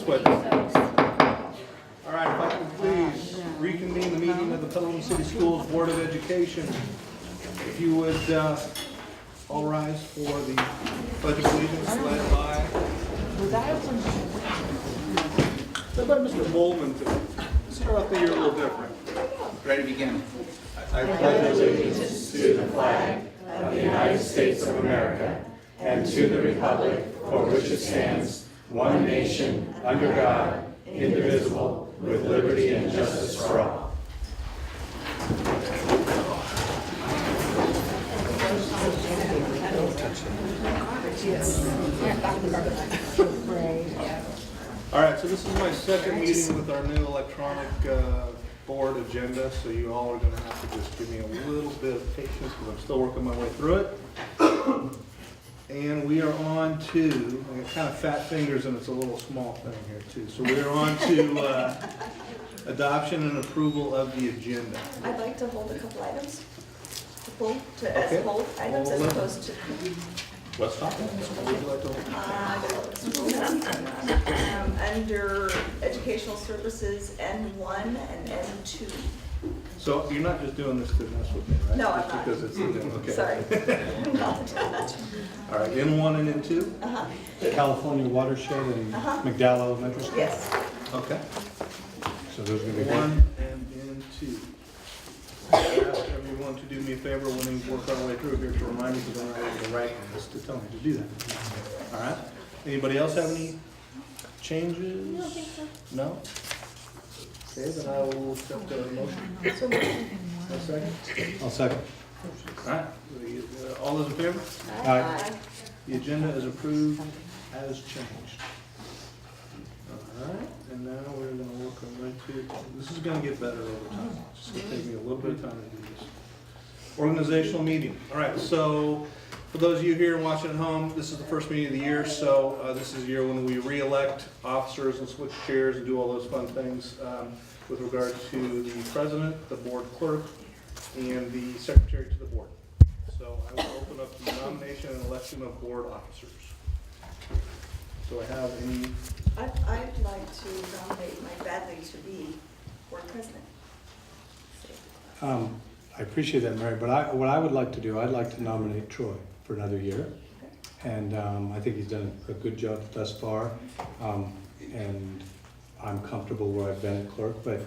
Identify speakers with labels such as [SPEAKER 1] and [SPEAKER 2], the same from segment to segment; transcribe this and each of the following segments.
[SPEAKER 1] way. All right, if I can please reconvene the meeting of the Petaluma City Schools Board of Education. If you would all rise for the Pledge of Allegiance led by Mr. Bowman today. Start out the year a little different.
[SPEAKER 2] Ready to begin.
[SPEAKER 1] I pledge allegiance to the flag of the United States of America and to the republic for which it stands, one nation, under God, indivisible, with liberty and justice for all. All right, so this is my second meeting with our new electronic board agenda, so you all are going to have to just give me a little bit of patience because I'm still working my way through it. And we are on to, I got kind of fat fingers and it's a little small thing here too. So we're on to adoption and approval of the agenda.
[SPEAKER 3] I'd like to hold a couple items, to pull, to
[SPEAKER 1] Okay.
[SPEAKER 3] as hold items as opposed to.
[SPEAKER 1] Let's talk about this. What would you like to hold?
[SPEAKER 3] Under educational services, N1 and N2.
[SPEAKER 1] So you're not just doing this to mess with me, right?
[SPEAKER 3] No, I'm
[SPEAKER 1] Just
[SPEAKER 3] not.
[SPEAKER 1] because it's, okay.
[SPEAKER 3] Sorry.
[SPEAKER 1] All right, N1 and N2?
[SPEAKER 3] Uh-huh,
[SPEAKER 4] California Watershed and McDowell Elementary School.
[SPEAKER 3] yes.
[SPEAKER 1] Okay.
[SPEAKER 4] So those are going to be
[SPEAKER 1] One and N2. I ask everyone to do me a favor when we work our way through here to remind me because I'm not able to write this to tell me to do that. All right. Anybody else have any changes?
[SPEAKER 3] I don't think so.
[SPEAKER 1] No? Okay, then I will accept the motion.
[SPEAKER 3] So moved.
[SPEAKER 1] A second.
[SPEAKER 4] I'll second.
[SPEAKER 1] All right. All those in favor?
[SPEAKER 4] Aye.
[SPEAKER 1] The agenda is approved as changed. All right, and now we're going to work our way through. This is going to get better over time. It's just going to take me a little bit of time to do this. Organizational meeting. All right, so for those of you here watching at home, this is the first meeting of the year. So this is the year when we re-elect officers and switch chairs and do all those fun things with regard to the president, the board clerk, and the secretary to the board. So I will open up the nomination and election of board officers. Do I have any?
[SPEAKER 3] I'd like to nominate Mike Badley to be board president.
[SPEAKER 4] I appreciate that, Mary, but what I would like to do, I'd like to nominate Troy for another year. And I think he's done a good job thus far. And I'm comfortable where I've been at clerk, but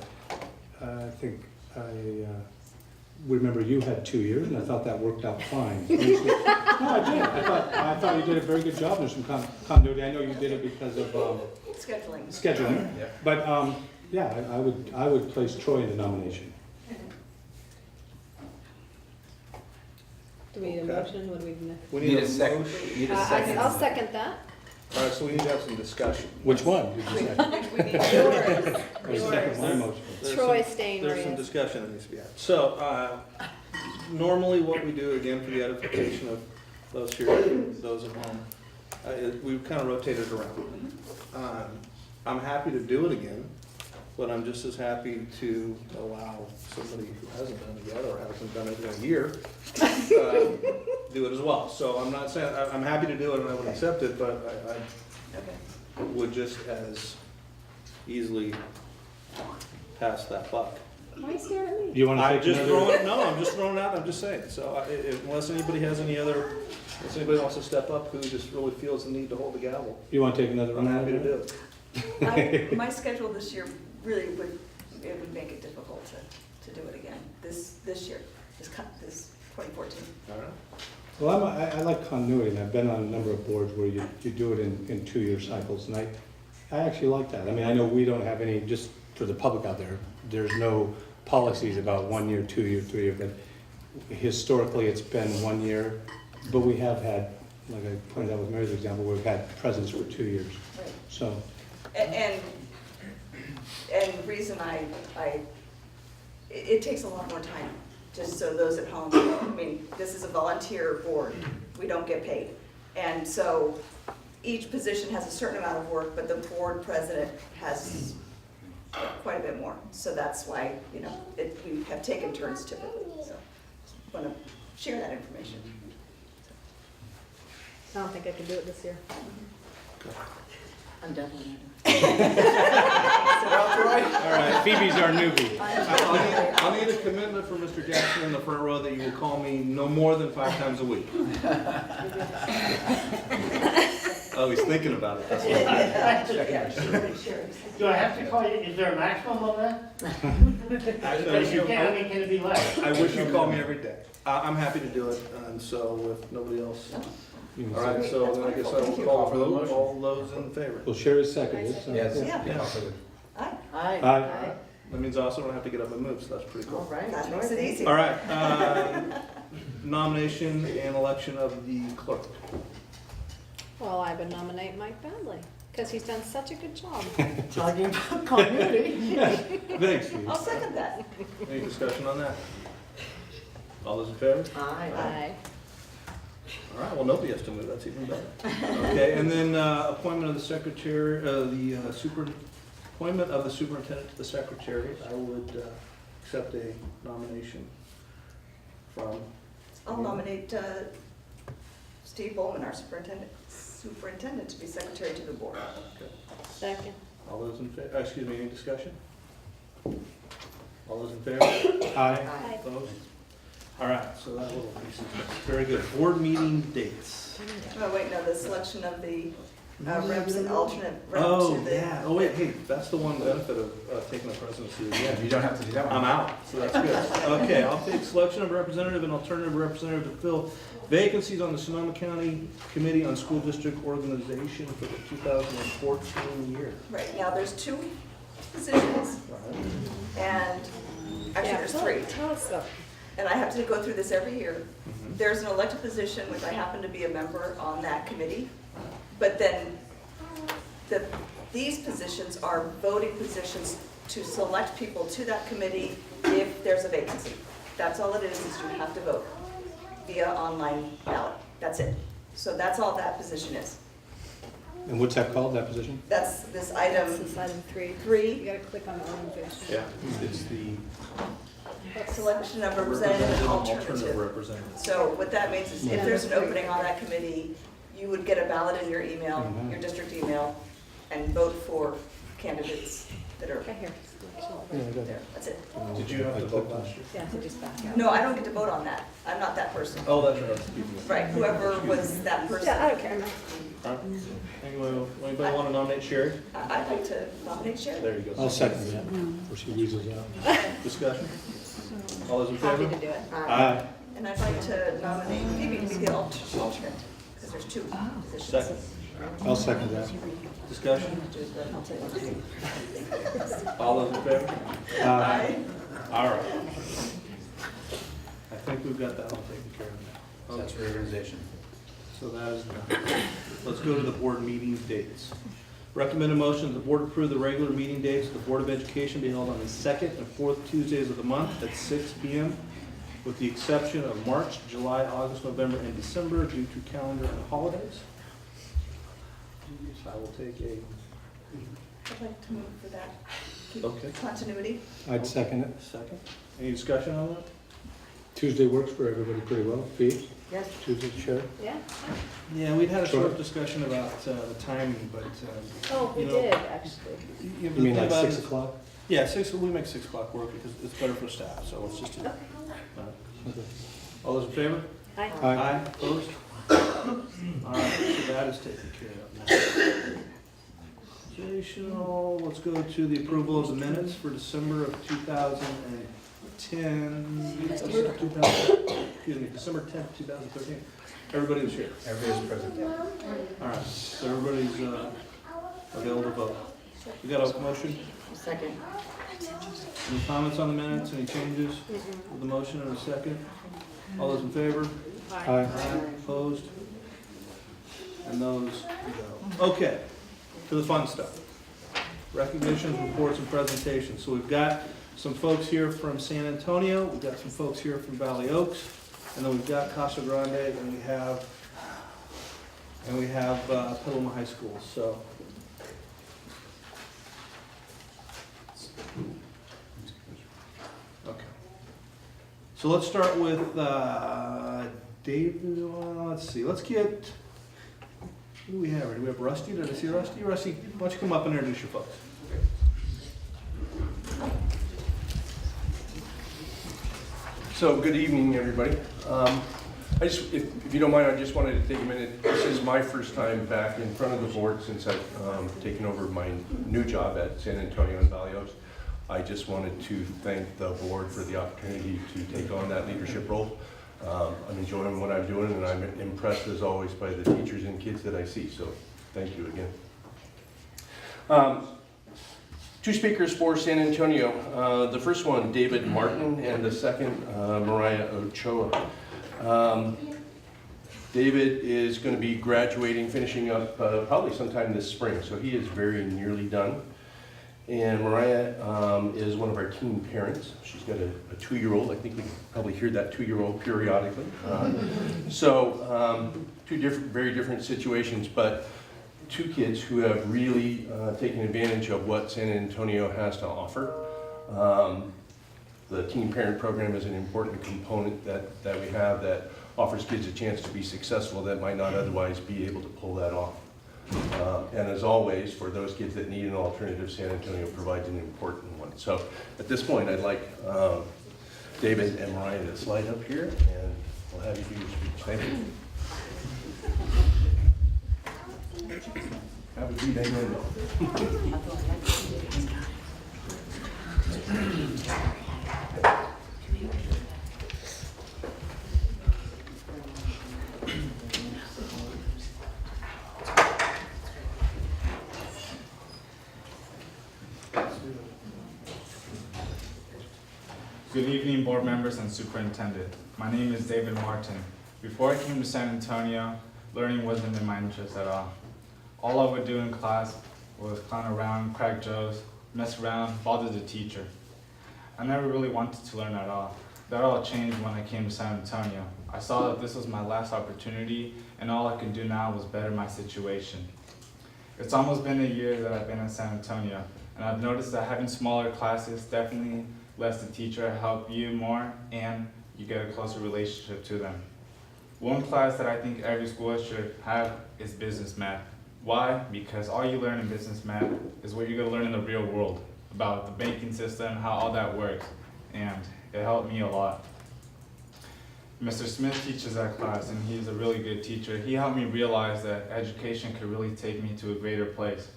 [SPEAKER 4] I think remember you had 2 years, and I thought that worked out fine. No, I did. I thought you did a very good job. There's some continuity. I know you did it because of scheduling.
[SPEAKER 2] Yeah.
[SPEAKER 4] But yeah, I would place Troy in the nomination.
[SPEAKER 5] Do we need a
[SPEAKER 1] Okay.
[SPEAKER 5] motion? What do we need?
[SPEAKER 1] We
[SPEAKER 2] Need a second.
[SPEAKER 1] motion.
[SPEAKER 2] Need a second.
[SPEAKER 5] I'll second that.
[SPEAKER 1] All right, so we need to have some discussion.
[SPEAKER 4] Which one did you say?
[SPEAKER 3] We need
[SPEAKER 5] Yours.
[SPEAKER 4] Or second my motion?
[SPEAKER 1] There's
[SPEAKER 5] Troy
[SPEAKER 1] some-
[SPEAKER 5] staying
[SPEAKER 1] There's some
[SPEAKER 5] Maria's.
[SPEAKER 1] discussion that needs to be had. So, normally what we do, again, for the edification of those here, those at home, we kind of rotate it around. I'm happy to do it again, but I'm just as happy to allow somebody who hasn't done it yet or hasn't done it in a year, do it as well. So I'm not saying, I'm happy to do it and I would accept it, but
[SPEAKER 3] Okay.
[SPEAKER 1] I would just as easily pass that buck.
[SPEAKER 5] Why are you staring at me?
[SPEAKER 4] You want to
[SPEAKER 1] I'm
[SPEAKER 4] take
[SPEAKER 1] just
[SPEAKER 4] another?
[SPEAKER 1] throwing, no, I'm just throwing it out, I'm just saying, so unless anybody has any other, unless anybody wants to step up who just really feels the need to hold the gavel,
[SPEAKER 4] You want to take another
[SPEAKER 1] I'm
[SPEAKER 4] run?
[SPEAKER 1] happy to do it.
[SPEAKER 3] My schedule this year really would make it difficult to do it again, this year, this 2014.
[SPEAKER 1] All right.
[SPEAKER 4] Well, I like continuity, and I've been on a number of boards where you do it in 2-year cycles, and I actually like that. I mean, I know we don't have any, just for the public out there, there's no policies about 1 year, 2 year, 3 year, but historically it's been 1 year, but we have had, like I pointed out with Mary's example, we've had presidents for 2 years.
[SPEAKER 3] Right.
[SPEAKER 4] So,
[SPEAKER 3] And the reason it takes a lot more time, just so those at home, I mean, this is a volunteer board, we don't get paid. And so each position has a certain amount of work, but the board president has quite a bit more. So that's why, we have taken turns typically, so just want to share that information.
[SPEAKER 5] I don't think I can do it this year.
[SPEAKER 2] I'm definitely not.
[SPEAKER 4] All right, Phoebe's our newbie.
[SPEAKER 1] I'll need a commitment from Mr. Jackson in the front row that you will call me no more than 5 times a week. Oh, he's thinking about it. That's
[SPEAKER 6] Do I have to call you, is there a maximum on that? Because you can, I mean, can it be less?
[SPEAKER 1] I wish you'd call me every day. I'm happy to do it, and so if nobody else. All right, so then I guess I will call for all those in favor.
[SPEAKER 4] Well, Sherry seconded, so.
[SPEAKER 7] Yes.
[SPEAKER 3] Yeah.
[SPEAKER 1] Yes.
[SPEAKER 3] Aye.
[SPEAKER 2] Aye.
[SPEAKER 4] Aye.
[SPEAKER 1] That means I also don't have to get up and move, so that's pretty
[SPEAKER 2] All
[SPEAKER 1] cool.
[SPEAKER 2] right.
[SPEAKER 3] That makes it easy.
[SPEAKER 1] All right, nomination and election of the clerk.
[SPEAKER 5] Well, I would nominate Mike Badley, because he's done such a good job.
[SPEAKER 2] Talking about continuity.
[SPEAKER 4] Thanks, Steve.
[SPEAKER 3] I'll second that.
[SPEAKER 1] Any discussion on that? All those in favor?
[SPEAKER 2] Aye.
[SPEAKER 5] Aye.
[SPEAKER 1] All right, well, nobody has to move, that's even better. Okay, and then appointment of the secretary, appointment of the superintendent to the secretary. I would accept a nomination from.
[SPEAKER 3] I'll nominate Steve Bowman, our superintendent, to be secretary to the board.
[SPEAKER 1] Okay.
[SPEAKER 5] Second.
[SPEAKER 1] All those in favor, excuse me, any discussion? All those in favor?
[SPEAKER 4] Aye.
[SPEAKER 5] Aye.
[SPEAKER 1] Opposed? All right, so that little piece is very good. Board meeting dates.
[SPEAKER 3] Oh, wait, no, the selection of the reps and alternate rep to
[SPEAKER 1] Oh,
[SPEAKER 3] the.
[SPEAKER 1] yeah, oh wait, hey, that's the one benefit of taking the presidency again.
[SPEAKER 7] You don't have to do that one.
[SPEAKER 1] I'm out, so that's good. Okay, I'll take selection of representative and alternative representative to fill vacancies on the Sonoma County Committee on School District Organization for the 2014 year.
[SPEAKER 3] Right, now there's 2 positions, and actually there's 3.
[SPEAKER 5] Tell us so.
[SPEAKER 3] And I have to go through this every year.
[SPEAKER 1] Mhm.
[SPEAKER 3] There's an elected position, which I happen to be a member on that committee. But then these positions are voting positions to select people to that committee if there's a vacancy. That's all it is you have to vote via online ballot. That's it. So that's all that position is.
[SPEAKER 4] And what's that called, that position?
[SPEAKER 3] That's this
[SPEAKER 5] This
[SPEAKER 3] item
[SPEAKER 5] is item 3.
[SPEAKER 3] 3,
[SPEAKER 5] You gotta click on the organization.
[SPEAKER 1] Yeah, it's the
[SPEAKER 3] selection of representative and alternative.
[SPEAKER 1] representative.
[SPEAKER 3] So what that means is if there's an opening on that committee, you would get a ballot in your email,
[SPEAKER 4] Mhm.
[SPEAKER 3] your district email, and vote for candidates that are
[SPEAKER 5] Okay, here.
[SPEAKER 4] Yeah, I got
[SPEAKER 3] there.
[SPEAKER 4] it.
[SPEAKER 3] That's it.
[SPEAKER 1] Did you have to vote last year?
[SPEAKER 5] Yeah, so just back out.
[SPEAKER 3] No, I don't get to vote on that. I'm not that person.
[SPEAKER 1] Oh, that's right.
[SPEAKER 3] Right, whoever was that person.
[SPEAKER 5] Yeah, I don't care.
[SPEAKER 1] Anybody want to nominate Sherry?
[SPEAKER 3] I'd like to nominate Sherry.
[SPEAKER 1] There you go.
[SPEAKER 4] I'll second that, before she weasels out.
[SPEAKER 1] Discussion? All those in
[SPEAKER 5] Happy
[SPEAKER 1] favor?
[SPEAKER 5] to do it.
[SPEAKER 4] Aye.
[SPEAKER 3] And I'd like to nominate Phoebe to be the alternate, because there's 2 positions.
[SPEAKER 1] Second.
[SPEAKER 4] I'll second that.
[SPEAKER 1] Discussion? All those in favor?
[SPEAKER 3] Aye.
[SPEAKER 1] All right. I think we've got that all taken care of now.
[SPEAKER 7] That's reorganization.
[SPEAKER 1] So that is done. Let's go to the board meeting dates. Recommend a motion that the board approve the regular meeting dates of the Board of Education be held on the 2nd and 4th Tuesdays of the month at 6 p.m. with the exception of March, July, August, November, and December due to calendar and holidays. I will take a,
[SPEAKER 3] I'd like to move for that. Keep
[SPEAKER 1] Okay.
[SPEAKER 3] continuity.
[SPEAKER 4] I'd second it.
[SPEAKER 1] second. Any discussion on that?
[SPEAKER 4] Tuesday works for everybody pretty well. Pete,
[SPEAKER 2] Yes.
[SPEAKER 4] Tuesday, Sherry?
[SPEAKER 5] Yeah.
[SPEAKER 1] Yeah, we'd had a
[SPEAKER 4] Sure.
[SPEAKER 1] short discussion about the timing, but.
[SPEAKER 5] Oh, we
[SPEAKER 1] you know,
[SPEAKER 5] did, actually.
[SPEAKER 4] You mean like 6 o'clock?
[SPEAKER 1] Yeah, 6, we make 6 o'clock work because it's better for staff, so let's just do that.
[SPEAKER 4] Okay.
[SPEAKER 1] All those in favor?
[SPEAKER 5] Aye.
[SPEAKER 4] Aye.
[SPEAKER 1] Opposed? All right, so that is taken care of now. Organizational, let's go to the approval of the minutes for December of 2010. December 10th, 2013. Everybody was here.
[SPEAKER 7] Everybody's present.
[SPEAKER 1] All right, so everybody's available to vote. We got a motion?
[SPEAKER 2] Second.
[SPEAKER 1] Any comments on the minutes, any changes with the motion and a second? All those in favor?
[SPEAKER 4] Aye.
[SPEAKER 1] Opposed? And those go. Okay, to the fun stuff. Recognitions, reports, and presentations. So we've got some folks here from San Antonio, we've got some folks here from Valley Oaks, and then we've got Casa Grande, and we have Petaluma High School, so. Okay. So let's start with David, let's see, let's get Who do we have? Do we have Rusty? Did I see Rusty? Rusty, why don't you come up and introduce your folks?
[SPEAKER 7] So, good evening, everybody. If you don't mind, I just wanted to take a minute. This is my first time back in front of the board since I've taken over my new job at San Antonio and Valley Oaks. I just wanted to thank the board for the opportunity to take on that leadership role. I'm enjoying what I'm doing, and I'm impressed as always by the teachers and kids that I see, so thank you again. Two speakers for San Antonio. The first one, David Martin, and the second, Mariah Ochoa. David is going to be graduating, finishing up probably sometime this spring, so he is very nearly done. And Mariah is one of our teen parents. She's got a 2-year-old. I think we can probably hear that 2-year-old periodically. Two very different situations, but two kids who have really taken advantage of what San Antonio has to offer. The teen parent program is an important component that we have that offers kids a chance to be successful that might not otherwise be able to pull that off. And as always, for those kids that need an alternative, San Antonio provides an important one. So at this point, I'd like David and Mariah to slide up here, and we'll have you do your speech. Thank you. Have a good day.
[SPEAKER 8] Good evening, board members and superintendent. My name is David Martin. Before I came to San Antonio, learning wasn't in my interest at all. All I would do in class was clown around, crack jokes, mess around, bother the teacher. I never really wanted to learn at all. That all changed when I came to San Antonio. I saw that this was my last opportunity, and all I could do now was better my situation. It's almost been a year that I've been in San Antonio, and I've noticed that having smaller classes definitely lets the teacher help you more, and you get a closer relationship to them. One class that I think every school should have is business math. Why? Because all you learn in business math is what you're gonna learn in the real world, about the banking system, how all that works, and it helped me a lot. Mr. Smith teaches that class, and he's a really good teacher. He helped me realize that education could really take me to a greater place.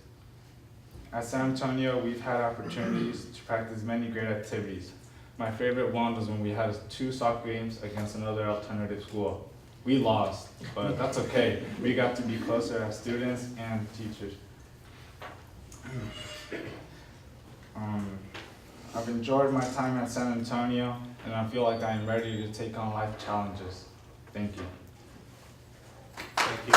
[SPEAKER 8] At San Antonio, we've had opportunities to practice many great activities. My favorite one was when we had 2 soccer games against another alternative school. We lost, but that's okay. We got to be closer as students and teachers. I've enjoyed my time at San Antonio, and I feel like I am ready to take on life challenges. Thank you.
[SPEAKER 1] Thank you.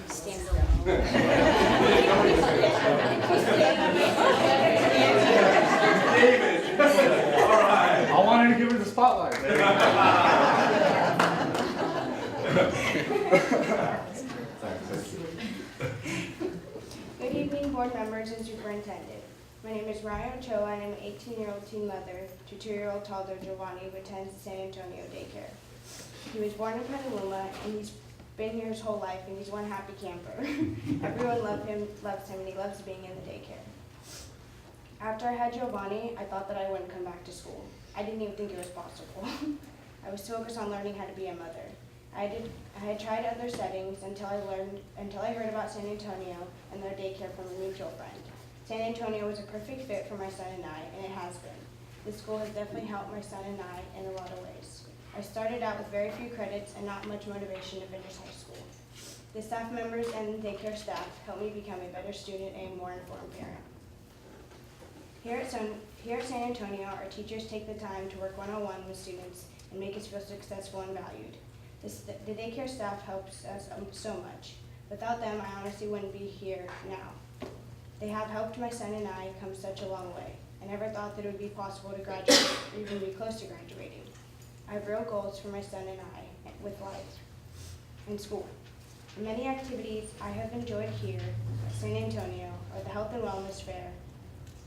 [SPEAKER 5] Stand up.
[SPEAKER 8] I wanted to give her the spotlight.
[SPEAKER 9] Good evening, board members and superintendent. My name is Mariah Ochoa, and I'm an 18-year-old teen mother to 2-year-old toddler Giovanni, who attends San Antonio daycare. He was born in Petaluma, and he's been here his whole life, and he's one happy camper. Everyone loves him, and he loves being in the daycare. After I had Giovanni, I thought that I wouldn't come back to school. I didn't even think it was possible. I was focused on learning how to be a mother. I had tried other settings until I heard about San Antonio and their daycare from a mutual friend. San Antonio was a perfect fit for my son and I, and it has been. This school has definitely helped my son and I in a lot of ways. I started out with very few credits and not much motivation to finish high school. The staff members and the daycare staff helped me become a better student and a more informed parent. Here at San Antonio, our teachers take the time to work one-on-one with students and make us feel successful and valued. The daycare staff helps us so much. Without them, I honestly wouldn't be here now. They have helped my son and I come such a long way. I never thought that it would be possible to graduate or even be close to graduating. I have real goals for my son and I with life and school. The many activities I have enjoyed here at San Antonio are the Health and Wellness Fair,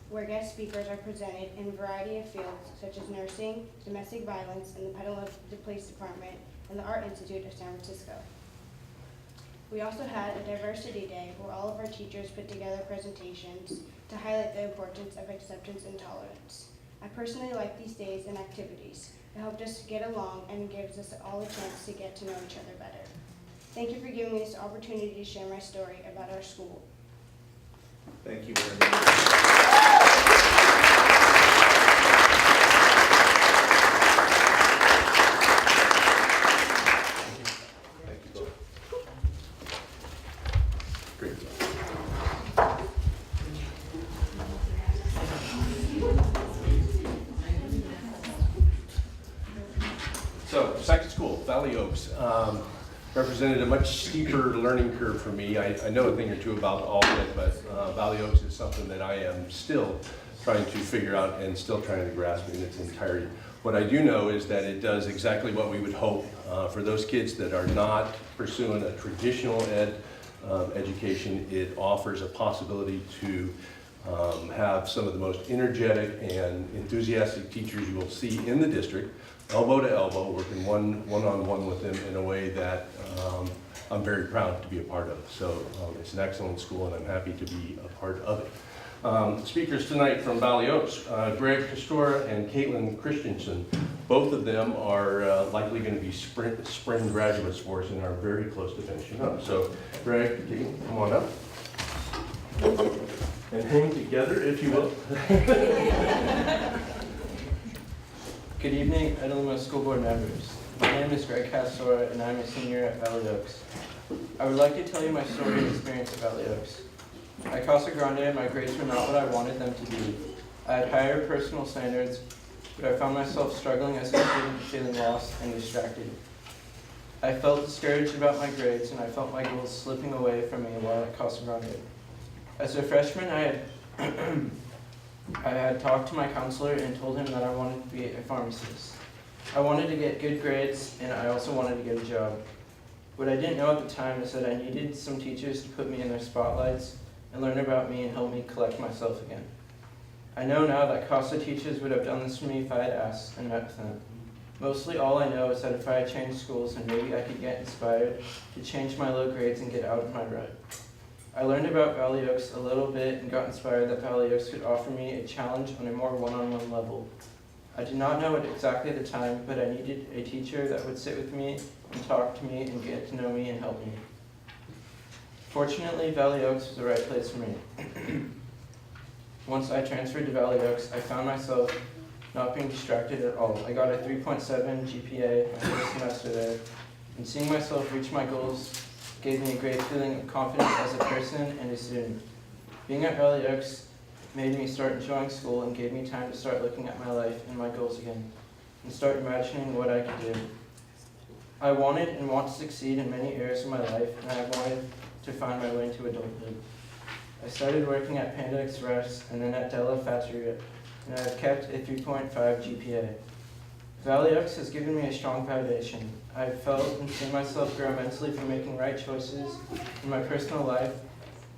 [SPEAKER 9] where guest speakers are presented in a variety of fields such as nursing, domestic violence, and the Petaluma Police Department, and the Art Institute of San Francisco. We also had a diversity day where all of our teachers put together presentations to highlight the importance of acceptance and tolerance. I personally like these days and activities. It helped us get along and gives us all a chance to get to know each other better. Thank you for giving me this opportunity to share my story about our school.
[SPEAKER 1] Thank you very much. Thank you both.
[SPEAKER 7] Great. So, second school, Valley Oaks. Represented a much steeper learning curve for me. I know a thing or two about all of it, but Valley Oaks is something that I am still trying to figure out and still trying to grasp in its entirety. What I do know is that it does exactly what we would hope for those kids that are not pursuing a traditional education. It offers a possibility to have some of the most energetic and enthusiastic teachers you will see in the district, elbow to elbow, working one-on-one with them in a way that I'm very proud to be a part of. So it's an excellent school, and I'm happy to be a part of it. Speakers tonight from Valley Oaks, Greg Castora and Caitlin Christensen. Both of them are likely going to be spring graduates for us and are very close to finishing up. So Greg, Caitlin, come on up. And hang together, if you will.
[SPEAKER 10] Good evening, Petaluma School Board members. My name is Greg Castora, and I'm a senior at Valley Oaks. I would like to tell you my story and experience at Valley Oaks. At Casa Grande, my grades were not what I wanted them to be. I had higher personal standards, but I found myself struggling as a student, feeling lost and distracted. I felt discouraged about my grades, and I felt my goals slipping away from me while at Casa Grande. As a freshman, I had talked to my counselor and told him that I wanted to be a pharmacist. I wanted to get good grades, and I also wanted to get a job. What I didn't know at the time is that I needed some teachers to put me in their spotlights and learn about me and help me collect myself again. I know now that CASA teachers would have done this for me if I had asked and met with them. Mostly all I know is that if I had changed schools, and maybe I could get inspired to change my low grades and get out of my rut. I learned about Valley Oaks a little bit and got inspired that Valley Oaks could offer me a challenge on a more one-on-one level. I did not know it exactly at the time, but I needed a teacher that would sit with me and talk to me and get to know me and help me. Fortunately, Valley Oaks was the right place for me. Once I transferred to Valley Oaks, I found myself not being distracted at all. I got a 3.7 GPA my first semester there, and seeing myself reach my goals gave me a great feeling of confidence as a person and a student. Being at Valley Oaks made me start enjoying school and gave me time to start looking at my life and my goals again, and start imagining what I could do. I wanted and want to succeed in many areas of my life, and I wanted to find my way into adulthood. I started working at Panda Express and then at Della Fattoria, and I have kept a 3.5 GPA. Valley Oaks has given me a strong foundation. I've felt and seen myself grow immensely from making right choices in my personal life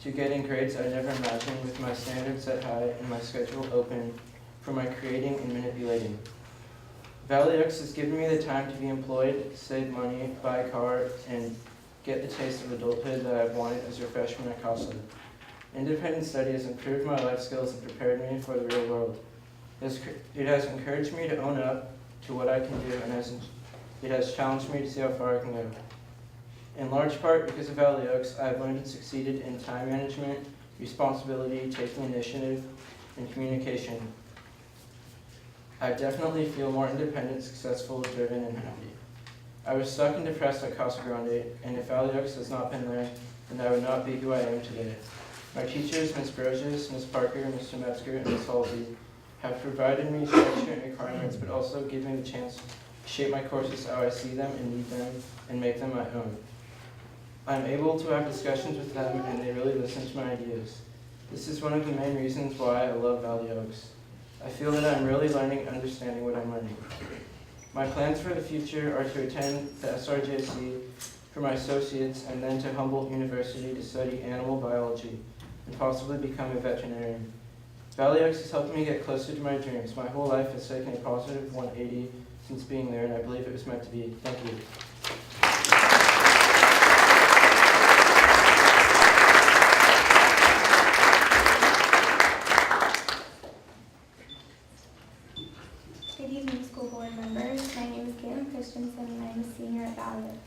[SPEAKER 10] to getting grades I never imagined, with my standards set high and my schedule open for my creating and manipulating. Valley Oaks has given me the time to be employed, save money, buy a car, and get the taste of adulthood that I've wanted as a freshman at CASA. Independent study has improved my life skills and prepared me for the real world. It has encouraged me to own up to what I can do, and it has challenged me to see how far I can go. In large part because of Valley Oaks, I have learned and succeeded in time management, responsibility, taking initiative, and communication. I definitely feel more independent, successful, driven, and happy. I was stuck and depressed at Casa Grande, and if Valley Oaks has not been there, then I would not be who I am today. My teachers, Ms. Broges, Ms. Parker, Mr. Metzger, and Ms. Halsey, have provided me structure and requirements, but also given me the chance to shape my courses how I see them and need them and make them my own. I'm able to have discussions with them, and they really listen to my ideas. This is one of the main reasons why I love Valley Oaks. I feel that I'm really learning and understanding what I'm learning. My plans for the future are to attend the SRJC for my associates and then to Humboldt University to study animal biology and possibly become a veterinarian. Valley Oaks has helped me get closer to my dreams. My whole life has taken a positive 180 since being there, and I believe it was meant to be. Thank you.
[SPEAKER 9] Good evening, school board members. My name is Caitlin Christensen, and I'm a senior at Valley Oaks.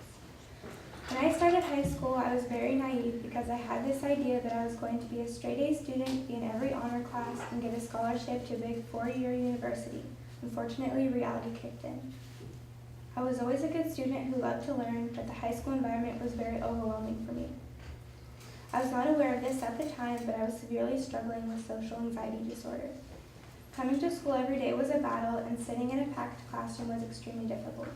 [SPEAKER 9] When I started high school, I was very naive because I had this idea that I was going to be a straight-A student, be in every honor class, and get a scholarship to a big 4-year university. Unfortunately, reality kicked in. I was always a good student who loved to learn, but the high school environment was very overwhelming for me. I was not aware of this at the time, but I was severely struggling with social anxiety disorder. Coming to school every day was a battle, and sitting in a packed classroom was extremely difficult.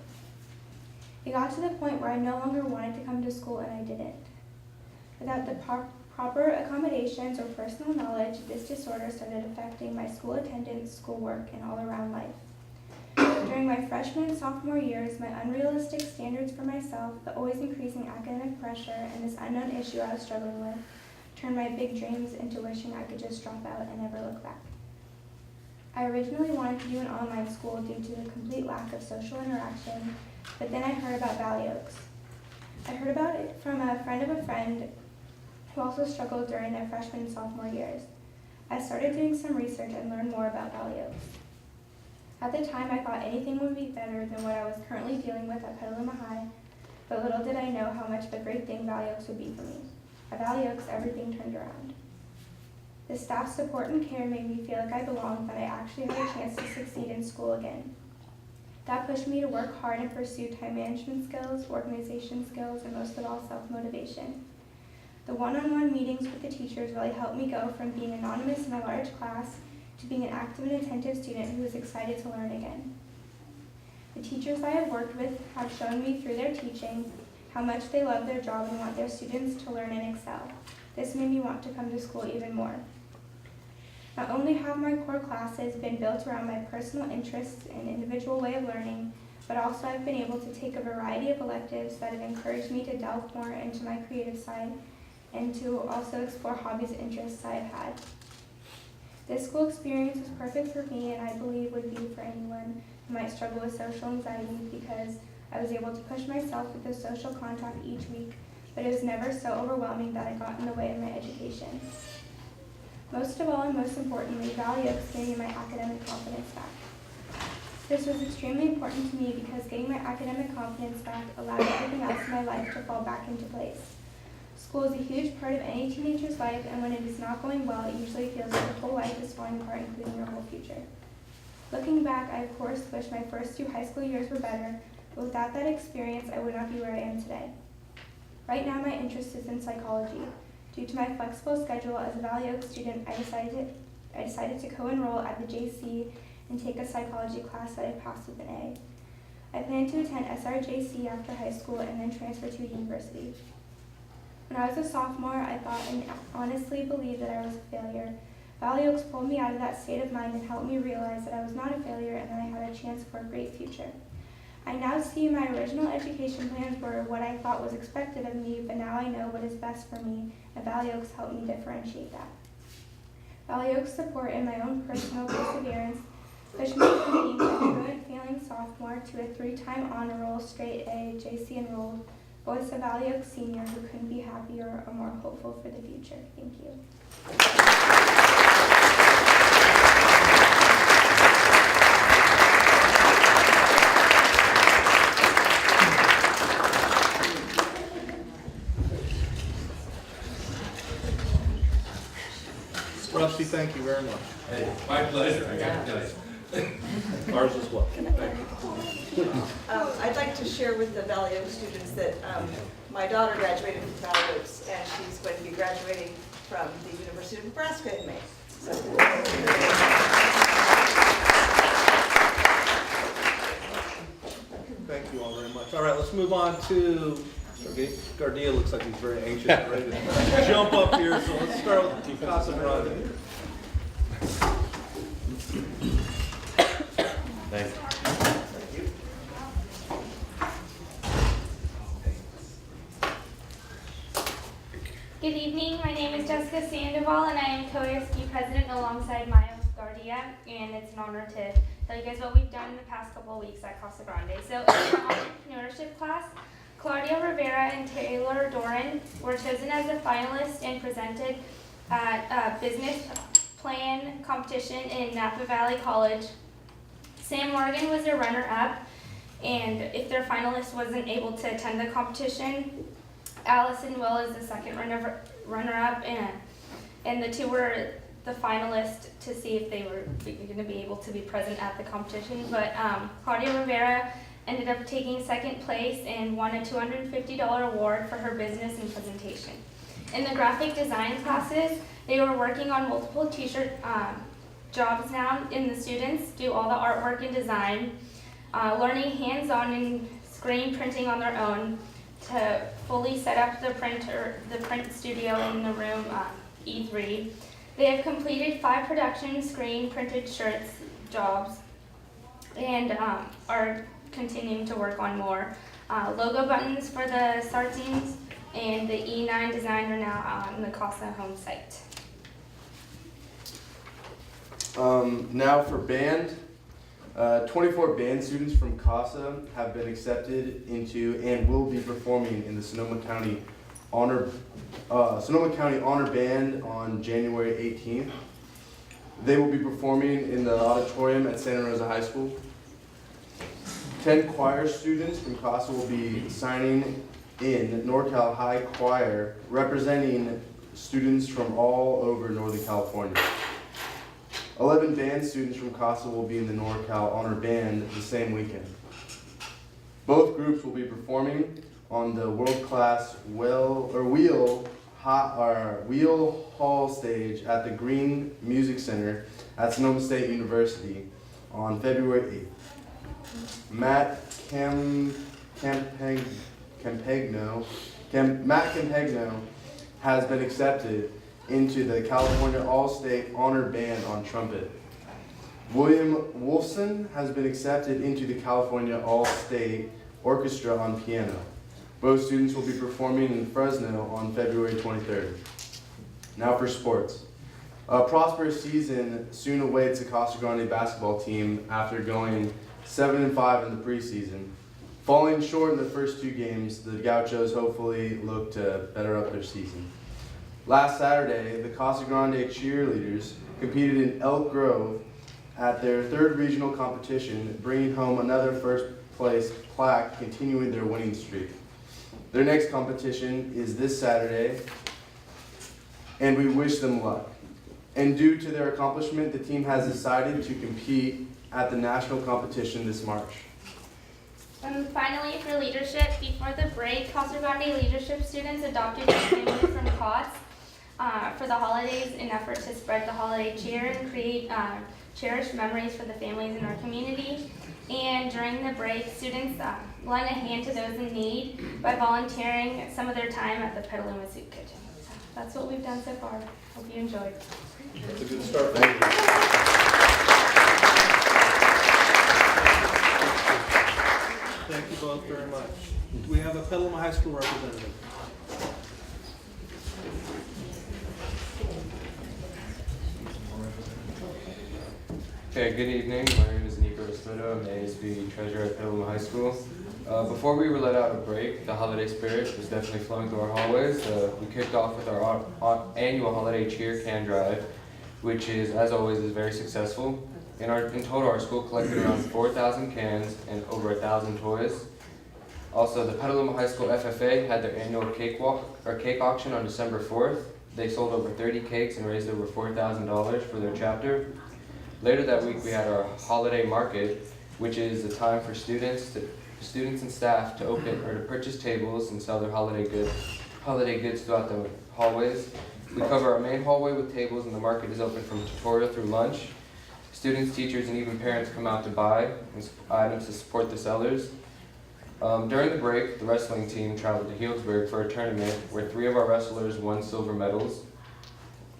[SPEAKER 9] It got to the point where I no longer wanted to come to school, and I didn't. Without the proper accommodations or personal knowledge, this disorder started affecting my school attendance, schoolwork, and all-around life. During my freshman and sophomore years, my unrealistic standards for myself, the always increasing academic pressure, and this unknown issue I was struggling with turned my big dreams into wishing I could just drop out and never look back. I originally wanted to do an online school due to the complete lack of social interaction, but then I heard about Valley Oaks. I heard about it from a friend who also struggled during their freshman and sophomore years. I started doing some research and learned more about Valley Oaks. At the time, I thought anything would be better than what I was currently dealing with at Petaluma High, but little did I know how much of a great thing Valley Oaks would be for me. At Valley Oaks, everything turned around. The staff's support and care made me feel like I belonged, that I actually had a chance to succeed in school again. That pushed me to work hard and pursue time management skills, organization skills, and most of all, self-motivation. The one-on-one meetings with the teachers really helped me go from being anonymous in a large class to being an active and attentive student who was excited to learn again. The teachers I have worked with have shown me through their teaching how much they love their job and want their students to learn and excel. This made me want to come to school even more. Not only have my core classes been built around my personal interests and individual way of learning, but also I've been able to take a variety of electives that have encouraged me to delve more into my creative side and to also explore hobbies and interests I've had. This school experience was perfect for me, and I believe would be for anyone who might struggle with social anxiety, because I was able to push myself with the social contact each week, but it was never so overwhelming that I got in the way of my education. Most of all, and most importantly, Valley Oaks gave me my academic confidence back. This was extremely important to me because getting my academic confidence back allowed everything else in my life to fall back into place. School is a huge part of any teenager's life, and when it is not going well, it usually feels like your whole life is falling apart, including your whole future. Looking back, I of course wish my first 2 high school years were better, but without that experience, I would not be where I am today. Right now, my interest is in psychology. Due to my flexible schedule as a Valley Oaks student, I decided to co-enroll at the JC and take a psychology class that I passed with an A. I plan to attend SRJC after high school and then transfer to a university. When I was a sophomore, I thought and honestly believed that I was a failure. Valley Oaks pulled me out of that state of mind and helped me realize that I was not a failure and that I had a chance for a great future. I now see my original education plans were what I thought was expected of me, but now I know what is best for me, and Valley Oaks helped me differentiate that. Valley Oaks' support and my own personal perseverance pushed me from being a truant failing sophomore to a 3-time honor roll, straight A, JC enrolled, voice of Valley Oaks senior who couldn't be happier or more hopeful for the future. Thank you.
[SPEAKER 1] Rusty, thank you very much.
[SPEAKER 7] Hey, my pleasure, I got to tell you.
[SPEAKER 1] Ours as well.
[SPEAKER 3] I'd like to share with the Valley Oaks students that my daughter graduated from Valley Oaks, and she's going to be graduating from the University of Nebraska in May. So,
[SPEAKER 1] Thank you all very much. All right, let's move on to, Gardia looks like he's very anxious, ready to jump up here, so let's start with Casa Grande.
[SPEAKER 7] Thank you.
[SPEAKER 11] Good evening, my name is Jessica Sandoval and I am co-ASB president alongside Miles Gardia, and it's an honor to tell you guys what we've done in the past couple of weeks at Casa Grande. So in the entrepreneurship class, Claudia Rivera and Taylor Doran were chosen as a finalist and presented at a business plan competition in Napa Valley College. Sam Morgan was a runner-up, and if their finalist wasn't able to attend the competition, Allison Will is the second runner-up, and the two were the finalists to see if they were going to be able to be present at the competition. But Claudia Rivera ended up taking second place and won a $250 award for her business and presentation. In the graphic design classes, they were working on multiple t-shirt jobs now, and the students do all the artwork and design, learning hands-on and screen printing on their own to fully set up the print studio in the room E3. They have completed 5 production screen printed shirts jobs and are continuing to work on more. Logo buttons for the sardines and the E9 design are now on the Casa home site.
[SPEAKER 12] Now for band, 24 band students from Casa have been accepted into and will be performing in the Sonoma County Honor Band on January 18th. They will be performing in the auditorium at Santa Rosa High School. 10 choir students from Casa will be signing in NorCal High Choir, representing students from all over Northern California. 11 band students from Casa will be in the NorCal Honor Band the same weekend. Both groups will be performing on the world-class Wheel Hall stage at the Green Music Center at Sonoma State University on February 8th. Matt Campagno has been accepted into the California All-State Honor Band on trumpet. William Wolfson has been accepted into the California All-State Orchestra on piano. Both students will be performing in Fresno on February 23rd. Now for sports. A prosperous season soon awaits the Casa Grande basketball team after going 7-5 in the preseason. Falling short in the first 2 games, the Gauchos hopefully look to better up their season. Last Saturday, the Casa Grande cheerleaders competed in Elk Grove at their 3rd regional competition, bringing home another first place plaque, continuing their winning streak. Their next competition is this Saturday, and we wish them luck. And due to their accomplishment, the team has decided to compete at the national competition this March.
[SPEAKER 11] And finally, for leadership, before the break, Casa Grande leadership students adopted a family from COTS for the holidays in effort to spread the holiday cheer and create cherished memories for the families in our community. And during the break, students lent a hand to those in need by volunteering some of their time at the Petaluma Soup Kitchen. So that's what we've done so far. Hope you enjoyed.
[SPEAKER 1] That's a good start. Thank you. Thank you both very much. Do we have a Petaluma High School representative?
[SPEAKER 13] Okay, good evening. My name is Nico Rosmito. I'm the ASB treasurer at Petaluma High School. Before we were let out of break, the holiday spirit was definitely flowing through our hallways. We kicked off with our annual holiday cheer can drive, which is, as always, is very successful. In total, our school collected around 4,000 cans and over 1,000 toys. Also, the Petaluma High School FFA had their annual cake auction on December 4th. They sold over 30 cakes and raised over $4,000 for their chapter. Later that week, we had our holiday market, which is a time for students and staff to open or to purchase tables and sell their holiday goods throughout the hallways. We cover our main hallway with tables, and the market is open from tutorial through lunch. Students, teachers, and even parents come out to buy items to support the sellers. During the break, the wrestling team traveled to Healdsburg for a tournament where 3 of our wrestlers won silver medals.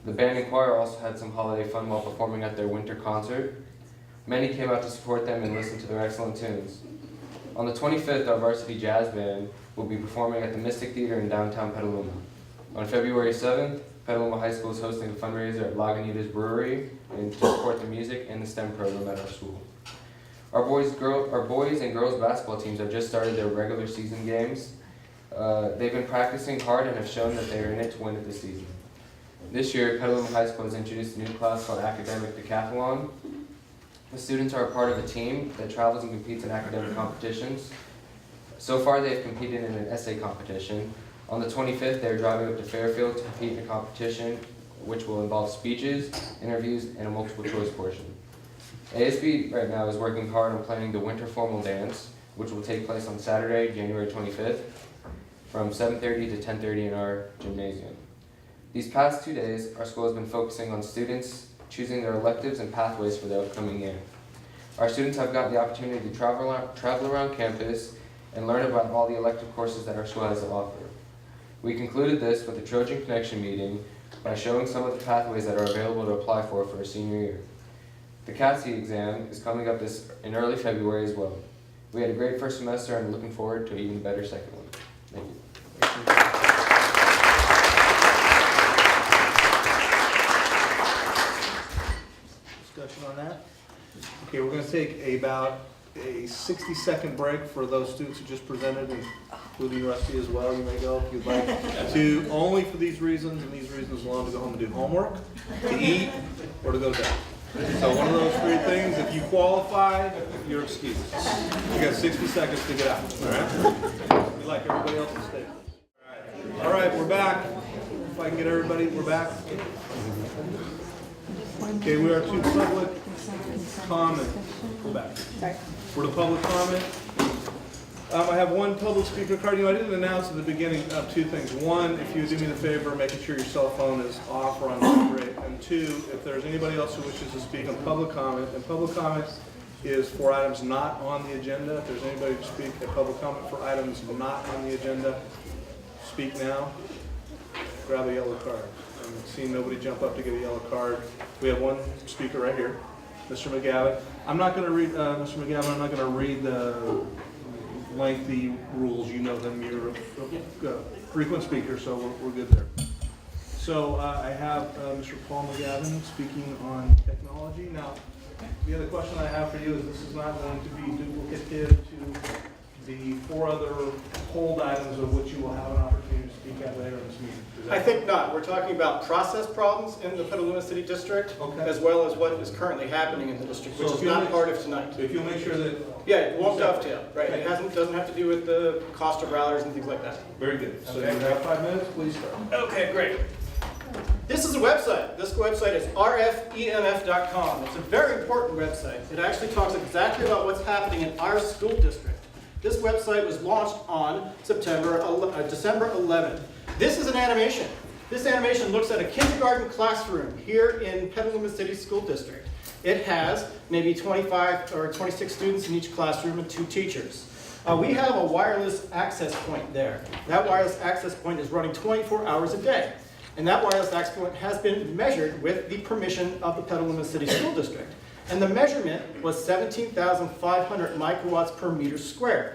[SPEAKER 13] The band and choir also had some holiday fun while performing at their winter concert. Many came out to support them and listen to their excellent tunes. On the 25th, our varsity jazz band will be performing at the Mystic Theater in downtown Petaluma. On February 7th, Petaluma High School is hosting a fundraiser at Lagunitas Brewery and to support the music and the STEM program at our school. Our boys and girls basketball teams have just started their regular season games. They've been practicing hard and have shown that they are in it to win it this season. This year, Petaluma High School has introduced a new class called Academic Decathlon. The students are a part of a team that travels and competes in academic competitions. So far, they have competed in an essay competition. On the 25th, they are driving up to Fairfield to compete in a competition which will involve speeches, interviews, and a multiple choice portion. ASB right now is working hard on planning the winter formal dance, which will take place on Saturday, January 25th, from 7:30 to 10:30 in our gymnasium. These past 2 days, our school has been focusing on students choosing their electives and pathways for the upcoming year. Our students have gotten the opportunity to travel around campus and learn about all the elective courses that our school has to offer. We concluded this with a Trojan Connection meeting by showing some of the pathways that are available to apply for a senior year. The CATSI exam is coming up in early February as well. We had a great first semester and looking forward to an even better second one. Thank you.
[SPEAKER 1] Discussion on that? Okay, we're going to take about a 60-second break for those students who just presented, including Rusty as well. You may go if you'd like to, only for these reasons and these reasons alone, to go home and do homework, to eat, or to go to bed. So one of those three things, if you qualify, you're excused. You got 60 seconds to get out, all right? We like everybody else to stay. All right, we're back. If I can get everybody, we're back. Okay, we are to public comment. Go back. For the public comment, I have one public speaker card. You know, I didn't announce at the beginning two things. One, if you do me the favor, making sure your cell phone is off or on vibrate. And two, if there's anybody else who wishes to speak on public comment, and public comment is for items not on the agenda. If there's anybody to speak at public comment for items not on the agenda, speak now. Grab a yellow card. I'm seeing nobody jump up to get a yellow card. We have one speaker right here, Mr. McGavin. I'm not going to read, Mr. McGavin, I'm not going to read the lengthy rules. You know them. You're a frequent speaker, so we're good there. So I have Mr. Paul McGavin speaking on technology. Now, the other question I have for you is this is not going to be duplicative to the four other hold items of which you will have an opportunity to speak at later in this meeting.
[SPEAKER 14] I think not. We're talking about process problems in the Petaluma City District, as well as what is currently happening in the district, which is not part of tonight.
[SPEAKER 1] If you'll make sure that...
[SPEAKER 14] Yeah, it won't dovetail, right? It doesn't have to do with the cost of routers and things like that.
[SPEAKER 1] Very good. So you have 5 minutes, please start.
[SPEAKER 14] Okay, great. This is a website. This website is rfemf.com. It's a very important website. It actually talks exactly about what's happening in our school district. This website was launched on December 11th. This is an animation. This animation looks at a kindergarten classroom here in Petaluma City School District. It has maybe 25 or 26 students in each classroom and 2 teachers. We have a wireless access point there. That wireless access point is running 24 hours a day. And that wireless access point has been measured with the permission of the Petaluma City School District. And the measurement was 17,500 microwatts per meter squared.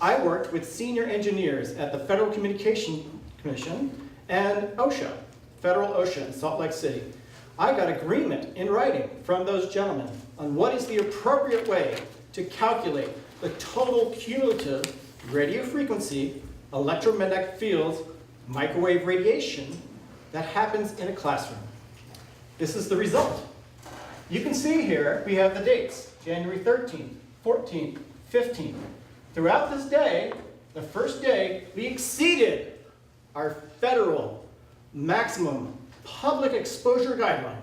[SPEAKER 14] I worked with senior engineers at the Federal Communication Commission and OSHA, Federal OSHA in Salt Lake City. I got agreement in writing from those gentlemen on what is the appropriate way to calculate the total cumulative radio frequency, electromagnetic fields, microwave radiation that happens in a classroom. This is the result. You can see here we have the dates, January 13th, 14th, 15th. Throughout this day, the first day, we exceeded our federal maximum public exposure guideline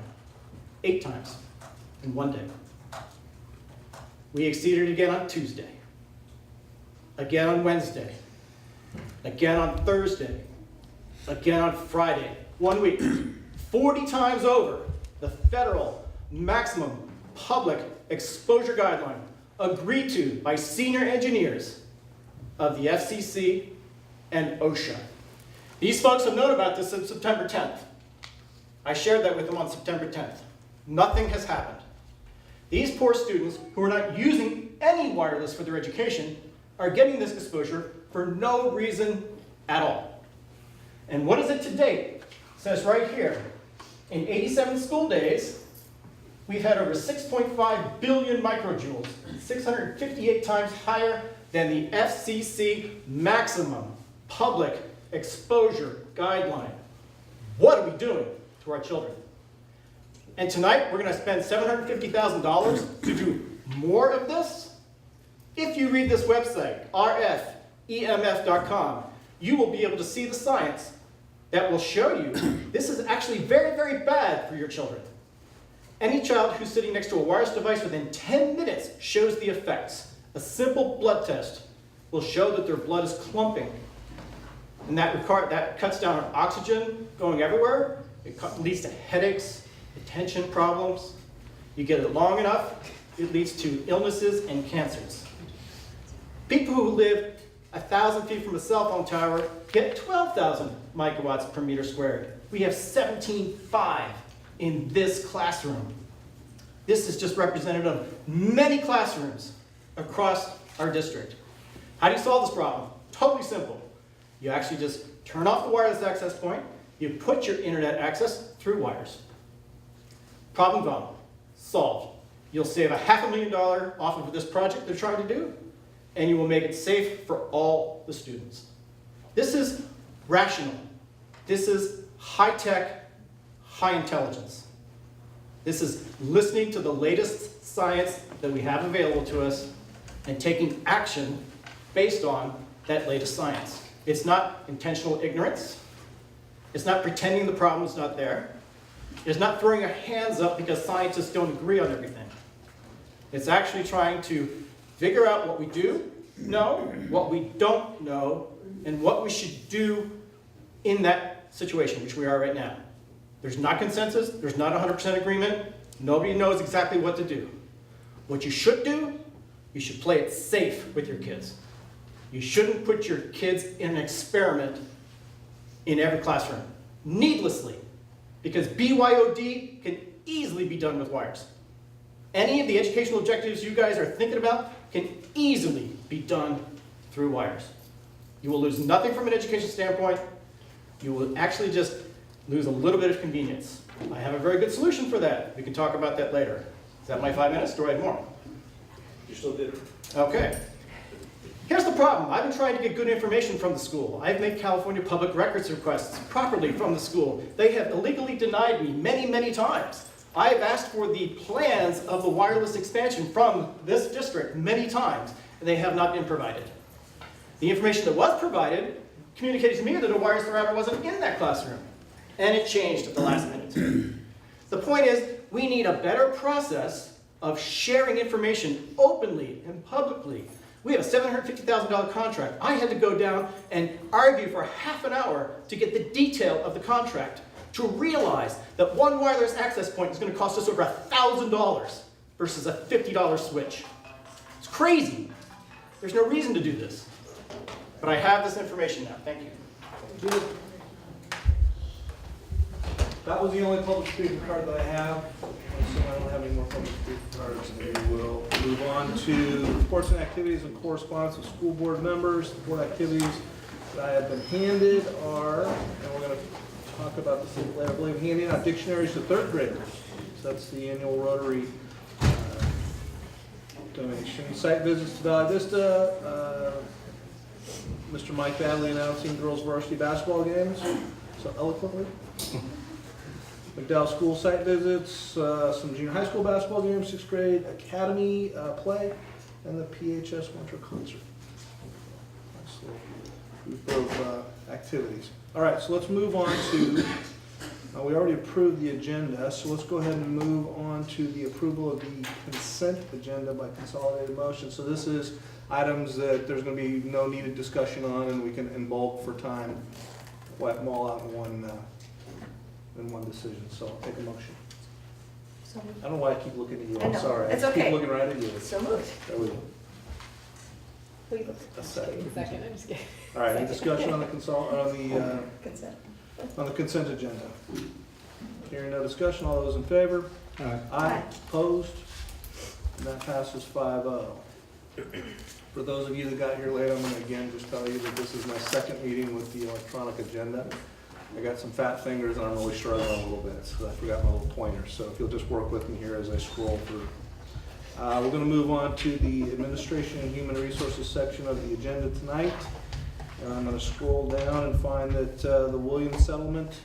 [SPEAKER 14] 8 times in one day. We exceeded it again on Tuesday, again on Wednesday, again on Thursday, again on Friday. 1 week, 40 times over the federal maximum public exposure guideline agreed to by senior engineers of the FCC and OSHA. These folks have known about this since September 10th. I shared that with them on September 10th. Nothing has happened. These poor students who are not using any wireless for their education are getting this exposure for no reason at all. And what is it to date? It says right here, in 87 school days, we've had over 6.5 billion microjoules, 658 times higher than the FCC maximum public exposure guideline. What are we doing to our children? And tonight, we're going to spend $750,000 to do more of this? If you read this website, rfemf.com, you will be able to see the science that will show you this is actually very, very bad for your children. Any child who's sitting next to a wireless device within 10 minutes shows the effects. A simple blood test will show that their blood is clumping. And that cuts down on oxygen going everywhere. It leads to headaches, attention problems. You get it long enough, it leads to illnesses and cancers. People who live 1,000 feet from a cell phone tower get 12,000 microwatts per meter squared. We have 17.5 in this classroom. This is just representative of many classrooms across our district. How do you solve this problem? Totally simple. You actually just turn off the wireless access point, you put your internet access through wires. Problem gone. Solved. You'll save $500,000 off of this project they're trying to do, and you will make it safe for all the students. This is rational. This is high-tech, high intelligence. This is listening to the latest science that we have available to us and taking action based on that latest science. It's not intentional ignorance. It's not pretending the problem's not there. It's not throwing our hands up because scientists don't agree on everything. It's actually trying to figure out what we do know, what we don't know, and what we should do in that situation, which we are right now. There's not consensus, there's not 100% agreement, nobody knows exactly what to do. What you should do, you should play it safe with your kids. You shouldn't put your kids in an experiment in every classroom, needlessly, because BYOD can easily be done with wires. Any of the educational objectives you guys are thinking about can easily be done through wires. You will lose nothing from an education standpoint. You will actually just lose a little bit of convenience. I have a very good solution for that. We can talk about that later. Is that my 5 minutes? Do I have more?
[SPEAKER 1] You still did it.
[SPEAKER 14] Okay. Here's the problem. I've been trying to get good information from the school. I've made California public records requests properly from the school. They have illegally denied me many, many times. I've asked for the plans of the wireless expansion from this district many times, and they have not been provided. The information that was provided communicated to me that a wireless router wasn't in that classroom, and it changed at the last minute. The point is, we need a better process of sharing information openly and publicly. We have a $750,000 contract. I had to go down and argue for half an hour to get the detail of the contract, to realize that one wireless access point is going to cost us over $1,000 versus a $50 switch. It's crazy. There's no reason to do this. But I have this information now. Thank you.
[SPEAKER 1] That was the only public speaking card that I have. So I don't have any more public speaking cards. We will move on to reports and activities and correspondence of school board members. The board activities that I have been handed are, and we're going to talk about this a little later, I believe, handing out dictionaries to third graders. So that's the annual Rotary donation. Site visits to Valley Vista. Mr. Mike Badley announcing girls varsity basketball games so eloquently. McDowell School site visits, some junior high school basketball games, 6th grade academy play, and the PHS winter concert. Nice little group of activities. All right, so let's move on to, we already approved the agenda, so let's go ahead and move on to the approval of the consent agenda by consolidated motion. So this is items that there's going to be no needed discussion on, and we can, in bulk for time, wipe them all out in one decision. So I'll take a motion.
[SPEAKER 3] So moved.
[SPEAKER 1] I don't know why I keep looking at you.
[SPEAKER 3] I
[SPEAKER 1] I'm
[SPEAKER 3] know.
[SPEAKER 1] sorry.
[SPEAKER 3] It's
[SPEAKER 1] I
[SPEAKER 3] okay.
[SPEAKER 1] keep looking right at you.
[SPEAKER 3] So moved.
[SPEAKER 1] There we go.
[SPEAKER 5] Please.
[SPEAKER 1] A second.
[SPEAKER 5] Second, I'm just kidding.
[SPEAKER 1] All right, any discussion on the
[SPEAKER 3] Consent.
[SPEAKER 1] on the consent agenda? Hearing no discussion, all those in favor?
[SPEAKER 4] Aye.
[SPEAKER 1] Aye. Opposed? And that passes 5-0. For those of you that got here late, I'm going to again just tell you that this is my second meeting with the electronic agenda. I got some fat fingers and I'm really struggling a little bit, so I forgot my little pointer. So if you'll just work with me here as I scroll through. We're going to move on to the Administration and Human Resources section of the agenda tonight. And I'm going to scroll down and find that the Williams settlement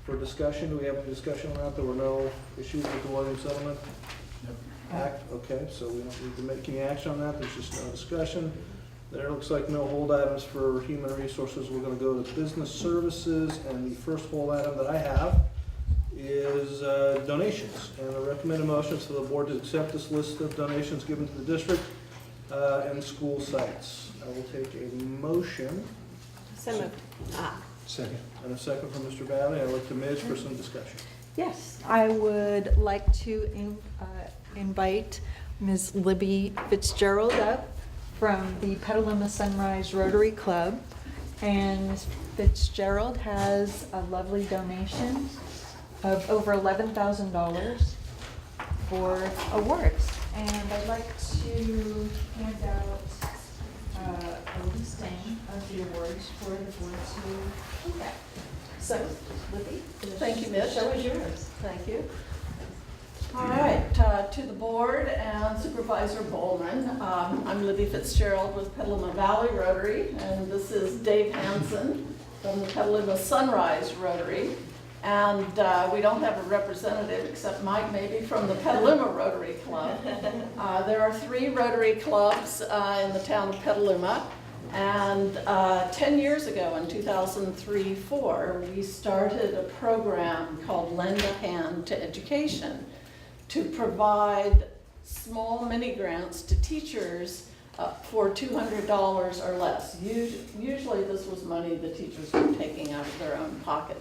[SPEAKER 1] for discussion. Do we have any discussion on that? There were no issues with the Williams settlement? Act, okay, so we don't need to make any action on that. There's just no discussion. There looks like no hold items for Human Resources. We're going to go to Business Services, and the first hold item that I have is donations. And the recommended motions for the board to accept this list of donations given to the district and school sites. I will take a motion.
[SPEAKER 5] So moved.
[SPEAKER 4] Second.
[SPEAKER 1] And a second from Mr. Valley. I'd like to Midge for some discussion.
[SPEAKER 2] Yes, I would like to invite Ms. Libby Fitzgerald up from the Petaluma Sunrise Rotary Club. And Ms. Fitzgerald has a lovely donation of over $11,000 for awards. And I'd like to hand out a listing of the awards for the board to look at. So, Libby,
[SPEAKER 15] Thank you, Mitch.
[SPEAKER 2] the show is yours.
[SPEAKER 15] Thank you. All right, to the board and Supervisor Bowman, I'm Libby Fitzgerald with Petaluma Valley Rotary, and this is Dave Hansen from the Petaluma Sunrise Rotary. And we don't have a representative except Mike maybe from the Petaluma Rotary Club. There are 3 Rotary clubs in the town of Petaluma. And 10 years ago, in 2003-04, we started a program called Lend a Hand to Education to provide small mini grants to teachers for $200 or less. Usually this was money the teachers were taking out of their own pocket.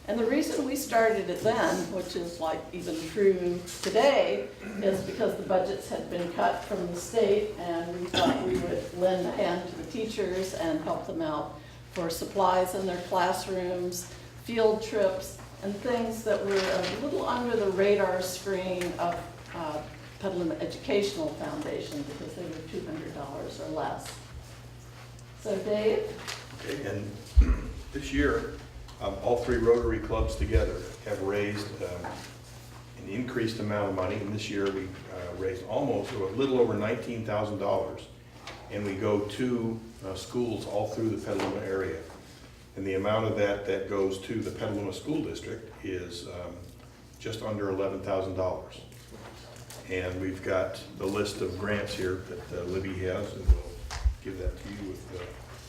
[SPEAKER 15] And the reason we started it then, which is like even true today, is because the budgets had been cut from the state, and we thought we would lend a hand to the teachers and help them out for supplies in their classrooms, field trips, and things that were a little under the radar screen of Petaluma Educational Foundation because they were $200 or less. So Dave?
[SPEAKER 16] Okay, and this year, all 3 Rotary clubs together have raised an increased amount of money, and this year we raised almost a little over $19,000, and we go to schools all through the Petaluma area. And the amount of that goes to the Petaluma School District is just under $11,000. And we've got the list of grants here that Libby has, and we'll give that to you with, I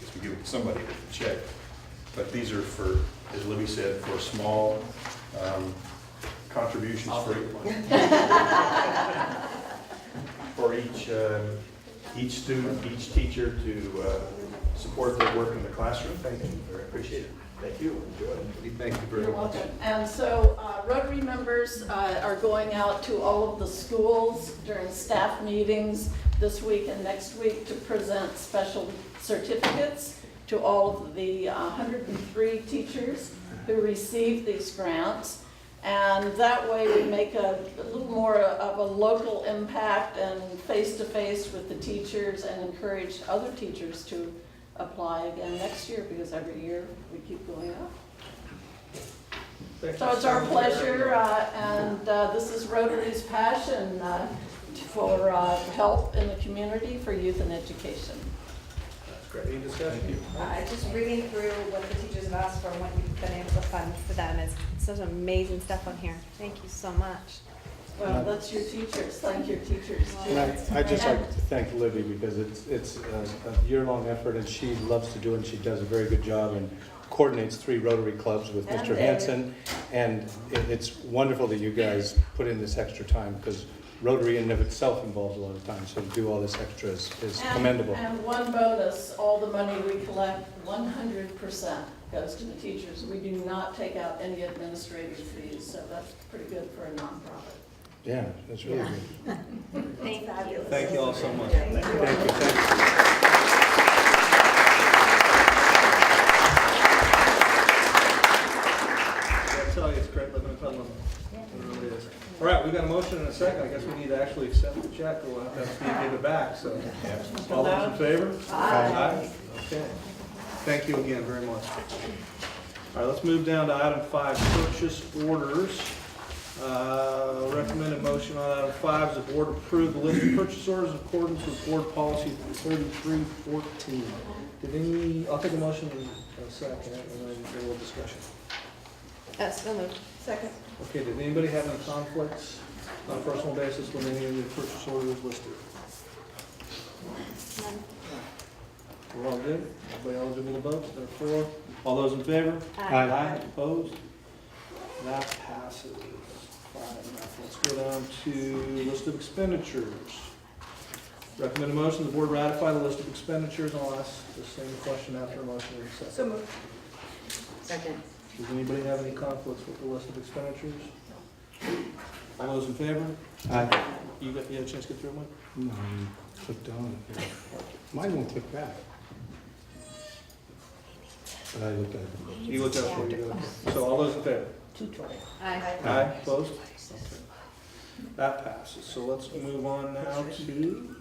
[SPEAKER 16] guess we give it to somebody to check. But these are for, as Libby said, for small contributions for each student, each teacher to support their work in the classroom. Thank you, very appreciate it. Thank you, enjoy it. Thank you very
[SPEAKER 15] You're
[SPEAKER 16] much.
[SPEAKER 15] welcome. And so Rotary members are going out to all of the schools during staff meetings this week and next week to present special certificates to all of the 103 teachers who received these grants. And that way we make a little more of a local impact and face-to-face with the teachers and encourage other teachers to apply again next year, because every year we keep going up. So it's our pleasure, and this is Rotary's passion for help in the community for youth and education.
[SPEAKER 1] That's great. Any discussion?
[SPEAKER 5] Just reading through what the teachers have asked for and what you've been able to fund for them is such amazing stuff on here. Thank you so much.
[SPEAKER 15] Well, that's your teachers. Thank your teachers too.
[SPEAKER 4] And I'd just like to thank Libby, because it's a year-long effort, and she loves to do it, and she does a very good job and coordinates 3 Rotary clubs with
[SPEAKER 15] And
[SPEAKER 4] Mr.
[SPEAKER 15] Dave.
[SPEAKER 4] Hansen. And it's wonderful that you guys put in this extra time, because Rotary in and of itself involves a lot of time, so to do all this extra is commendable.
[SPEAKER 15] And one bonus, all the money we collect, 100% goes to the teachers. We do not take out any administrative fees, so that's pretty good for a nonprofit.
[SPEAKER 4] Yeah, that's really good.
[SPEAKER 5] Thank you.
[SPEAKER 1] Thank you all so much. Thank you.
[SPEAKER 4] Thank you.
[SPEAKER 1] I tell you, it's great living in Petaluma. It really is. All right, we got a motion and a second. I guess we need to actually accept the check. We'll have to have Steve give it back, so. All those in favor?
[SPEAKER 15] Aye.
[SPEAKER 1] Okay. Thank you again very much. All right, let's move down to item 5, purchase orders. Recommended motion on item 5 is the board approve the list of purchase orders in accordance with board policy 3314. I'll take a motion in a second, and then a little discussion.
[SPEAKER 5] So moved.
[SPEAKER 3] Second.
[SPEAKER 1] Okay, did anybody have any conflicts on a personal basis with any of the purchase orders listed?
[SPEAKER 5] None.
[SPEAKER 1] We're all good? Everybody eligible to vote? Therefore, all those in favor?
[SPEAKER 5] Aye.
[SPEAKER 1] Opposed? That passes. 5. Let's go down to list of expenditures. Recommend a motion, the board ratify the list of expenditures. I'll ask the same question after a motion in a second.
[SPEAKER 3] So moved. Second.
[SPEAKER 1] Does anybody have any conflicts with the list of expenditures? All those in favor?
[SPEAKER 4] Aye.
[SPEAKER 1] You had a chance to get through one?
[SPEAKER 4] No, I clicked on it. Mine won't click back. But I looked at it.
[SPEAKER 1] You looked at it before you go. So all those in favor?
[SPEAKER 5] Aye.
[SPEAKER 1] Aye. Opposed? Okay. That passes. So let's move on now to item.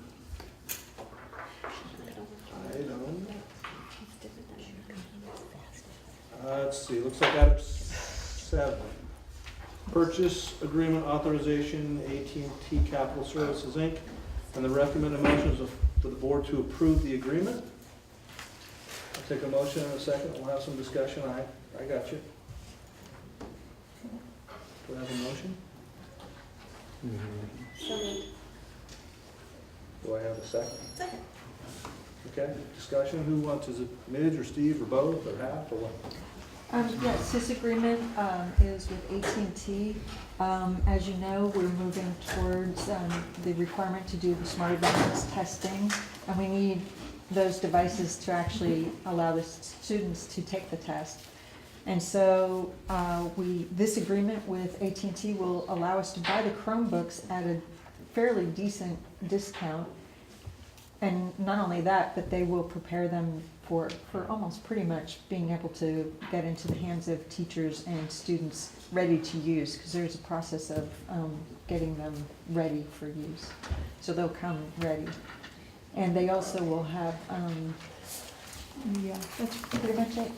[SPEAKER 1] Let's see, looks like item 7. Purchase agreement authorization, AT&T Capital Services, Inc. And the recommended motion is for the board to approve the agreement. I'll take a motion in a second. We'll have some discussion. I got you. Do I have a motion?
[SPEAKER 5] So moved.
[SPEAKER 1] Do I have a second?
[SPEAKER 3] Second.
[SPEAKER 1] Okay, discussion. Who wants, is it Midge or Steve or both or half or what?
[SPEAKER 2] Yes, this agreement is with AT&T. As you know, we're moving towards the requirement to do the Smart Advances testing, and we need those devices to actually allow the students to take the test. And so this agreement with AT&T will allow us to buy the Chromebooks at a fairly decent discount. And not only that, but they will prepare them for almost pretty much being able to get into the hands of teachers and students ready to use, because there's a process of getting them ready for use. So they'll come ready. And they also will have, yeah, that's pretty much it.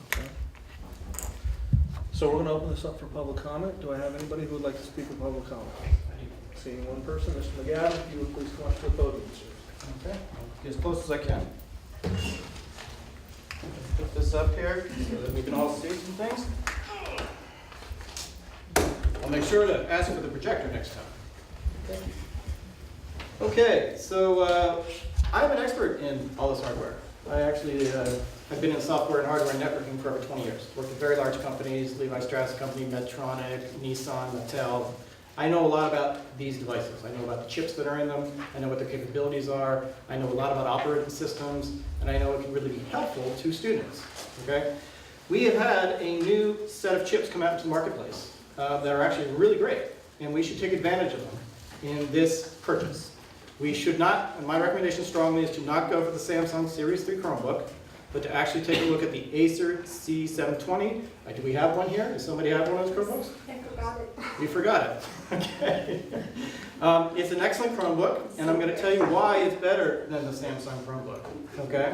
[SPEAKER 1] Okay. So we're going to open this up for public comment. Do I have anybody who would like to speak with public comment? Seeing one person, Mr. McGavin, if you would please come up to the podium, sir.
[SPEAKER 14] Okay, I'll get as close as I can. Put this up here so that we can all see some things. I'll make sure to ask for the projector next time. Okay, so I'm an expert in all this hardware. I actually have been in software and hardware networking for over 20 years. Worked at very large companies, Levi Strauss Company, Medtronic, Nissan, Mattel. I know a lot about these devices. I know about the chips that are in them. I know what their capabilities are. I know a lot about operating systems, and I know it can really be helpful to students. Okay? We have had a new set of chips come out into the marketplace that are actually really great, and we should take advantage of them in this purchase. We should not, and my recommendation strongly is to not go for the Samsung Series 3 Chromebook, but to actually take a look at the Acer C720. Do we have one here? Does somebody have one of those Chromebooks?
[SPEAKER 11] I forgot it.
[SPEAKER 14] You forgot it. Okay. It's an excellent Chromebook, and I'm going to tell you why it's better than the Samsung Chromebook. Okay?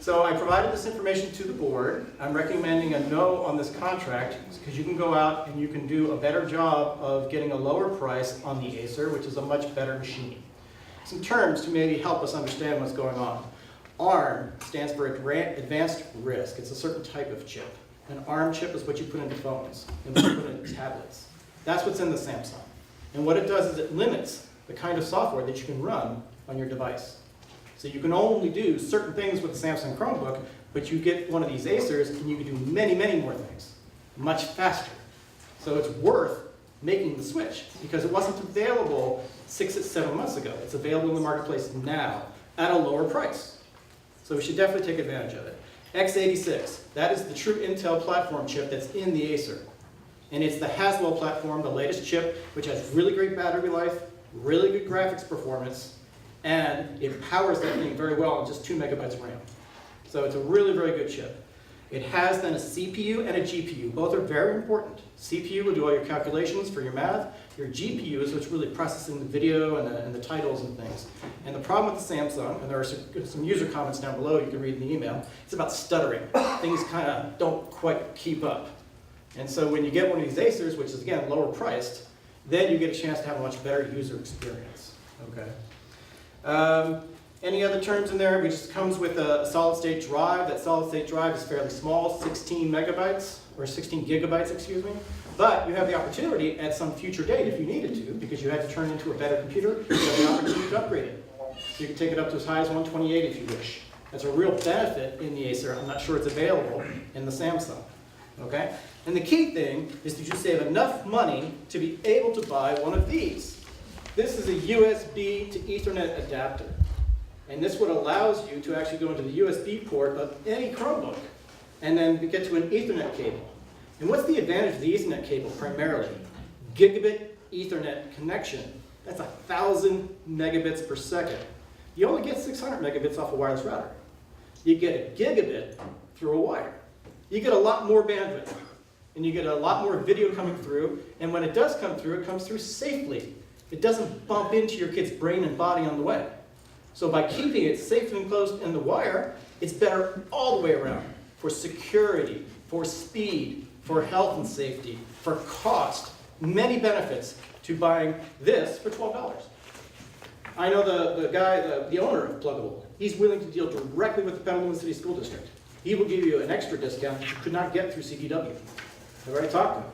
[SPEAKER 14] So I provided this information to the board. I'm recommending a no on this contract because you can go out and you can do a better job of getting a lower price on the Acer, which is a much better machine. Some terms to maybe help us understand what's going on. ARM stands for Advanced RISC. It's a certain type of chip. An ARM chip is what you put into phones and what you put into tablets. That's what's in the Samsung. And what it does is it limits the kind of software that you can run on your device. So you can only do certain things with the Samsung Chromebook, but you get one of these Acers and you can do many, many more things, much faster. So it's worth making the switch because it wasn't available 6 or 7 months ago. It's available in the marketplace now at a lower price. So we should definitely take advantage of it. x86, that is the true Intel platform chip that's in the Acer. And it's the Haswell platform, the latest chip, which has really great battery life, really good graphics performance, and it powers that thing very well on just 2 megabytes of RAM. So it's a really very good chip. It has then a CPU and a GPU. Both are very important. CPU will do all your calculations for your math. Your GPU is what's really processing the video and the titles and things. And the problem with the Samsung, and there are some user comments down below you can read in the email, it's about stuttering. Things kind of don't quite keep up. And so when you get one of these Acers, which is again lower priced, then you get a chance to have a much better user experience. Okay. Any other terms in there? It just comes with a solid state drive. That solid state drive is fairly small, 16 megabytes, or 16 gigabytes, excuse me. But you have the opportunity at some future date, if you needed to, because you had to turn it into a better computer, you have the opportunity to upgrade it. So you can take it up to as high as 128 if you wish. That's a real benefit in the Acer. I'm not sure it's available in the Samsung. Okay? And the key thing is that you save enough money to be able to buy one of these. This is a USB to Ethernet adapter. And this what allows you to actually go into the USB port of any Chromebook and then get to an Ethernet cable. And what's the advantage of the Ethernet cable primarily? Gigabit Ethernet connection. That's 1,000 megabits per second. You only get 600 megabits off a wireless router. You get a gigabit through a wire. You get a lot more bandwidth. And you get a lot more video coming through. And when it does come through, it comes through safely. It doesn't bump into your kid's brain and body on the way. So by keeping it safe and enclosed in the wire, it's better all the way around for security, for speed, for health and safety, for cost. Many benefits to buying this for $12. I know the guy, the owner of Pluggable, he's willing to deal directly with the Petaluma City School District. He will give you an extra discount that you could not get through CDW. I've already talked to him.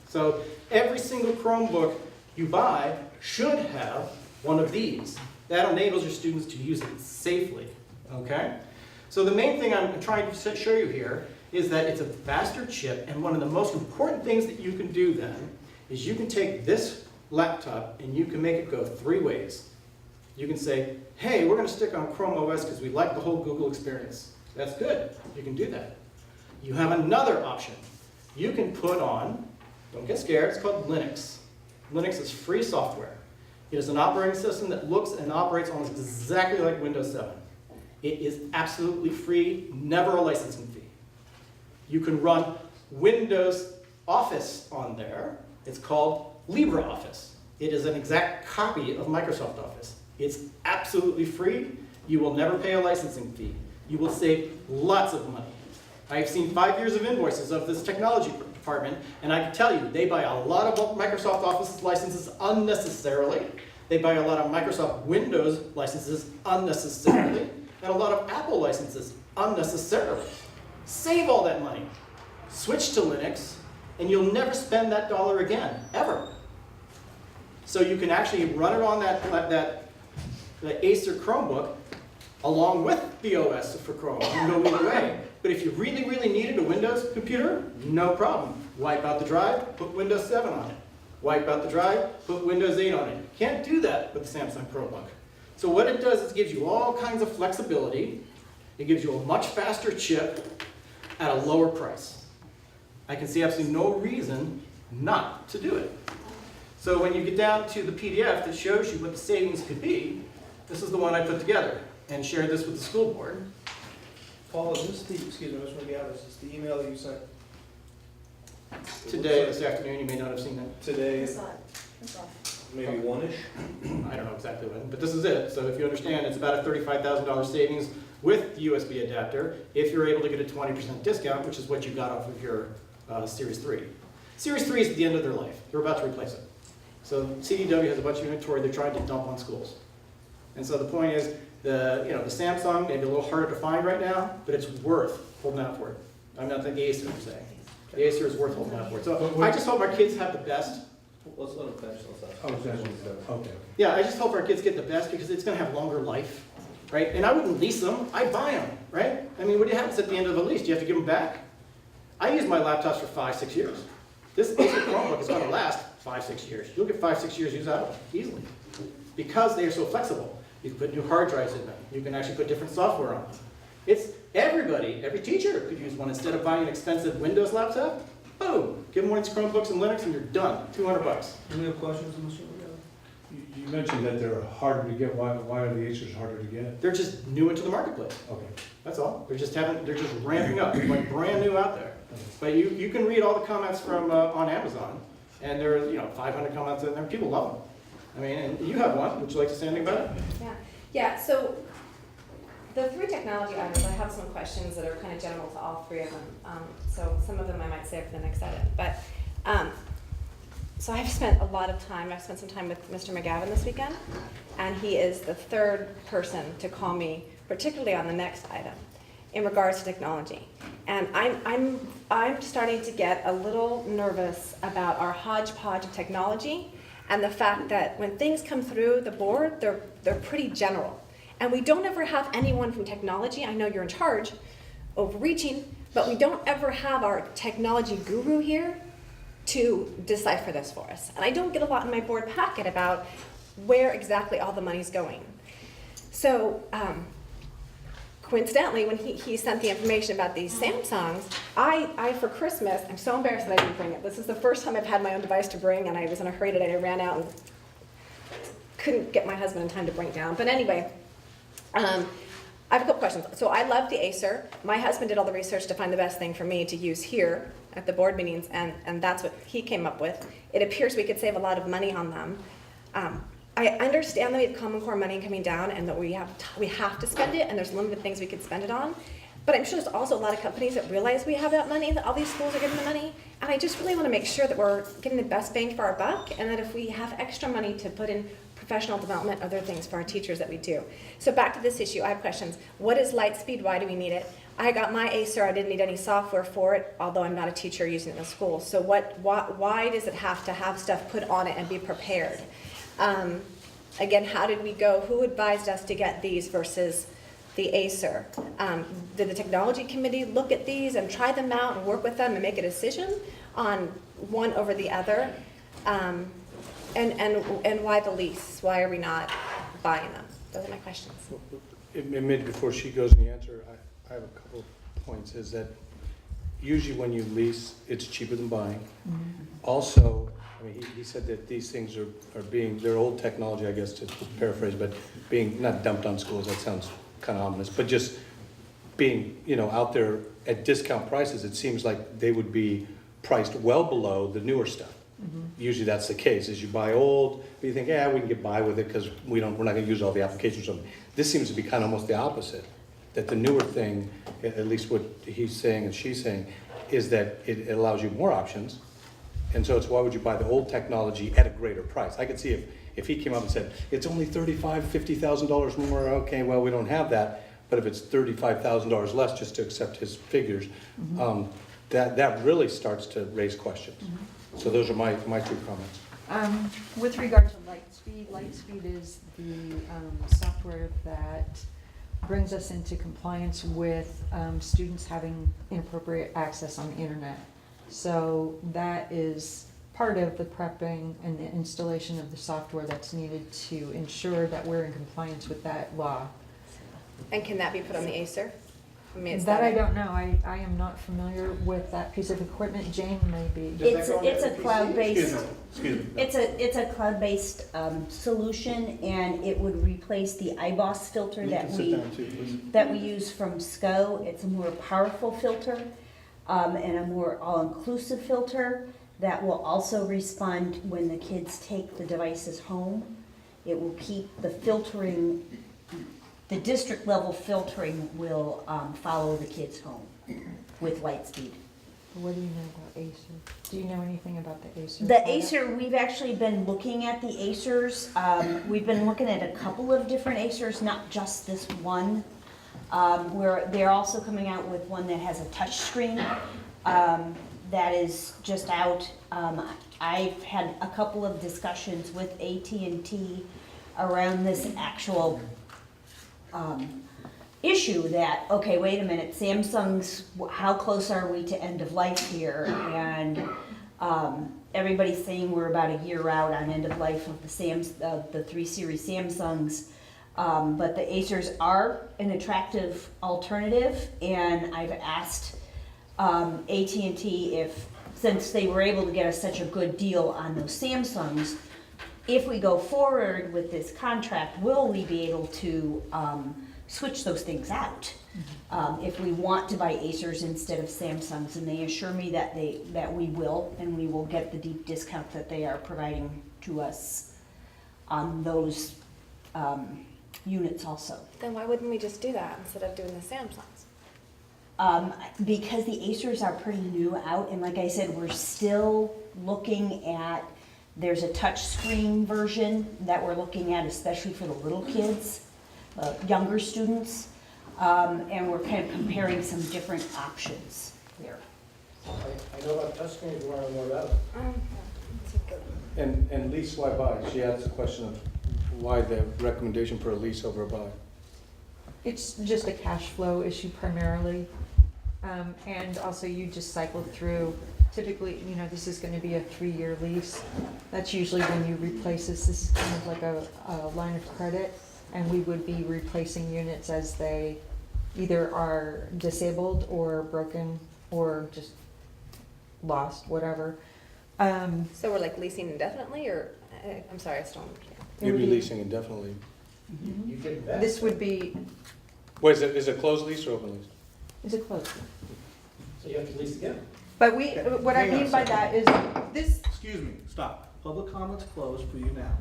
[SPEAKER 14] So every single Chromebook you buy should have one of these. That enables your students to use it safely, okay? So the main thing I'm trying to show you here is that it's a faster chip, and one of the most important things that you can do then is you can take this laptop and you can make it go 3 ways. You can say, hey, we're going to stick on Chrome OS because we like the whole Google experience. That's good. You can do that. You have another option. You can put on, don't get scared, it's called Linux. Linux is free software. It is an operating system that looks and operates almost exactly like Windows 7. It is absolutely free, never a licensing fee. You can run Windows Office on there. It's called LibreOffice. It is an exact copy of Microsoft Office. It's absolutely free. You will never pay a licensing fee. You will save lots of money. I've seen 5 years of invoices of this technology department, and I can tell you, they buy a lot of Microsoft Office licenses unnecessarily. They buy a lot of Microsoft Windows licenses unnecessarily, and a lot of Apple licenses unnecessarily. Save all that money. Switch to Linux, and you'll never spend that dollar again, ever. So you can actually run it on that Acer Chromebook along with the OS for Chrome. You can go either way. But if you really, really needed a Windows computer, no problem. Wipe out the drive, put Windows 7 on it. Wipe out the drive, put Windows 8 on it. You can't do that with the Samsung Chromebook. So what it does is it gives you all kinds of flexibility. It gives you a much faster chip at a lower price. I can see absolutely no reason not to do it. So when you get down to the PDF that shows you what the savings could be, this is the one I put together and shared this with the school board.
[SPEAKER 1] Paul, is this the, excuse me, I just want to be honest, is this the email that you sent?
[SPEAKER 14] Today, this afternoon, you may not have seen it.
[SPEAKER 1] Today, maybe one-ish?
[SPEAKER 14] I don't know exactly when, but this is it. So if you understand, it's about a $35,000 savings with the USB adapter if you're able to get a 20% discount, which is what you got off of your Series 3. Series 3 is at the end of their life. They're about to replace it. So CDW has a bunch of inventory they're trying to dump on schools. And so the point is, the Samsung may be a little harder to find right now, but it's worth holding out for it. I'm not the Acer per se. The Acer is worth holding out for it. So I just hope our kids have the best.
[SPEAKER 1] Let's let them finish those.
[SPEAKER 4] Oh, exactly. Okay.
[SPEAKER 14] Yeah, I just hope our kids get the best because it's going to have longer life, right? And I wouldn't lease them. I'd buy them, right? I mean, what happens at the end of a lease? Do you have to give them back? I use my laptops for 5-6 years. This Acer Chromebook is going to last 5-6 years. You'll get 5-6 years use out of it easily because they are so flexible. You can put new hard drives in them. You can actually put different software on them. It's everybody, every teacher could use one. Instead of buying an expensive Windows laptop, boom, give them one of these Chromebooks and Linux and you're done. $200.
[SPEAKER 1] Any other questions on this one? You
[SPEAKER 4] You mentioned that they're harder to get. Why are the Acers harder to get?
[SPEAKER 14] They're just new into the marketplace.
[SPEAKER 4] Okay.
[SPEAKER 14] That's all. They're just ramping up, like brand new out there. But you can read all the comments from on Amazon, and there are 500 comments in there. People love them. I mean, and you have one. Would you like to say anything about it?
[SPEAKER 5] Yeah, so the 3 technology items, I have some questions that are kind of general to all 3 of them. So some of them I might save for the next item. But so I've spent some time with Mr. McGavin this weekend, and he is the 3rd person to call me, particularly on the next item, in regards to technology. And I'm starting to get a little nervous about our hodgepodge of technology and the fact that when things come through the board, they're pretty general. And we don't ever have anyone from technology, I know you're in charge, overreaching, but we don't ever have our technology guru here to decipher this for us. And I don't get a lot in my board packet about where exactly all the money's going. So coincidentally, when he sent the information about these Samsungs, I for Christmas, I'm so embarrassed that I didn't bring it. This is the first time I've had my own device to bring, and I was in a hurry today. I ran out and couldn't get my husband in time to bring it down. But anyway, I have a couple questions. So I love the Acer. My husband did all the research to find the best thing for me to use here at the board meetings, and that's what he came up with. It appears we could save a lot of money on them. I understand that we have Common Core money coming down and that we have to spend it, and there's limited things we could spend it on. But I'm sure there's also a lot of companies that realize we have that money, that all these schools are getting the money. And I just really want to make sure that we're getting the best bang for our buck, and that if we have extra money to put in professional development, other things for our teachers, that we do. So back to this issue, I have questions. What is Lightspeed? Why do we need it? I got my Acer, I didn't need any software for it, although I'm not a teacher using it in the school. So why does it have to have stuff put on it and be prepared? Again, how did we go? Who advised us to get these versus the Acer? Did the technology committee look at these and try them out and work with them and make a decision on one over the other? And why the lease? Why are we not buying them? Those are my questions.
[SPEAKER 4] Maybe before she goes in the answer, I have a couple of points. Is that usually when you lease, it's cheaper than buying. Mm-hmm. Also, I mean, he said that these things are they're old technology, I guess, to paraphrase, but being not dumped on schools, that sounds kind of ominous, but just being, out there at discount prices, it seems like they would be priced well below the newer stuff. Mm-hmm. Usually that's the case, is you buy old, but you think, we can get by with it because we're not going to use all the applications. This seems to be kind of almost the opposite, that the newer thing, at least what he's saying and she's saying, is that it allows you more options. And so it's why would you buy the old technology at a greater price? I could see if he came up and said, it's only $35,000, $50,000 more, okay, well, we don't have that. But if it's $35,000 less, just to accept his figures, mm-hmm. That really starts to raise questions. Mm-hmm. So those are my 2 comments.
[SPEAKER 2] With regard to Lightspeed is the software that brings us into compliance with students having inappropriate access on the internet. So that is part of the prepping and the installation of the software that's needed to ensure that we're in compliance with that law.
[SPEAKER 5] And can that be put on the Acer? I mean,
[SPEAKER 2] I don't know. I am not familiar with that piece of equipment. Jane may be.
[SPEAKER 17] It's a cloud-based.
[SPEAKER 16] Excuse me.
[SPEAKER 17] It's a cloud-based solution, and it would replace the IBOS filter that we use from SCO. It's a more powerful filter. And a more all-inclusive filter that will also respond when the kids take the devices home. It will keep the filtering, the district level filtering will follow the kids home with Lightspeed.
[SPEAKER 2] What do you know about Acer? Do you know anything about the Acer?
[SPEAKER 17] The Acer, we've actually been looking at the Acers. We've been looking at a couple of different Acers, not just this one. Where they're also coming out with one that has a touch screen that is just out. I've had a couple of discussions with AT&T around this actual issue that, okay, wait a minute, Samsung's, how close are we to end of life here? And everybody's saying we're about a year out on end of life of the 3 Series Samsungs. But the Acers are an attractive alternative, and I've asked AT&T if, since they were able to get us such a good deal on those Samsungs, if we go forward with this contract, will we be able to switch those things out? If we want to buy Acers instead of Samsungs, and they assure me that we will, and we will get the deep discount that they are providing to us on those units also.
[SPEAKER 5] Then why wouldn't we just do that instead of doing the Samsungs?
[SPEAKER 17] Because the Acers are pretty new out, and like I said, we're still looking at, there's a touchscreen version that we're looking at, especially for the little kids, younger students, and we're kind of comparing some different options there.
[SPEAKER 1] I know about touchscreens, you want to know more about it.
[SPEAKER 4] And lease, why buy? She asked the question of why the recommendation for a lease over a buy.
[SPEAKER 2] It's just a cash flow issue primarily. And also you just cycled through, typically, you know, this is gonna be a 3-year lease. That's usually when you replace this. This is kind of like a line of credit, and we would be replacing units as they either are disabled or broken or just lost, whatever.
[SPEAKER 5] So we're like leasing indefinitely, or, I'm sorry, I still don't understand.
[SPEAKER 4] You'd be leasing indefinitely.
[SPEAKER 1] You can bet.
[SPEAKER 2] This would be,
[SPEAKER 4] Wait, is it closed lease or open lease?
[SPEAKER 2] is it close?
[SPEAKER 1] So you have to lease again.
[SPEAKER 2] But what I
[SPEAKER 1] Hang on a
[SPEAKER 2] mean by
[SPEAKER 1] second.
[SPEAKER 2] that is, this,
[SPEAKER 1] Excuse me, stop. Public comment's closed for you now.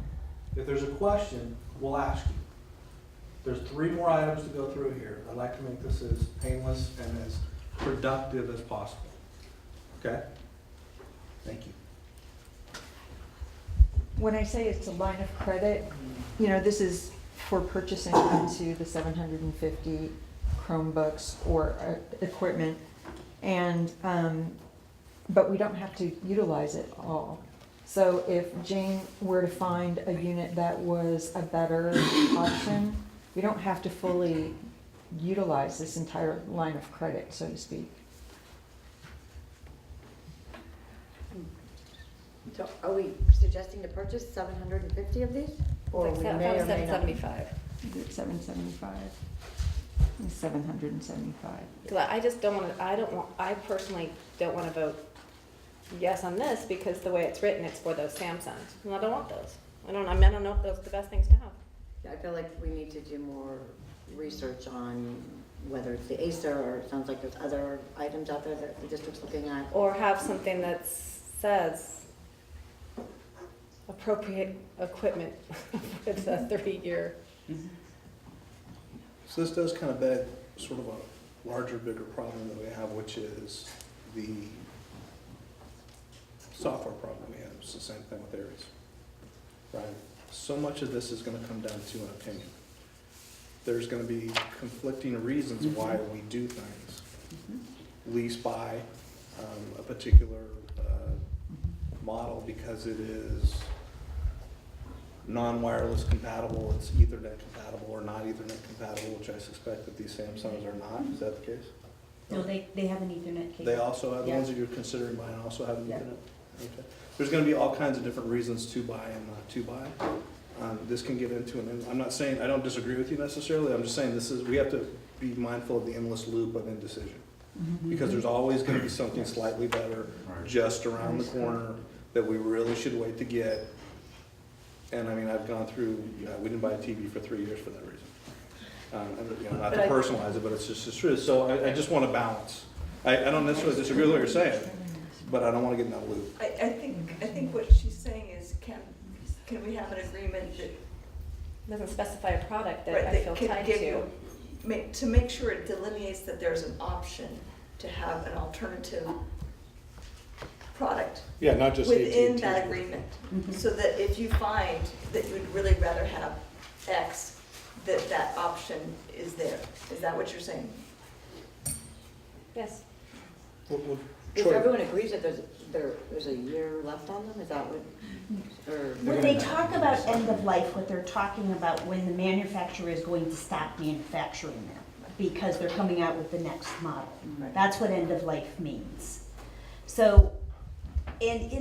[SPEAKER 1] If there's a question, we'll ask you. There's 3 more items to go through here. I'd like to make this as painless and as productive as possible. Okay? Thank you.
[SPEAKER 2] when I say it's a line of credit, you know, this is for purchasing into the 750 Chromebooks or equipment. And, but we don't have to utilize it all. So if Jane were to find a unit that was a better option, we don't have to fully utilize this entire line of credit, so to speak.
[SPEAKER 18] So are we suggesting to purchase 750 of these? Or
[SPEAKER 5] Like
[SPEAKER 18] we
[SPEAKER 5] that
[SPEAKER 18] may
[SPEAKER 5] was
[SPEAKER 18] or may not?
[SPEAKER 5] 775.
[SPEAKER 2] Is it 775? It's 775.
[SPEAKER 5] Because I just don't want to, I personally don't want to vote yes on this because the way it's written, it's for those Samsungs. And I don't want those. I don't know if those are the best things to have.
[SPEAKER 18] Yeah, I feel like we need to do more research on whether it's the Acer or it sounds like there's other items out there that the district's looking at.
[SPEAKER 5] Or have something that says appropriate equipment with a 3-year.
[SPEAKER 1] So this does kind of beg sort of a larger, bigger problem that we have, which is the software problem we have. It's the same thing with Aries, right? So much of this is going to come down to an opinion. There's going to be conflicting reasons why we do things. Lease buy a particular model because it is non-wireless compatible, it's Ethernet compatible or not Ethernet compatible, which I suspect that these Samsungs are not. Is that the case?
[SPEAKER 17] No, they have an Ethernet cable.
[SPEAKER 1] They also have, the
[SPEAKER 17] Yeah.
[SPEAKER 1] ones that you're considering buying also have an
[SPEAKER 17] Yeah.
[SPEAKER 1] Ethernet? Okay. There's gonna be all kinds of different reasons to buy and not to buy. This can get into I'm not saying, I don't disagree with you necessarily, I'm just saying we have to be mindful of the endless loop of indecision. Because there's always gonna be something slightly better just around the corner that we really should wait to get. And I mean, I've gone through, we didn't buy a TV for 3 years for that reason. Not to personalize it, but it's just the truth. So I just want to balance. I don't necessarily disagree with what you're saying, but I don't want to get in that loop.
[SPEAKER 3] I think what she's saying is, can we have an agreement that
[SPEAKER 5] Doesn't specify a product that
[SPEAKER 3] right,
[SPEAKER 5] I
[SPEAKER 3] that
[SPEAKER 5] feel
[SPEAKER 3] can
[SPEAKER 5] tied
[SPEAKER 3] give
[SPEAKER 5] to.
[SPEAKER 3] you, to make sure it delineates that there's an option to have an alternative product
[SPEAKER 4] Yeah, not just
[SPEAKER 3] within
[SPEAKER 4] AT&T.
[SPEAKER 3] that agreement. So that if you find that you'd really rather have X, that option is there. Is that what you're saying?
[SPEAKER 5] Yes.
[SPEAKER 18] If everyone agrees that there's a year left on them, is that what? Or
[SPEAKER 17] When they talk about end of life, what they're talking about when the manufacturer is going to stop manufacturing them because they're coming out with the next model. That's what end of life means. So, and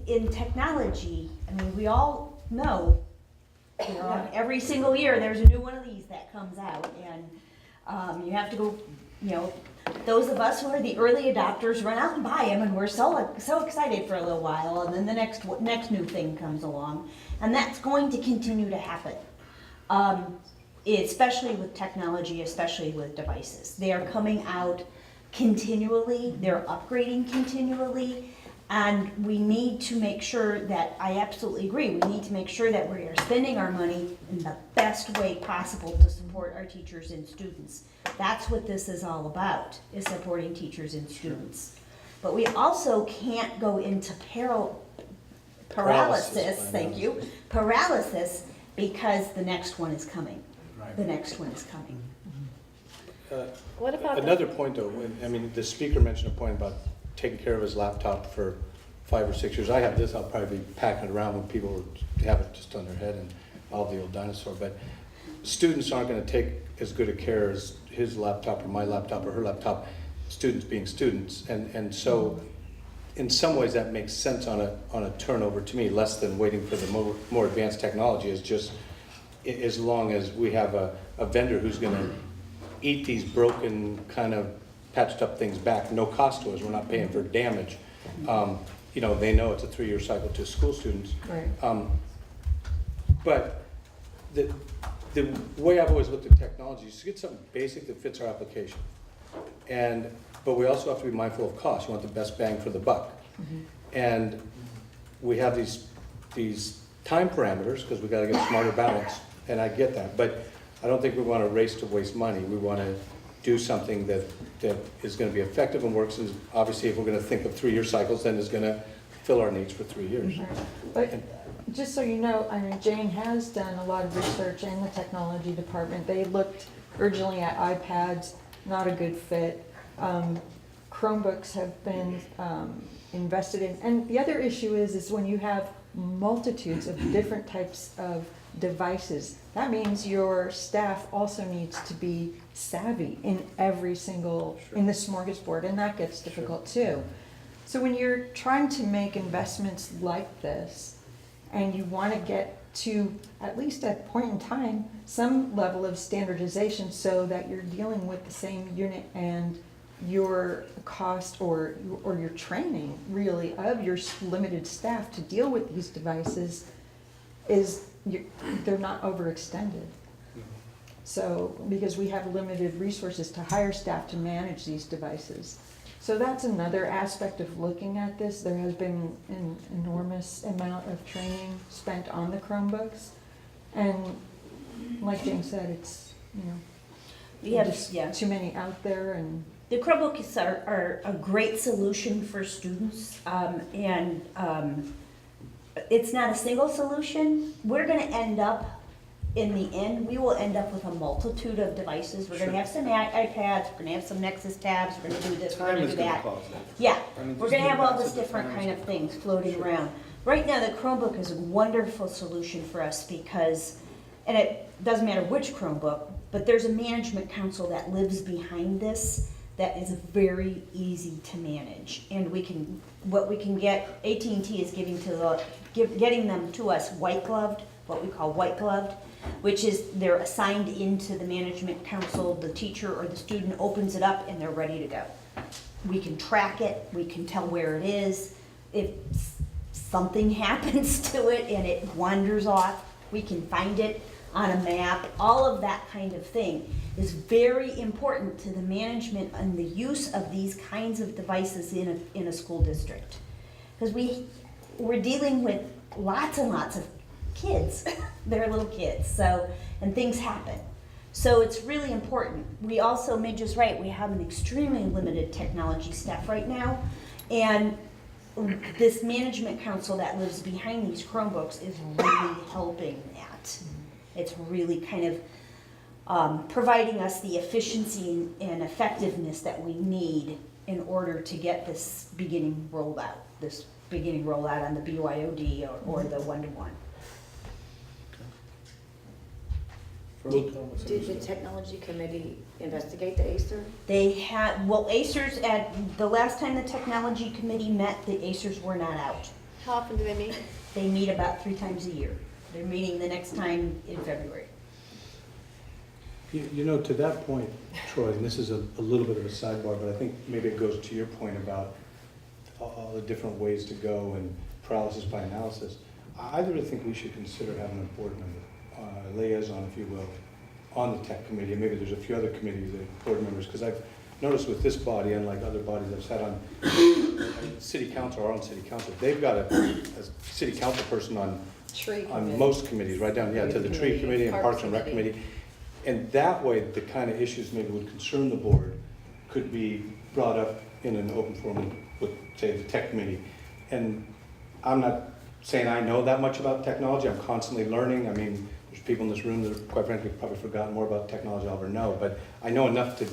[SPEAKER 17] in technology, I mean, we all know, every single year there's a new one of these that comes out, and you have to go, those of us who are the early adopters run out and buy them, and we're so excited for a little while, and then the next new thing comes along, and that's going to continue to happen. Especially with technology, especially with devices. They are coming out continually, they're upgrading continually, and we need to make sure that, I absolutely agree, we need to make sure that we are spending our money in the best way possible to support our teachers and students. That's what this is all about, is supporting teachers and students. But we also can't go into paralysis, thank you, paralysis, because the next one is coming. The next one is coming.
[SPEAKER 5] What about
[SPEAKER 4] another point though, I mean, the speaker mentioned a point about taking care of his laptop for 5 or 6 years. I have this, I'll probably be packing it around when people have it just on their head, and I'll be the old dinosaur. But students aren't going to take as good a care as his laptop or my laptop or her laptop, students being students. And so in some ways that makes sense on a turnover to me, less than waiting for the more advanced technology. Is just as long as we have a vendor who's going to eat these broken, kind of patched up things back, no cost to us, we're not paying for damage. You know, they know it's a 3-year cycle to school students.
[SPEAKER 2] Right.
[SPEAKER 4] But the way I've always looked at technology is to get something basic that fits our application. But we also have to be mindful of cost. You want the best bang for the buck.
[SPEAKER 2] Mm-hmm.
[SPEAKER 4] And we have these time parameters because we got to get a smarter balance, and I get that. But I don't think we want to race to waste money. We want to do something that is going to be effective and works. And obviously, if we're going to think of 3-year cycles, then it's going to fill our needs for 3 years.
[SPEAKER 2] But just so you know, I mean, Jane has done a lot of research in the technology department. They looked originally at iPads, not a good fit. Chromebooks have been invested in. And the other issue is when you have multitudes of different types of devices, that means your staff also needs to be savvy in every single, in the smorgasbord, and that gets difficult too. So when you're trying to make investments like this, and you want to get to, at least at a point in time, some level of standardization so that you're dealing with the same unit, and your cost or your training really of your limited staff to deal with these devices they're not overextended. So, because we have limited resources to hire staff to manage these devices. So that's another aspect of looking at this. There has been an enormous amount of training spent on the Chromebooks. And like Jane said, it's,
[SPEAKER 17] We have,
[SPEAKER 2] just too many out there. And
[SPEAKER 17] the Chromebooks are a great solution for students, it's not a single solution. We're going to end up, in the end, we will end up with a multitude of devices. We're going to have some iPads, we're going to have some Nexus tabs, we're going to do this, we're going to do that. Yeah, we're going to have all this different kind of things floating around. Right now, the Chromebook is a wonderful solution for us because, and it doesn't matter which Chromebook, but there's a management council that lives behind this that is very easy to manage. And what we can get, AT&T is getting them to us white gloved, what we call white gloved, which is they're assigned into the management council, the teacher or the student opens it up and they're ready to go. We can track it, we can tell where it is. If something happens to it and it wanders off, we can find it on a map. All of that kind of thing is very important to the management and the use of these kinds of devices in a school district. Because we're dealing with lots and lots of kids. They're little kids, and things happen. So it's really important. We also, Midge is right, we have an extremely limited technology staff right now, and this management council that lives behind these Chromebooks is really helping that. It's really kind of providing us the efficiency and effectiveness that we need in order to get this beginning rollout on the BYOD or the one-to-one.
[SPEAKER 18] Did the technology committee investigate the ACER?
[SPEAKER 17] They had, ACERs, at the last time the technology committee met, the ACERs were not out.
[SPEAKER 5] How often do they meet?
[SPEAKER 17] They meet about 3 times a year. They're meeting the next time in February.
[SPEAKER 4] You know, to that point, Troy, and this is a little bit of a sidebar, but I think maybe it goes to your point about all the different ways to go and paralysis by analysis. I really think we should consider having a board member, liaison, if you will, on the tech committee, and maybe there's a few other committees, board members, because I've noticed with this body, unlike other bodies I've sat on, city council, our own city council, they've got a city council person on most committees, right down, to the tree committee and Parks and Rec committee. And that way, the kind of issues maybe would concern the board could be brought up in an open forum with, say, the tech committee. And I'm not saying I know that much about technology. I'm constantly learning. I mean, there's people in this room that, quite frankly, probably forgotten more about technology I'll ever know. But I know enough to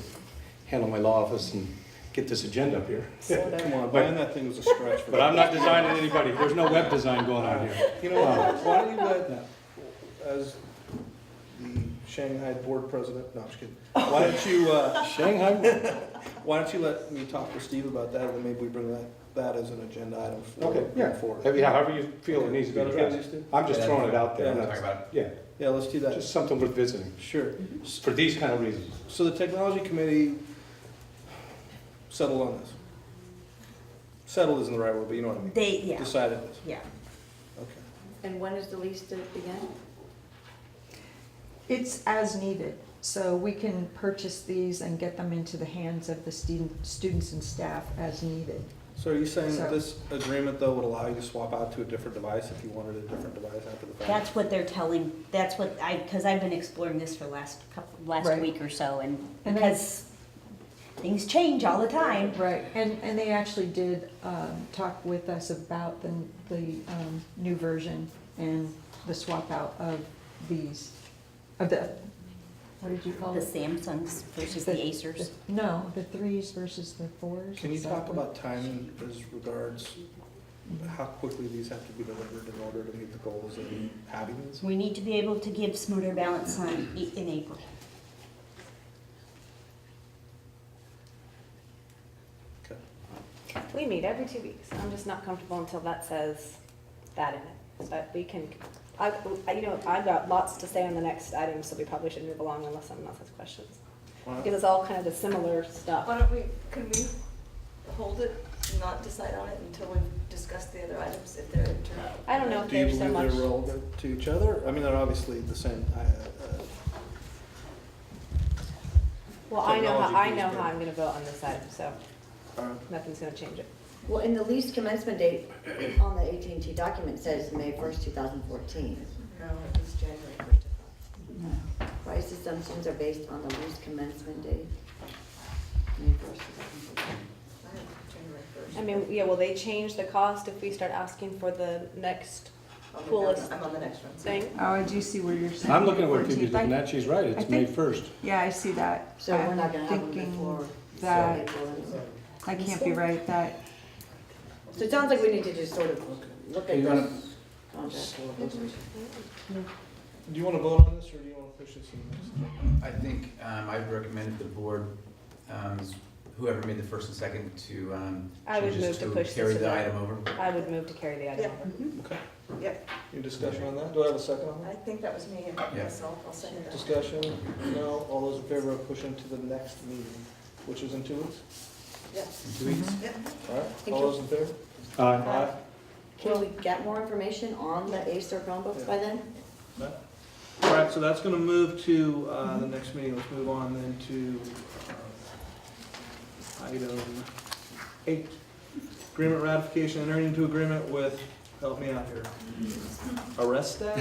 [SPEAKER 4] handle my law office and get this agenda up here.
[SPEAKER 1] Come on, buying that thing was a stretch.
[SPEAKER 4] But I'm not designing anybody. There's no web design going on here.
[SPEAKER 1] You know what, why don't you let, as the Shanghai board president, no, I'm just kidding. Why don't you,
[SPEAKER 4] Shanghai?
[SPEAKER 1] why don't you let me talk to Steve about that, and then maybe we bring that as an agenda item forward.
[SPEAKER 4] Yeah, however you feel it needs to be addressed. I'm just throwing it out there.
[SPEAKER 1] Yeah, let's do that.
[SPEAKER 4] Just something worth visiting.
[SPEAKER 1] Sure.
[SPEAKER 4] For these kind of reasons.
[SPEAKER 1] So the technology committee settled on this. Settled isn't the right word, but you know what I mean. Decided this.
[SPEAKER 17] Yeah.
[SPEAKER 1] Okay.
[SPEAKER 18] And when is the lease to begin?
[SPEAKER 2] It's as needed, so we can purchase these and get them into the hands of the students and staff as needed.
[SPEAKER 1] So are you saying that this agreement, though, would allow you to swap out to a different device if you wanted a different device after the fact?
[SPEAKER 17] That's what they're telling, because I've been exploring this for last
[SPEAKER 2] Right.
[SPEAKER 17] week or so, and
[SPEAKER 2] And
[SPEAKER 17] because things change all the time.
[SPEAKER 2] Right, and they actually did talk with us about the new version and the swap out of these, of the, what did you call
[SPEAKER 17] The
[SPEAKER 2] it?
[SPEAKER 17] Samsungs versus the Acers.
[SPEAKER 2] No, the 3s versus the 4s.
[SPEAKER 1] Can you
[SPEAKER 2] is that
[SPEAKER 1] talk
[SPEAKER 2] what-
[SPEAKER 1] about timing as regards how quickly these have to be delivered in order to meet the goals of having these?
[SPEAKER 17] We need to be able to give Smoother Balance on in April.
[SPEAKER 5] We meet every 2 weeks. I'm just not comfortable until that says that in it. But we can, I've got lots to say on the next item, so we probably should move along unless someone else has questions. Because it's all kind of the similar stuff.
[SPEAKER 3] Why don't we, can we hold it, and not decide on it until we've discussed the other items, if they're
[SPEAKER 5] I don't know if
[SPEAKER 1] Do you
[SPEAKER 5] there's so
[SPEAKER 1] believe
[SPEAKER 5] much.
[SPEAKER 1] they're relevant to each other? I mean, they're obviously the same.
[SPEAKER 5] Well, I know
[SPEAKER 1] technology piece,
[SPEAKER 5] how
[SPEAKER 1] but-
[SPEAKER 5] I'm gonna vote on this item, so nothing's gonna change it.
[SPEAKER 18] Well, in the lease commencement date on the AT&T document says May 1st, 2014.
[SPEAKER 3] No, it was January 1st.
[SPEAKER 18] Price assumptions are based on the lease commencement date. May 1st, 2014.
[SPEAKER 3] January 1st.
[SPEAKER 5] I mean, yeah, will they change the cost if we start asking for the next
[SPEAKER 3] Okay,
[SPEAKER 5] coolest
[SPEAKER 3] I'm on the next one.
[SPEAKER 5] thing?
[SPEAKER 2] Oh, I do see where you're saying.
[SPEAKER 4] I'm looking at what
[SPEAKER 2] 14th.
[SPEAKER 4] TV's looking at. She's right.
[SPEAKER 2] I
[SPEAKER 4] It's May
[SPEAKER 2] think-
[SPEAKER 4] 1st.
[SPEAKER 2] Yeah, I see that.
[SPEAKER 18] So we're not
[SPEAKER 2] I'm
[SPEAKER 18] gonna have them
[SPEAKER 2] thinking
[SPEAKER 18] before.
[SPEAKER 2] that,
[SPEAKER 18] April.
[SPEAKER 2] that can't be right, that,
[SPEAKER 18] So it sounds like we need to just sort of look at
[SPEAKER 1] You
[SPEAKER 18] this
[SPEAKER 1] wanna-
[SPEAKER 18] contract a little bit.
[SPEAKER 1] Do you want to vote on this, or do you want to push this to the next?
[SPEAKER 19] I think I'd recommend the board, whoever made the first and second, to
[SPEAKER 5] I would
[SPEAKER 19] change
[SPEAKER 5] move
[SPEAKER 19] this
[SPEAKER 5] to
[SPEAKER 19] to
[SPEAKER 5] push
[SPEAKER 19] carry
[SPEAKER 5] this
[SPEAKER 19] the
[SPEAKER 5] to
[SPEAKER 19] item over.
[SPEAKER 5] I would move to carry the item over.
[SPEAKER 1] Okay.
[SPEAKER 3] Yep,
[SPEAKER 1] Any discussion on that? Do I have a second on
[SPEAKER 3] I
[SPEAKER 1] that?
[SPEAKER 3] think that was me, and
[SPEAKER 19] Yeah.
[SPEAKER 3] myself, I'll second that.
[SPEAKER 1] Discussion? No? All those in favor of pushing to the next meeting, which is in 2 weeks?
[SPEAKER 3] Yep.
[SPEAKER 19] In 2 weeks?
[SPEAKER 3] Yep.
[SPEAKER 1] All right,
[SPEAKER 18] Thank
[SPEAKER 1] all
[SPEAKER 18] you.
[SPEAKER 1] those in favor?
[SPEAKER 4] Aye.
[SPEAKER 18] Can we get more information on the Acer Chromebooks by then?
[SPEAKER 1] All right, so that's going to move to the next meeting. Let's move on then to item 8. Agreement ratification, entering into agreement with, help me out here, Aristad?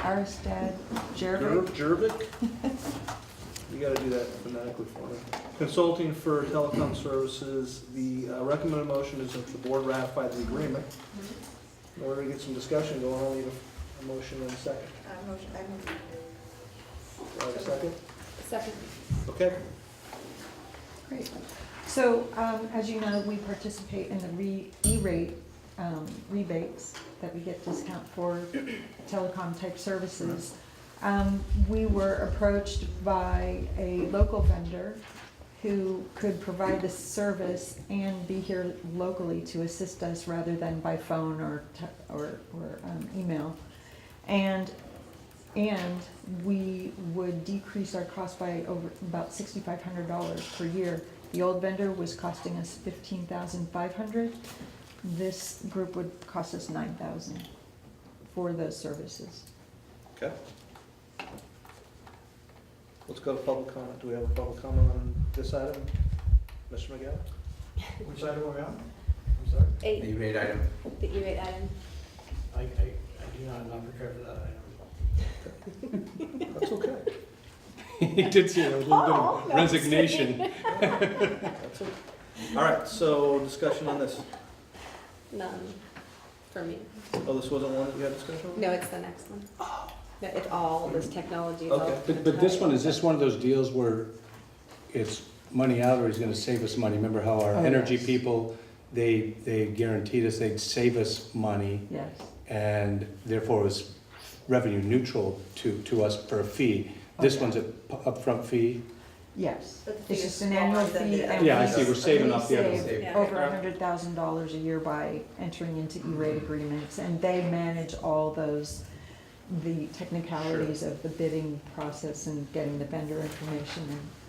[SPEAKER 2] Aristad, Jervik.
[SPEAKER 1] Jervik? You gotta do that phonetically for me. Consulting for telecom services, the recommended motion is that the board ratify the agreement. In order to get some discussion going, I'll need a motion and a second.
[SPEAKER 3] I move.
[SPEAKER 1] Do I have a second?
[SPEAKER 5] Second.
[SPEAKER 1] Okay.
[SPEAKER 2] Great. So, as you know, we participate in the E-rate rebates that we get discount for telecom type services. We were approached by a local vendor who could provide the service and be here locally to assist us rather than by phone or email. And And we would decrease our cost by over about $6,500 per year. The old vendor was costing us $15,500. This group would cost us $9,000 for those services.
[SPEAKER 1] Okay. Let's go to public comment. Do we have a public comment on this item? Mr. McGowan?
[SPEAKER 14] Which item are we on? I'm sorry.
[SPEAKER 19] The E-rate item.
[SPEAKER 5] The E-rate item.
[SPEAKER 14] I do not, I'm not prepared for that item.
[SPEAKER 1] That's okay.
[SPEAKER 4] He did see a little bit of resignation.
[SPEAKER 1] That's okay. All right, so discussion on this.
[SPEAKER 5] None for me.
[SPEAKER 1] Oh, this wasn't one that you had discussion on?
[SPEAKER 5] No, it's the next one. No, it's all this technology. It's
[SPEAKER 1] Okay.
[SPEAKER 5] all
[SPEAKER 4] But this one, is this one of those deals where it's money out or he's gonna save us money? Remember how our energy people, they guaranteed us they'd save us money
[SPEAKER 2] Yes.
[SPEAKER 4] and therefore it was revenue neutral to us for a fee. This one's an upfront fee?
[SPEAKER 2] Yes.
[SPEAKER 3] But the fee
[SPEAKER 2] It's
[SPEAKER 3] is
[SPEAKER 2] just an annual
[SPEAKER 3] smaller than
[SPEAKER 2] fee.
[SPEAKER 3] the
[SPEAKER 2] and
[SPEAKER 3] other.
[SPEAKER 4] Yeah, I
[SPEAKER 2] we-
[SPEAKER 4] see, we're saving up the other.
[SPEAKER 2] We save
[SPEAKER 5] Yeah.
[SPEAKER 2] over $100,000 a year by entering into E-rate agreements, and they manage all those, the technicalities of the bidding process and getting the vendor information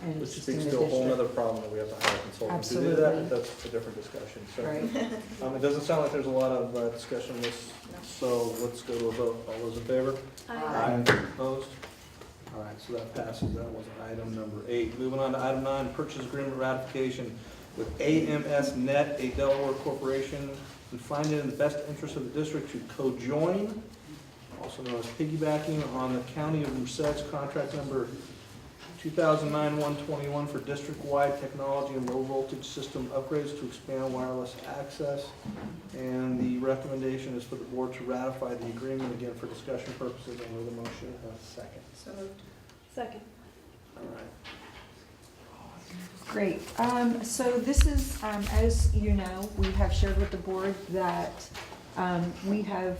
[SPEAKER 2] and
[SPEAKER 1] Which
[SPEAKER 2] assisting
[SPEAKER 1] speaks
[SPEAKER 2] the
[SPEAKER 1] to a whole
[SPEAKER 2] district.
[SPEAKER 1] other problem that we have to hire consultants to do that,
[SPEAKER 2] Absolutely.
[SPEAKER 1] but that's a different discussion, so.
[SPEAKER 2] Right.
[SPEAKER 1] It doesn't sound like there's a lot of discussion on this, so let's go to a vote. All those in favor?
[SPEAKER 2] Aye.
[SPEAKER 1] Opposed? All right, so that passes. That was item number 8. Moving on to item 9, purchase agreement ratification with AMS Net, a Delaware corporation, and find it in the best interest of the district to co-join, also known as piggybacking, on the County of Merced's contract number 2009-121 for district-wide technology and low-voltage system upgrades to expand wireless access. And the recommendation is for the board to ratify the agreement, again, for discussion purposes. I need a motion, a second.
[SPEAKER 3] So moved.
[SPEAKER 5] Second.
[SPEAKER 1] All right.
[SPEAKER 2] Great. So this is, as you know, we have shared with the board that we have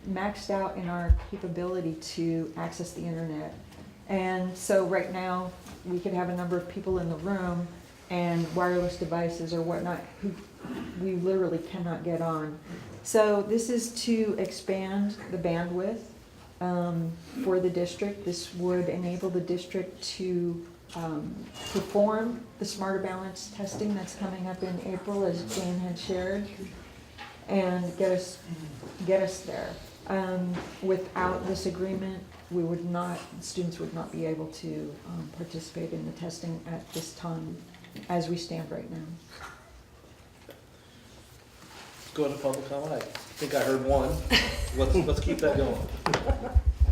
[SPEAKER 2] maxed out in our capability to access the internet. And so right now, we could have a number of people in the room and wireless devices or whatnot who we literally cannot get on. So this is to expand the bandwidth for the district. This would enable the district to perform the Smarter Balance testing that's coming up in April, as Jane had shared, and get us there. Without this agreement, we would not, students would not be able to participate in the testing at this time as we stand right now.
[SPEAKER 1] Let's go into public comment. I think I heard one. Let's keep that going.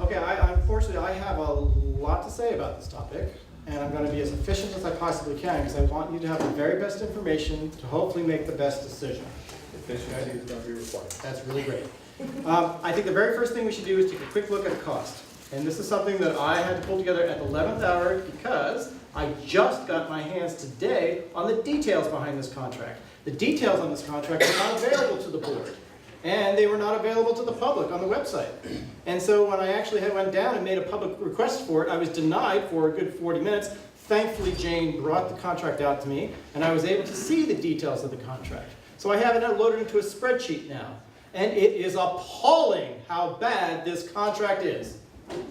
[SPEAKER 14] Okay, unfortunately, I have a lot to say about this topic, and I'm going to be as efficient as I possibly can, because I want you to have the very best information to hopefully make the best decision.
[SPEAKER 1] Efficiency is going to be required.
[SPEAKER 14] That's really great. I think the very first thing we should do is take a quick look at the cost. And this is something that I had to pull together at the 11th hour because I just got my hands today on the details behind this contract. The details on this contract were not available to the board, and they were not available to the public on the website. And so when I actually went down and made a public request for it, I was denied for a good 40 minutes. Thankfully, Jane brought the contract out to me, and I was able to see the details of the contract. So I have it loaded into a spreadsheet now. And it is appalling how bad this contract is.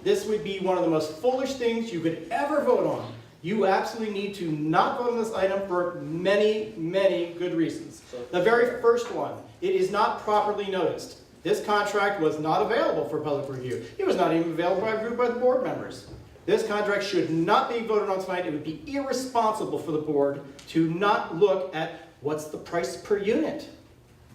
[SPEAKER 14] This would be one of the most foolish things you could ever vote on. You absolutely need to not vote on this item for many, many good reasons. The very first one, it is not properly noticed. This contract was not available for public review. It was not even available by the board members. This contract should not be voted on tonight. It would be irresponsible for the board to not look at what's the price per unit.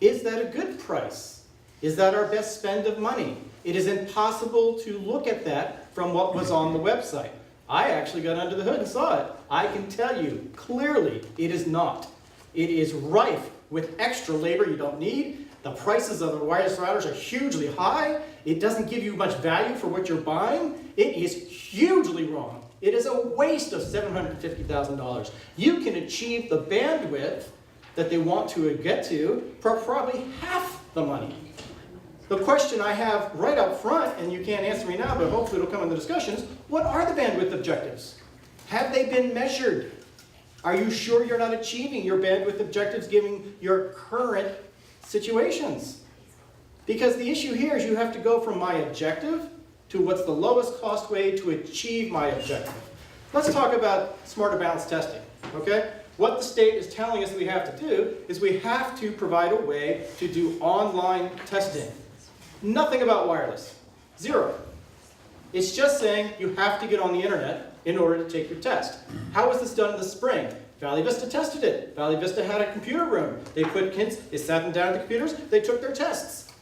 [SPEAKER 14] Is that a good price? Is that our best spend of money? It is impossible to look at that from what was on the website. I actually got under the hood and saw it. I can tell you clearly it is not. It is rife with extra labor you don't need. The prices of the wireless routers are hugely high. It doesn't give you much value for what you're buying. It is hugely wrong. It is a waste of $750,000. You can achieve the bandwidth that they want to get to for probably half the money. The question I have right up front, and you can't answer me now, but hopefully it'll come in the discussions, what are the bandwidth objectives? Have they been measured? Are you sure you're not achieving your bandwidth objectives given your current situations? Because the issue here is you have to go from my objective to what's the lowest cost way to achieve my objective. Let's talk about smarter balanced testing, okay? What the state is telling us we have to do is we have to provide a way to do online testing. Nothing about wireless. Zero. It's just saying you have to get on the internet in order to take your test. How was this done in the spring? Valley Vista tested it. Valley Vista had a computer room. They put kids, they sat them down at the computers, they took their tests.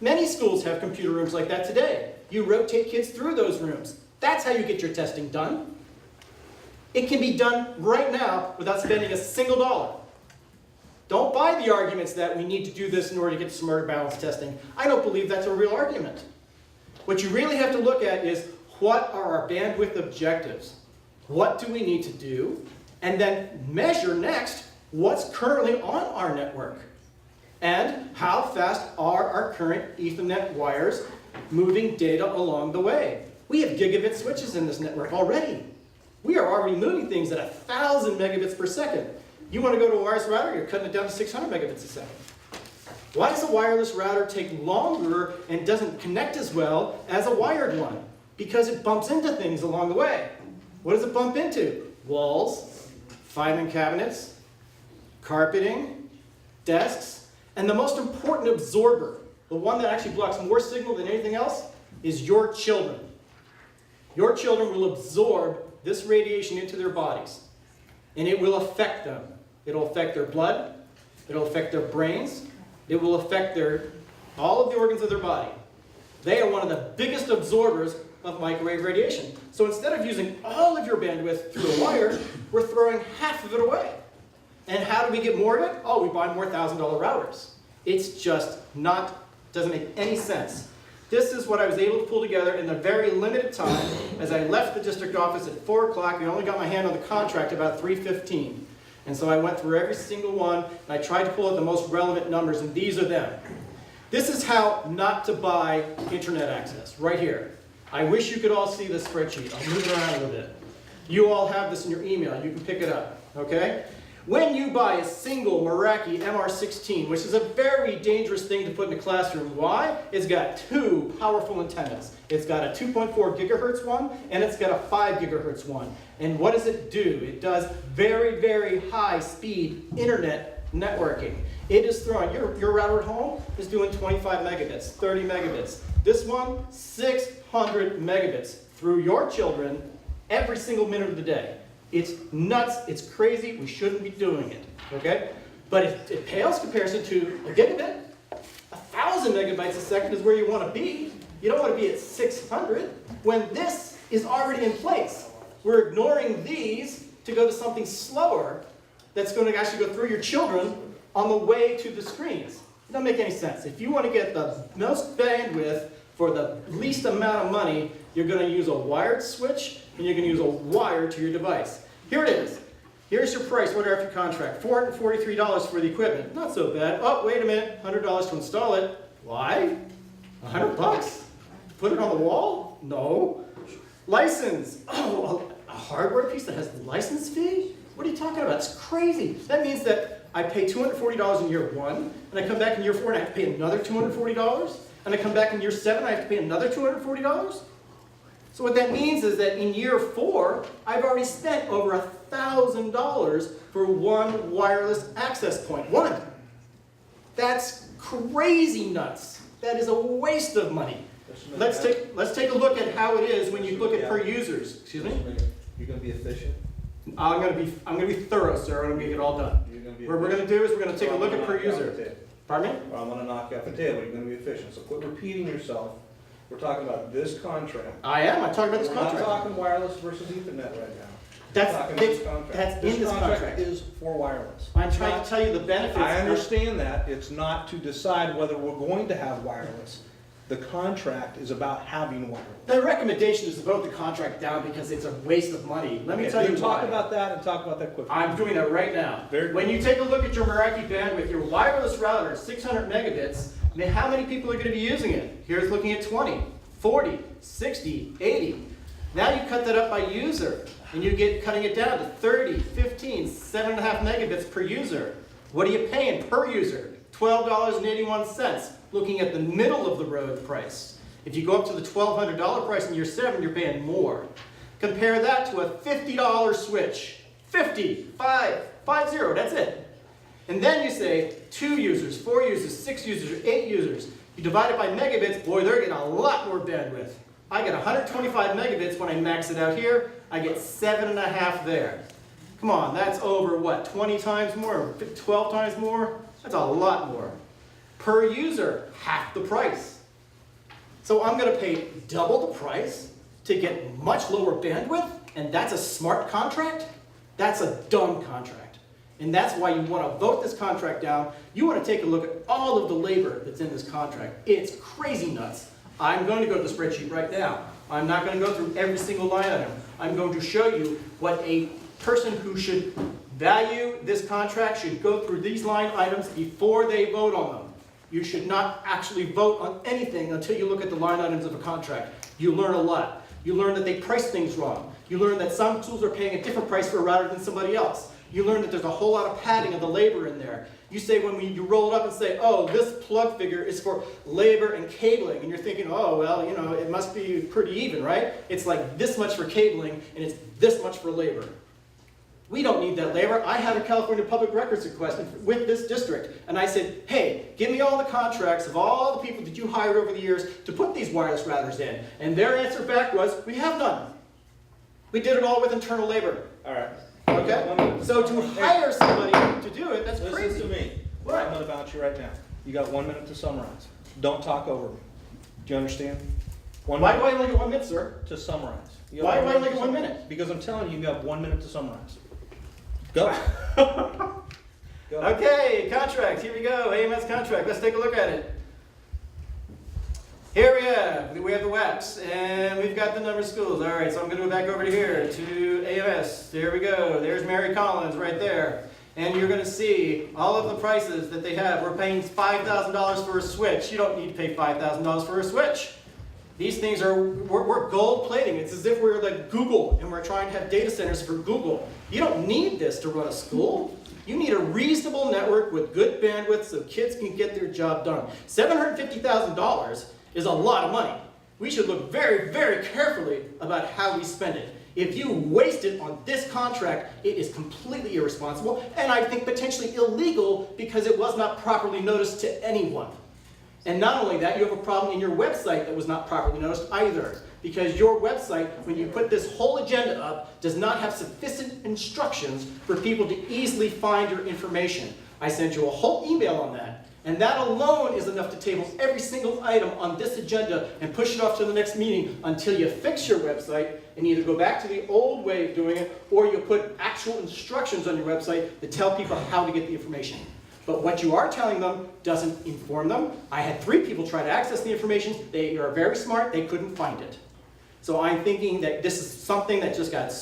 [SPEAKER 14] Many schools have computer rooms like that today. You rotate kids through those rooms. That's how you get your testing done. It can be done right now without spending a single dollar. Don't buy the arguments that we need to do this in order to get smarter balanced testing. I don't believe that's a real argument. What you really have to look at is, what are our bandwidth objectives? What do we need to do? And then measure next what's currently on our network. And how fast are our current Ethernet wires moving data along the way? We have gigabit switches in this network already. We are already moving things at 1,000 megabits per second. You want to go to a wireless router, you're cutting it down to 600 megabits a second. Why does a wireless router take longer and doesn't connect as well as a wired one? Because it bumps into things along the way. What does it bump into? Walls, filing cabinets, carpeting, desks, and the most important absorber, the one that actually blocks more signal than anything else, is your children. Your children will absorb this radiation into their bodies, and it will affect them. It'll affect their blood, it'll affect their brains, it will affect all of the organs of their body. They are one of the biggest absorbers of microwave radiation. So instead of using all of your bandwidth through a wire, we're throwing half of it away. And how do we get more of it? Oh, we buy more $1,000 routers. It's just doesn't make any sense. This is what I was able to pull together in a very limited time. As I left the district office at 4 o'clock, I only got my hand on the contract about 3:15. And so I went through every single one, and I tried to pull out the most relevant numbers, and these are them. This is how not to buy internet access, right here. I wish you could all see this spreadsheet. I'll move it around a little bit. You all have this in your email. You can pick it up, okay? When you buy a single Meraki MR16, which is a very dangerous thing to put in a classroom, why? It's got 2 powerful antennas. It's got a 2.4 gigahertz one, and it's got a 5 gigahertz one. And what does it do? It does very, very high speed internet networking. It is throwing, your router at home is doing 25 megabits, 30 megabits. This one, 600 megabits through your children every single minute of the day. It's nuts, it's crazy, we shouldn't be doing it, okay? But it pales comparison to a gigabit. 1,000 megabytes a second is where you want to be. You don't want to be at 600 when this is already in place. We're ignoring these to go to something slower that's going to actually go through your children on the way to the screens. It doesn't make any sense. If you want to get the most bandwidth for the least amount of money, you're going to use a wired switch, and you're going to use a wire to your device. Here it is. Here's your price right after contract. $443 for the equipment. Not so bad. Oh, wait a minute. $100 to install it. Why? $100? Put it on the wall? No. License. Oh, a hardware piece that has license fee? What are you talking about? It's crazy. That means that I pay $240 in year 1, and I come back in year 4 and I have to pay another $240, and I come back in year 7 I have to pay another $240? So what that means is that in year 4, I've already spent over $1,000 for one wireless access point. One. That's crazy nuts. That is a waste of money. Let's take a look at how it is when you look at per users. Excuse me?
[SPEAKER 1] You're going to be efficient?
[SPEAKER 14] I'm going to be thorough, sir. I'm going to get it all done. What we're going to do is we're going to take a look at per user. Pardon me?
[SPEAKER 1] I'm going to knock you off the table. You're going to be efficient. So quit repeating yourself. We're talking about this contract.
[SPEAKER 14] I am. I'm talking about this contract.
[SPEAKER 1] We're not talking wireless versus Ethernet right now.
[SPEAKER 14] That's
[SPEAKER 1] in this contract.
[SPEAKER 14] This contract
[SPEAKER 1] is for wireless.
[SPEAKER 14] I'm trying to tell you the benefits.
[SPEAKER 1] I understand that. It's not to decide whether we're going to have wireless. The contract is about having wireless.
[SPEAKER 14] The recommendation is to vote the contract down because it's a waste of money. Let me tell you why.
[SPEAKER 1] Talk about that and talk about that quickly.
[SPEAKER 14] I'm doing that right now. When you take a look at your Meraki bandwidth, your wireless router, 600 megabits, how many people are going to be using it? Here's looking at 20, 40, 60, 80. Now you cut that up by user, and you get cutting it down to 30, 15, 7.5 megabits per user. What are you paying per user? $12.81, looking at the middle of the road price. If you go up to the $1,200 price in year 7, you're paying more. Compare that to a $50 switch. 50, 50, that's it. And then you say 2 users, 4 users, 6 users, or 8 users. You divide it by megabits, boy, they're getting a lot more bandwidth. I get 125 megabits when I max it out here. I get 7.5 there. Come on, that's over what, 20 times more, 12 times more? That's a lot more. Per user, half the price. So I'm going to pay double the price to get much lower bandwidth, and that's a smart contract? That's a dumb contract. And that's why you want to vote this contract down. You want to take a look at all of the labor that's in this contract. It's crazy nuts. I'm going to go to the spreadsheet right now. I'm not going to go through every single line item. I'm going to show you what a person who should value this contract should go through these line items before they vote on them. You should not actually vote on anything until you look at the line items of a contract. You learn a lot. You learn that they price things wrong. You learn that some schools are paying a different price for a router than somebody else. You learn that there's a whole lot of padding of the labor in there. You say when you roll it up and say, oh, this plug figure is for labor and cabling, and you're thinking, oh, well, you know, it must be pretty even, right? It's like this much for cabling, and it's this much for labor. We don't need that labor. I had a California Public Records request with this district, and I said, hey, give me all the contracts of all the people that you hired over the years to put these wireless routers in. And their answer back was, we have none. We did it all with internal labor.
[SPEAKER 1] All right.
[SPEAKER 14] Okay? So to hire somebody to do it, that's crazy.
[SPEAKER 1] Listen to me.
[SPEAKER 14] What?
[SPEAKER 1] I'm going to vouch you right now. You got 1 minute to summarize. Don't talk over me. Do you understand?
[SPEAKER 14] Why do I only get 1 minute, sir?
[SPEAKER 1] To summarize.
[SPEAKER 14] Why do I only get 1 minute?
[SPEAKER 1] Because I'm telling you, you have 1 minute to summarize. Go. Go.
[SPEAKER 14] Okay, contract. Here we go. AMS contract. Let's take a look at it. Here we have the WAPs, and we've got the number of schools. All right, so I'm going to go back over to here to AMS. There we go. There's Mary Collins right there. And you're going to see all of the prices that they have. We're paying $5,000 for a switch. You don't need to pay $5,000 for a switch. These things are, we're gold plating. It's as if we're like Google and we're trying to have data centers for Google. You don't need this to run a school. You need a reasonable network with good bandwidth so kids can get their job done. $750,000 is a lot of money. We should look very, very carefully about how we spend it. If you waste it on this contract, it is completely irresponsible, and I think potentially illegal because it was not properly noticed to anyone. And not only that, you have a problem in your website that was not properly noticed either. Because your website, when you put this whole agenda up, does not have sufficient instructions for people to easily find your information. I sent you a whole email on that. And that alone is enough to table every single item on this agenda and push it off to the next meeting until you fix your website and either go back to the old way of doing it or you put actual instructions on your website that tell people how to get the information. But what you are telling them doesn't inform them. I had 3 people try to access the information. They are very smart. They couldn't find it. So I'm thinking that this is something that just got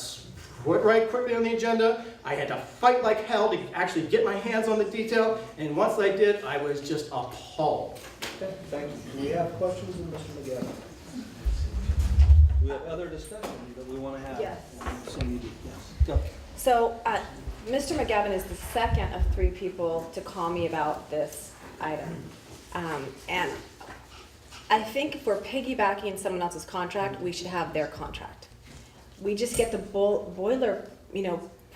[SPEAKER 14] put right quickly on the agenda. I had to fight like hell to actually get my hands on the detail. And once I did, I was just appalled.
[SPEAKER 1] Okay, thank you. Do we have questions of Mr. McGavin? We have other discussion that we want to have.
[SPEAKER 5] Yes.
[SPEAKER 1] Yes. Go.
[SPEAKER 5] So, Mr. McGavin is the second of 3 people to call me about this item. And I think if we're piggybacking someone else's contract, we should have their contract. We just get the boiler,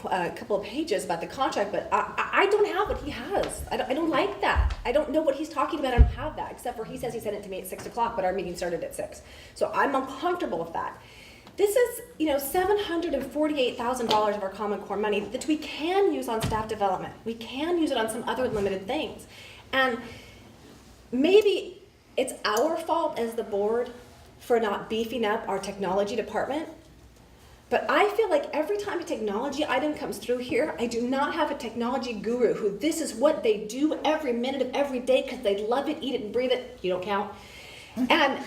[SPEAKER 5] a couple of pages about the contract, but I don't have what he has. I don't like that. I don't know what he's talking about. I don't have that, except for he says he sent it to me at 6 o'clock, but our meeting started at 6. So I'm uncomfortable with that. This is, $748,000 of our Common Core money that we can use on staff development. We can use it on some other limited things. And maybe it's our fault as the board for not beefing up our technology department. But I feel like every time a technology item comes through here, I do not have a technology guru who this is what they do every minute of every day because they love it, eat it, and breathe it. You don't count. And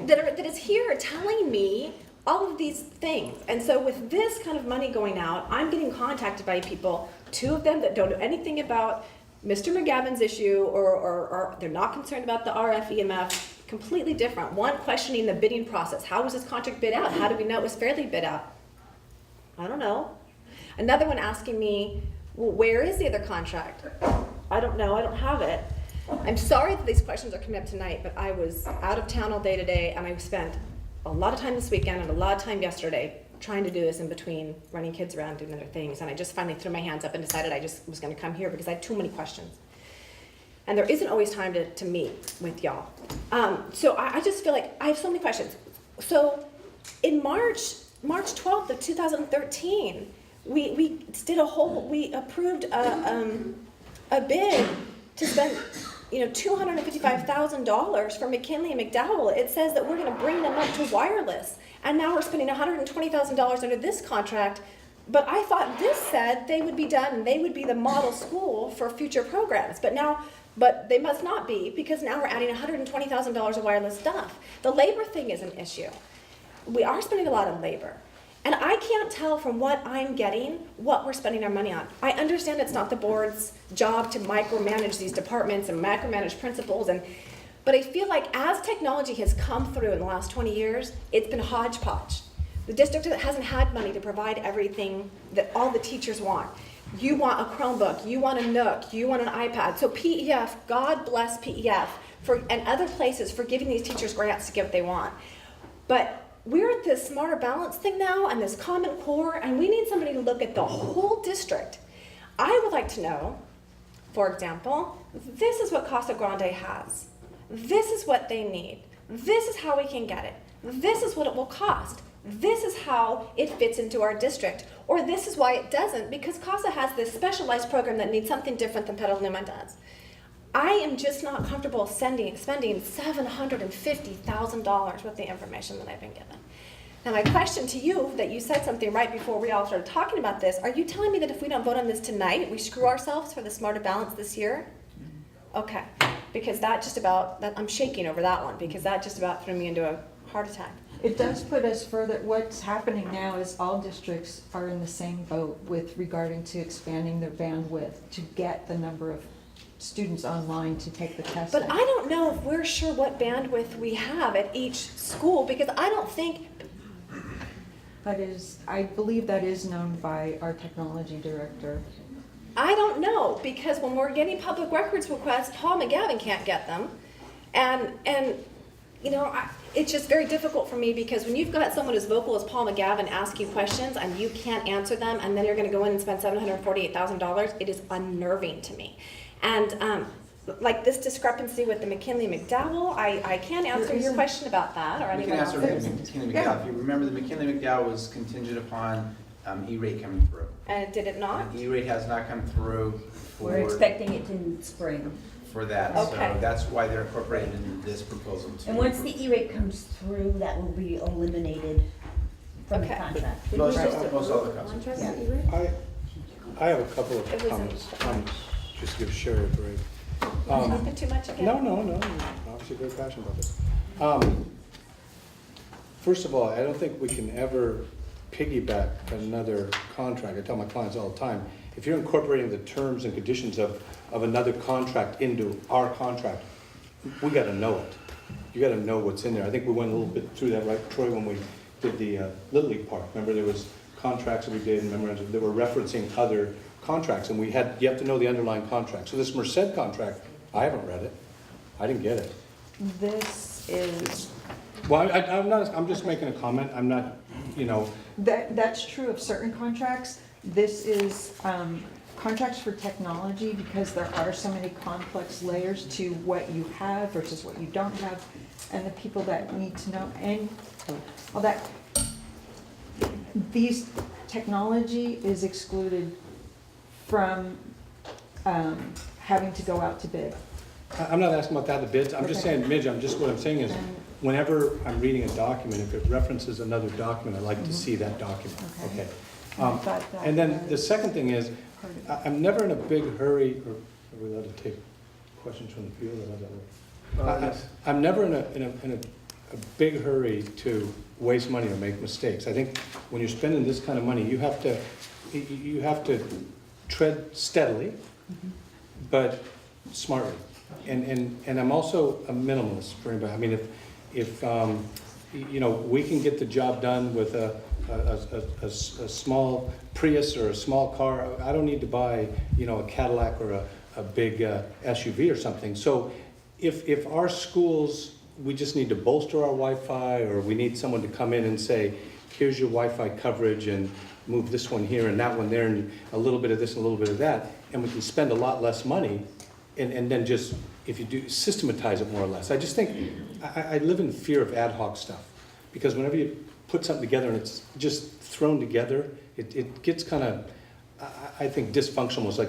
[SPEAKER 5] that is here telling me all of these things. And so with this kind of money going out, I'm getting contacted by people, 2 of them that don't know anything about Mr. McGavin's issue, or they're not concerned about the RF EMF, completely different. One questioning the bidding process. How was this contract bid out? How do we know it was fairly bid out? I don't know. Another one asking me Well, where is the other contract? I don't know, I don't have it. I'm sorry that these questions are coming up tonight, but I was out of town all day today, and I spent a lot of time this weekend and a lot of time yesterday trying to do this in between running kids around, doing other things, and I just finally threw my hands up and decided I just was gonna come here because I had too many questions. And there isn't always time to meet with y'all. So I just feel like I have so many questions. So in March 12th of 2013, we approved a bid to spend, $255,000 for McKinley and McDowell. It says that we're gonna bring them up to wireless. And now we're spending $120,000 under this contract. But I thought this said they would be done and they would be the model school for future programs. But they must not be, because now we're adding $120,000 of wireless stuff. The labor thing is an issue. We are spending a lot on labor. And I can't tell from what I'm getting what we're spending our money on. I understand it's not the board's job to micromanage these departments and micromanage principals, but I feel like as technology has come through in the last 20 years, it's been hodgepodge. The district hasn't had money to provide everything that all the teachers want. You want a Chromebook, you want a Nook, you want an iPad. So PEF, God bless PEF, and other places for giving these teachers grants to get what they want. But we're at this Smarter Balance thing now and this Common Core, and we need somebody to look at the whole district. I would like to know, for example, this is what Casa Grande has. This is what they need. This is how we can get it. This is what it will cost. This is how it fits into our district. Or this is why it doesn't, because CASA has this specialized program that needs something different than Petaluma does. I am just not comfortable spending $750,000 with the information that I've been given. Now my question to you, that you said something right before we all started talking about this, are you telling me that if we don't vote on this tonight, we screw ourselves for the Smarter Balance this year? Okay, because I'm shaking over that one, because that just about threw me into a heart attack.
[SPEAKER 2] It does put us further, what's happening now is all districts are in the same boat with regarding to expanding their bandwidth to get the number of students online to take the test.
[SPEAKER 5] But I don't know if we're sure what bandwidth we have at each school, because I don't think...
[SPEAKER 2] I believe that is known by our technology director.
[SPEAKER 5] I don't know, because when we're getting public records requests, Paul McGavin can't get them. And it's just very difficult for me, because when you've got someone as vocal as Paul McGavin ask you questions and you can't answer them, and then you're going to go in and spend $748,000, it is unnerving to me. And like this discrepancy with the McKinley McDowell, I can't answer your question about that, or
[SPEAKER 19] We can
[SPEAKER 5] anyone
[SPEAKER 19] answer
[SPEAKER 5] else's.
[SPEAKER 19] the McKinley McDowell. If you remember, the McKinley McDowell was contingent upon E-rate coming through.
[SPEAKER 5] And did it not?
[SPEAKER 19] And E-rate has not come through
[SPEAKER 17] We're expecting it in spring.
[SPEAKER 19] for that.
[SPEAKER 5] Okay.
[SPEAKER 19] So that's why they're incorporated in this proposal too.
[SPEAKER 17] And once the E-rate comes through, that will be eliminated from the
[SPEAKER 5] Okay.
[SPEAKER 17] contract.
[SPEAKER 19] Most all the customers.
[SPEAKER 4] I have a couple of
[SPEAKER 5] It was
[SPEAKER 4] comments.
[SPEAKER 5] in-
[SPEAKER 4] Just to give Sherry a break.
[SPEAKER 5] Talking too much again?
[SPEAKER 4] No, I'm obviously very passionate about this. First of all, I don't think we can ever piggyback another contract. I tell my clients all the time, if you're incorporating the terms and conditions of another contract into our contract, we gotta know it. You gotta know what's in there. I think we went a little bit through that, right, Troy, when we did the Little League Park. Remember, there was contracts that we did and memorandums that were referencing other contracts, and you have to know the underlying contract. So this Merced contract, I haven't read it. I didn't get it.
[SPEAKER 2] This is,
[SPEAKER 4] Well, I'm just making a comment. I'm not,
[SPEAKER 2] that's true of certain contracts. This is contracts for technology, because there are so many complex layers to what you have versus what you don't have, and the people that need to know, and all that. These technology is excluded from having to go out to bid.
[SPEAKER 4] I'm not asking about that, the bids. I'm just saying, Midge, what I'm saying is, whenever I'm reading a document, if it references another document, I like to see that document, okay? And then the second thing is, I'm never in a big hurry, or are we allowed to take questions from the field, or how does that work? I'm never in a big hurry to waste money or make mistakes. I think when you're spending this kind of money, you have to tread steadily, but smartly. And I'm also a minimalist for anybody. I mean, if we can get the job done with a a small Prius or a small car. I don't need to buy, a Cadillac or a big SUV or something. So if our schools, we just need to bolster our Wi-Fi, or we need someone to come in and say, here's your Wi-Fi coverage and move this one here and that one there and a little bit of this and a little bit of that, and we can spend a lot less money and then just, if you do, systematize it more or less. I just think, I live in fear of ad hoc stuff, because whenever you put something together and it's just thrown together, it gets kind of, I think, dysfunctional. It's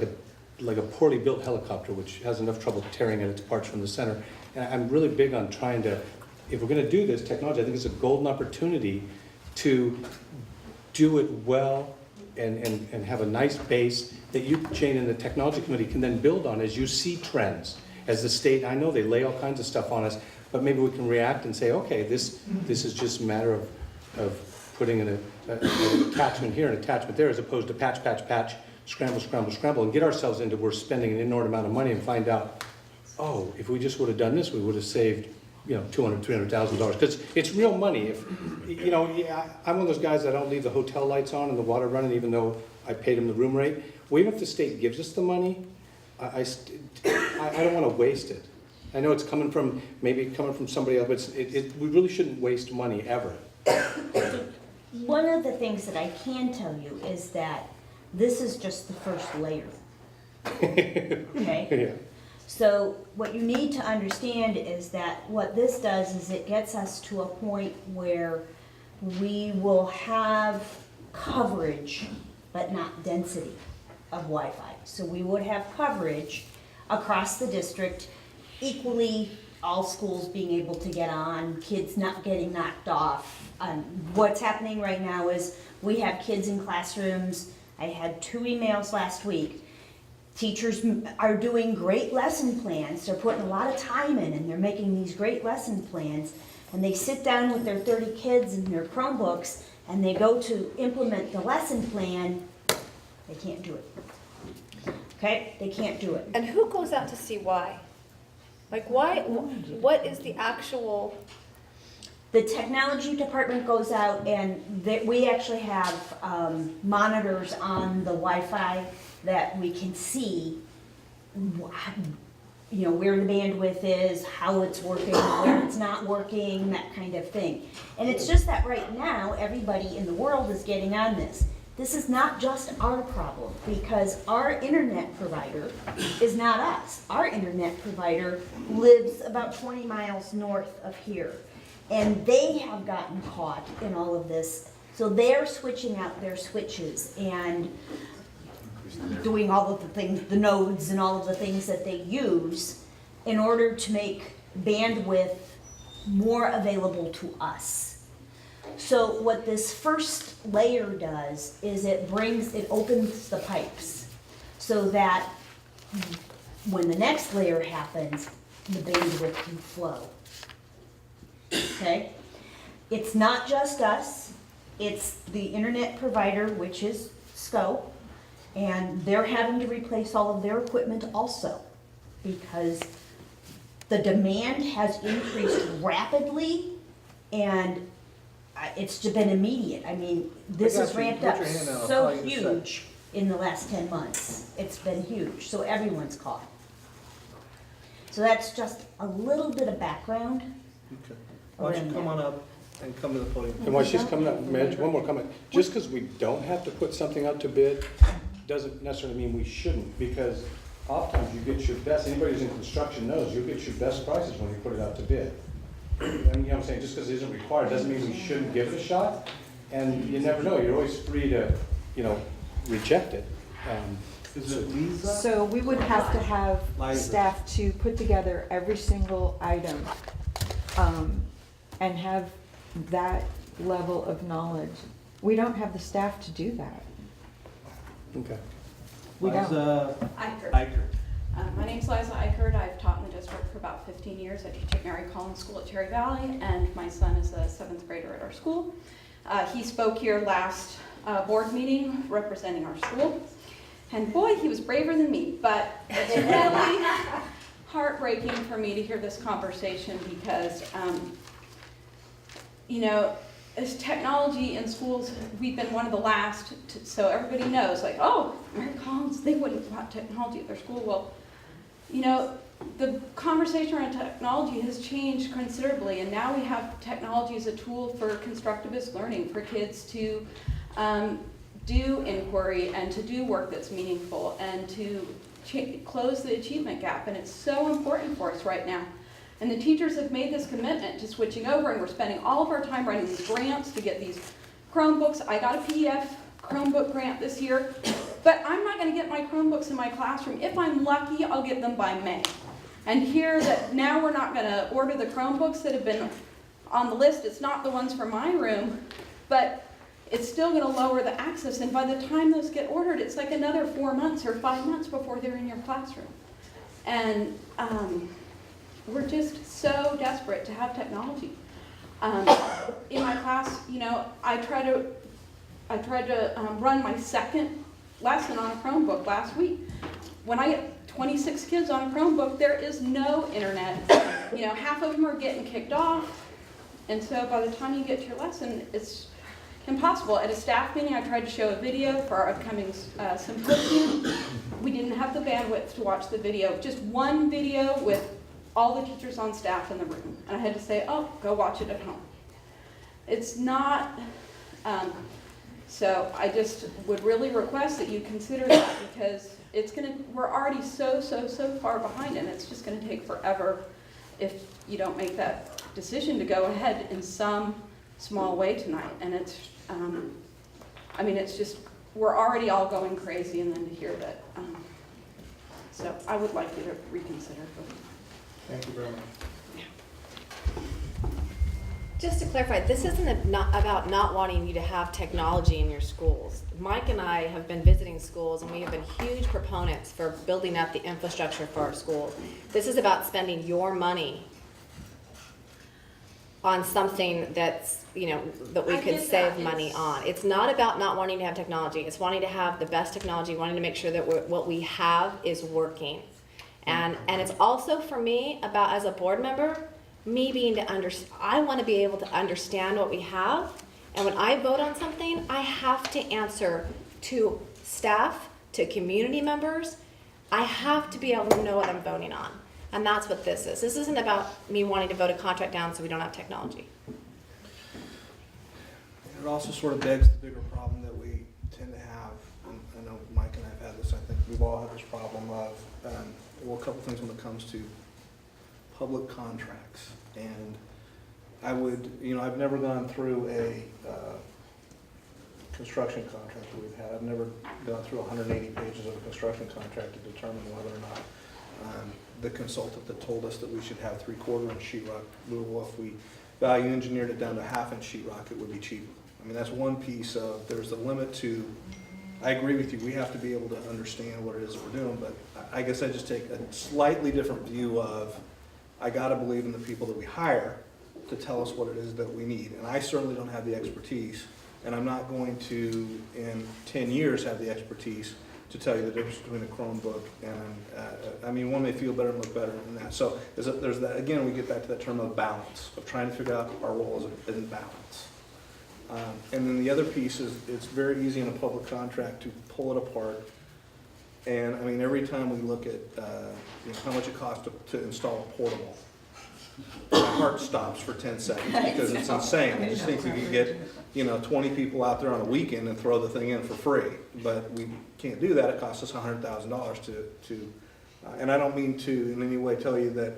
[SPEAKER 4] like a poorly built helicopter, which has enough trouble tearing at its parts from the center. And I'm really big on trying to, if we're gonna do this technology, I think it's a golden opportunity to do it well and have a nice base that you, Jane, and the technology committee can then build on as you see trends. As the state, I know they lay all kinds of stuff on us, but maybe we can react and say, okay, this is just a matter of putting in an attachment here, an attachment there, as opposed to patch, scramble, and get ourselves into we're spending an inordinate amount of money and find out, oh, if we just would have done this, we would have saved, $200,000, $300,000, because it's real money. If, I'm one of those guys that don't leave the hotel lights on and the water running, even though I paid them the room rate. Well, even if the state gives us the money, I don't want to waste it. I know it's coming from somebody else, but we really shouldn't waste money ever.
[SPEAKER 17] One of the things that I can tell you is that this is just the first layer. Okay?
[SPEAKER 4] Yeah.
[SPEAKER 17] So what you need to understand is that what this does is it gets us to a point where we will have coverage, but not density of Wi-Fi. So we would have coverage across the district, equally all schools being able to get on, kids not getting knocked off. What's happening right now is we have kids in classrooms. I had 2 emails last week. Teachers are doing great lesson plans. They're putting a lot of time in and they're making these great lesson plans. And they sit down with their 30 kids and their Chromebooks and they go to implement the lesson plan. They can't do it. Okay? They can't do it.
[SPEAKER 5] And who goes out to see why? Like why, what is the actual?
[SPEAKER 17] The technology department goes out and we actually have monitors on the Wi-Fi that we can see, where the bandwidth is, how it's working, where it's not working, that kind of thing. And it's just that right now, everybody in the world is getting on this. This is not just our problem, because our internet provider is not us. Our internet provider lives about 20 miles north of here. And they have gotten caught in all of this. So they're switching out their switches and doing all of the things, the nodes and all of the things that they use in order to make bandwidth more available to us. So what this first layer does is it opens the pipes so that when the next layer happens, the bandwidth can flow. Okay? It's not just us, it's the internet provider, which is SCO, and they're having to replace all of their equipment also because the demand has increased rapidly and it's just been immediate. I mean, this has ramped up so huge in the last 10 months. It's been huge, so everyone's caught. So that's just a little bit of background.
[SPEAKER 1] Okay. Why don't you come on up and come to the podium.
[SPEAKER 4] And while she's coming up, Madge, one more comment. Just because we don't have to put something out to bid doesn't necessarily mean we shouldn't, because oftentimes you get your best, anybody who's in construction knows, you'll get your best prices when you put it out to bid. And you know what I'm saying, just because it isn't required doesn't mean we shouldn't give it a shot. And you never know, you're always free to, reject it.
[SPEAKER 1] Is it Lisa?
[SPEAKER 2] So we would have to have
[SPEAKER 1] Liza.
[SPEAKER 2] staff to put together every single item and have that level of knowledge. We don't have the staff to do that.
[SPEAKER 4] Okay.
[SPEAKER 2] We don't.
[SPEAKER 20] Eichert. My name's Liza Eichert. I've taught in the district for about 15 years. I teach at Mary Collins School at Cherry Valley, and my son is a 7th grader at our school. He spoke here last board meeting representing our school, and boy, he was braver than me, but it's really heartbreaking for me to hear this conversation because, as technology in schools, we've been one of the last, so everybody knows, like, oh, Mary Collins, they wouldn't want technology at their school. Well, you know, the conversation around technology has changed considerably, and now we have technology as a tool for constructivist learning, for kids to do inquiry and to do work that's meaningful and to close the achievement gap, and it's so important for us right now. And the teachers have made this commitment to switching over, and we're spending all of our time writing these grants to get these Chromebooks. I got a PDF Chromebook grant this year, but I'm not going to get my Chromebooks in my classroom. If I'm lucky, I'll get them by May. And here that now we're not going to order the Chromebooks that have been on the list. It's not the ones for my room, but it's still going to lower the access. And by the time those get ordered, it's like another 4 months or 5 months before they're in your classroom. And we're just so desperate to have technology. In my class, you know, I tried to run my second lesson on a Chromebook last week. When I get 26 kids on a Chromebook, there is no internet. You know, half of them are getting kicked off. And so by the time you get to your lesson, it's impossible. At a staff meeting, I tried to show a video for our upcoming symposium. We didn't have the bandwidth to watch the video. Just one video with all the teachers on staff in the room. And I had to say, oh, go watch it at home. It's not, so I just would really request that you consider that, because it's gonna, we're already so far behind, and it's just gonna take forever if you don't make that decision to go ahead in some small way tonight. And it's, I mean, it's just, we're already all going crazy, and then to hear that. So I would like you to reconsider.
[SPEAKER 1] Thank you very much.
[SPEAKER 5] Just to clarify, this isn't about not wanting you to have technology in your schools. Mike and I have been visiting schools, and we have been huge proponents for building up the infrastructure for our schools. This is about spending your money on something that's, you know, that we could save money on. It's not about not wanting to have technology. It's wanting to have the best technology, wanting to make sure that what we have is working. And it's also, for me, about, as a board member, me being I want to be able to understand what we have, and when I vote on something, I have to answer to staff, to community members. I have to be able to know what I'm voting on, and that's what this is. This isn't about me wanting to vote a contract down so we don't have technology.
[SPEAKER 1] It also sort of begs the bigger problem that we tend to have, and I know Mike and I have had this, I think we've all had this problem of, well, a couple things when it comes to public contracts. And I would, you know, I've never gone through a construction contract that we've had. I've never gone through 180 pages of a construction contract to determine whether or not the consultant that told us that we should have 3/4 inch sheetrock, well, if we value engineered it down to 1/2 inch sheetrock, it would be cheaper. I mean, that's one piece of, there's a limit to, I agree with you, we have to be able to understand what it is that we're doing, but I guess I just take a slightly different view of, I gotta believe in the people that we hire to tell us what it is that we need. And I certainly don't have the expertise, and I'm not going to, in 10 years, have the expertise to tell you the difference between a Chromebook and, I mean, one may feel better and look better than that. So there's that, again, we get back to that term of balance, of trying to figure out our role as in balance. And then the other piece is, it's very easy in a public contract to pull it apart. And I mean, every time we look at you know, how much it costs to install a portable, my heart stops for 10 seconds because it's insane. I just think we could get, you know, 20 people out there on a weekend and throw the thing in for free. But we can't do that. It costs us $100,000 to and I don't mean to in any way tell you that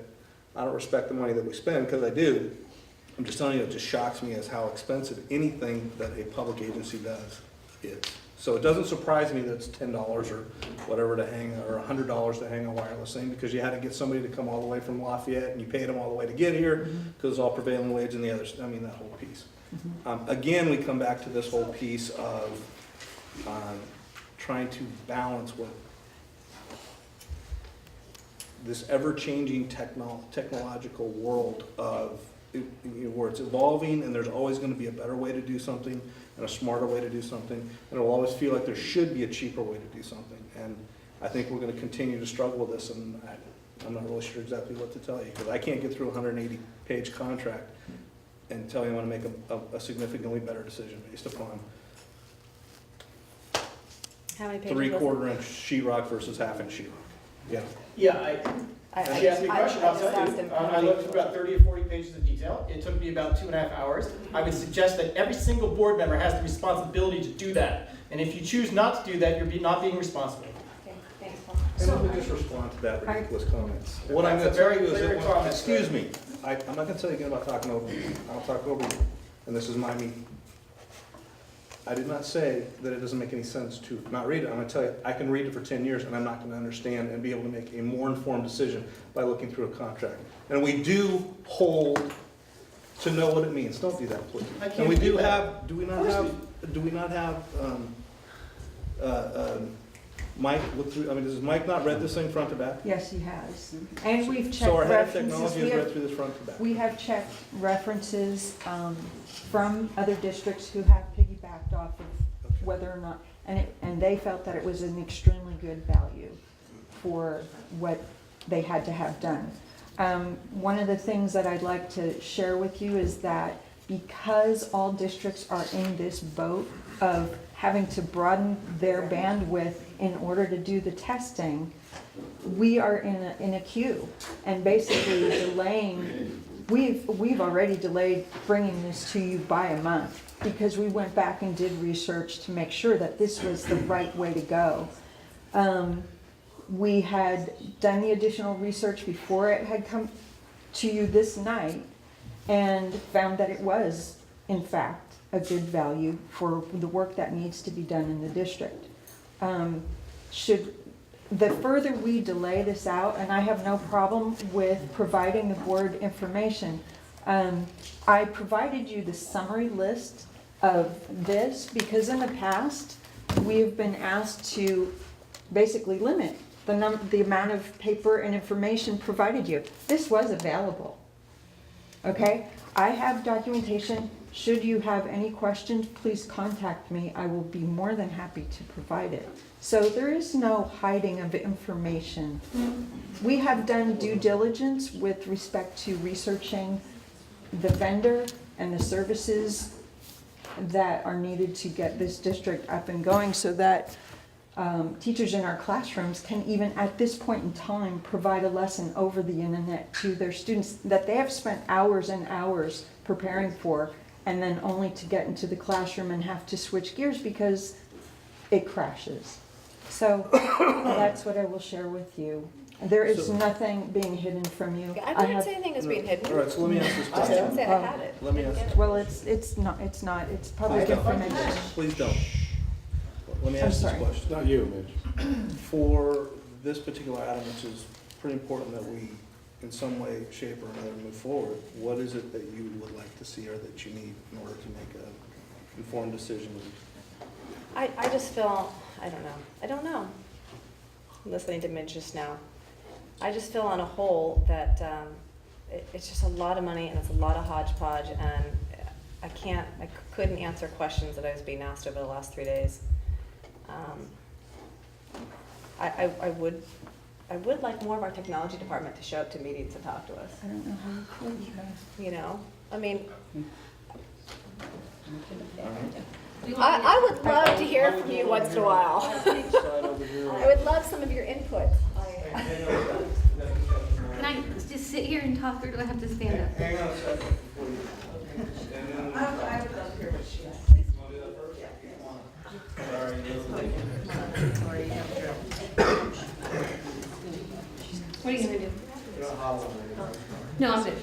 [SPEAKER 1] I don't respect the money that we spend, because I do. I'm just telling you, it just shocks me as how expensive anything that a public agency does is. So it doesn't surprise me that it's $10 or whatever to hang, or $100 to hang a wireless thing, because you had to get somebody to come all the way from Lafayette, and you paid them all the way to get here, because it's all prevailing wage and the others. I mean, that whole piece. Again, we come back to this whole piece of trying to balance what this ever-changing technological world of, you know, where it's evolving, and there's always going to be a better way to do something and a smarter way to do something, and it'll always feel like there should be a cheaper way to do something. And I think we're going to continue to struggle with this, and I'm not really sure exactly what to tell you, because I can't get through a 180-page contract and tell you I'm gonna make a significantly better decision based upon
[SPEAKER 5] How many pages was it?
[SPEAKER 1] 3/4 inch sheetrock versus 1/2 inch sheetrock. Yeah.
[SPEAKER 14] Yeah, she asked me a question, I'll tell you. I looked through about 30 or 40 pages of detail. It took me about 2.5 hours. I would suggest that every single board member has the responsibility to do that. And if you choose not to do that, you're not being responsible.
[SPEAKER 5] Okay, thanks, Paul.
[SPEAKER 1] And let me just respond to that ridiculous comments. What I'm
[SPEAKER 14] That's
[SPEAKER 1] gonna
[SPEAKER 14] a
[SPEAKER 1] tell you is
[SPEAKER 14] very
[SPEAKER 1] that,
[SPEAKER 14] clear comment.
[SPEAKER 1] excuse me, I'm not gonna tell you again about talking over you. I'll talk over you, and this is my meeting. I did not say that it doesn't make any sense to not read it. I'm gonna tell you, I can read it for 10 years and I'm not gonna understand and be able to make a more informed decision by looking through a contract. And we do hold to know what it means. Don't do that, please.
[SPEAKER 14] I can't
[SPEAKER 1] And we do
[SPEAKER 14] do that.
[SPEAKER 1] have, do we not have, Mike look through, I mean, does Mike not read this thing front to back?
[SPEAKER 2] Yes, he has. And we've checked
[SPEAKER 1] So our head of
[SPEAKER 2] references.
[SPEAKER 1] technology
[SPEAKER 2] We
[SPEAKER 1] has
[SPEAKER 2] have-
[SPEAKER 1] read through this front to back.
[SPEAKER 2] We have checked references from other districts who have piggybacked off of whether or not, and they felt that it was an extremely good value for what they had to have done. One of the things that I'd like to share with you is that because all districts are in this boat of having to broaden their bandwidth in order to do the testing, we are in a queue and basically delaying. We've already delayed bringing this to you by a month because we went back and did research to make sure that this was the right way to go. We had done the additional research before it had come to you this night and found that it was, in fact, a good value for the work that needs to be done in the district. The further we delay this out, and I have no problem with providing the board information, I provided you the summary list of this because in the past, we've been asked to basically limit the amount of paper and information provided you. This was available, okay? I have documentation. Should you have any questions, please contact me. I will be more than happy to provide it. So there is no hiding of information. We have done due diligence with respect to researching the vendor and the services that are needed to get this district up and going so that teachers in our classrooms can even at this point in time provide a lesson over the internet to their students that they have spent hours and hours preparing for, and then only to get into the classroom and have to switch gears because it crashes. So that's what I will share with you. There is nothing being hidden from you.
[SPEAKER 5] I didn't say anything is being hidden.
[SPEAKER 1] All right, so let me ask this
[SPEAKER 5] I
[SPEAKER 1] question.
[SPEAKER 5] didn't say I had it.
[SPEAKER 1] Let me ask this.
[SPEAKER 2] Well, it's not, it's public information.
[SPEAKER 1] Please don't. Let me
[SPEAKER 2] I'm
[SPEAKER 1] ask this
[SPEAKER 2] sorry.
[SPEAKER 1] question.
[SPEAKER 4] Not you, Mitch.
[SPEAKER 1] For this particular item, which is pretty important that we, in some way, shape, or another, move forward, what is it that you would like to see or that you need in order to make an informed decision?
[SPEAKER 5] I just feel, I don't know. Listening to Mitch just now. I just feel on a whole that it's just a lot of money and it's a lot of hodgepodge and I couldn't answer questions that I was being asked over the last 3 days. I would like more of our technology department to show up to meetings and talk to us.
[SPEAKER 2] I don't know how you could.
[SPEAKER 5] You know, I mean, I would love to hear from you once in a while. I would love some of your input.
[SPEAKER 11] Can I just sit here and talk, or do I have to stand up?
[SPEAKER 1] Hang on a second.
[SPEAKER 15] I would love to hear what she has.
[SPEAKER 11] What are you gonna do? No, I'm good.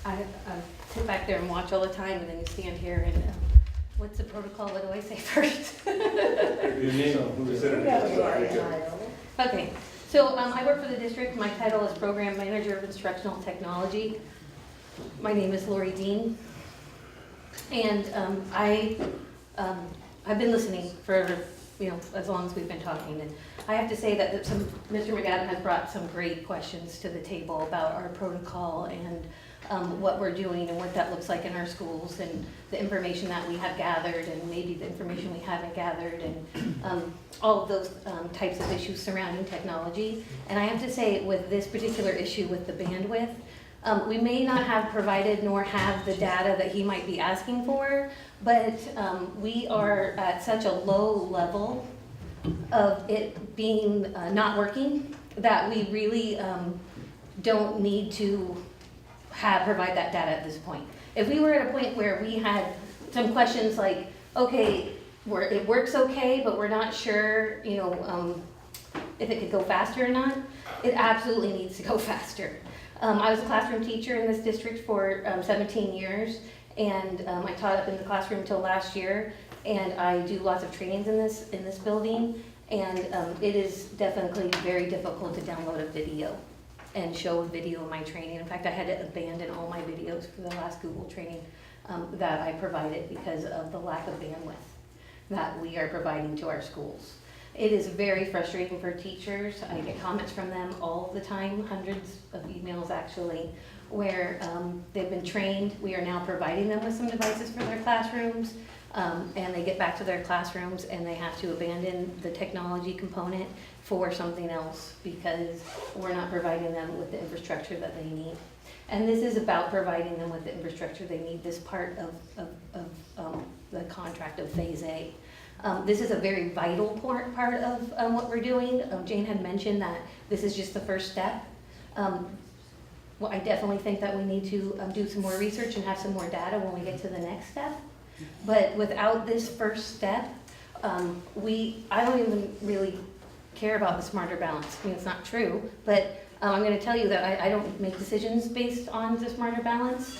[SPEAKER 11] I sit back there and watch all the time, and then you stand here and, what's the protocol? What do I say first?
[SPEAKER 4] Your name, who's it?
[SPEAKER 11] Okay, so I work for the district. My title is Program Manager of Instructional Technology. My name is Lori Dean. And I've been listening for, as long as we've been talking. And I have to say that Mr. McAdam has brought some great questions to the table about our protocol and
[SPEAKER 21] what we're doing and what that looks like in our schools, and the information that we have gathered, and maybe the information we haven't gathered, and all of those types of issues surrounding technology. And I have to say, with this particular issue with the bandwidth, we may not have provided nor have the data that he might be asking for, but we are at such a low level of it being not working that we really don't need to provide that data at this point. If we were at a point where we had some questions like, okay, it works okay, but we're not sure, you know, if it could go faster or not, it absolutely needs to go faster. I was a classroom teacher in this district for 17 years, and I taught up in the classroom until last year, and I do lots of trainings in this building, and it is definitely very difficult to download a video and show a video of my training. In fact, I had to abandon all my videos for the last Google training that I provided because of the lack of bandwidth that we are providing to our schools. It is very frustrating for teachers. I get comments from them all the time, hundreds of emails actually, where they've been trained. We are now providing them with some devices for their classrooms, and they get back to their classrooms and they have to abandon the technology component for something else because we're not providing them with the infrastructure that they need. And this is about providing them with the infrastructure they need, this part of the contract of Phase A. This is a very vital part of what we're doing. Jane had mentioned that this is just the first step. Well, I definitely think that we need to do some more research and have some more data when we get to the next step. But without this first step, I don't even really care about the smarter balance. I mean, it's not true, but I'm going to tell you that I don't make decisions based on the smarter balance.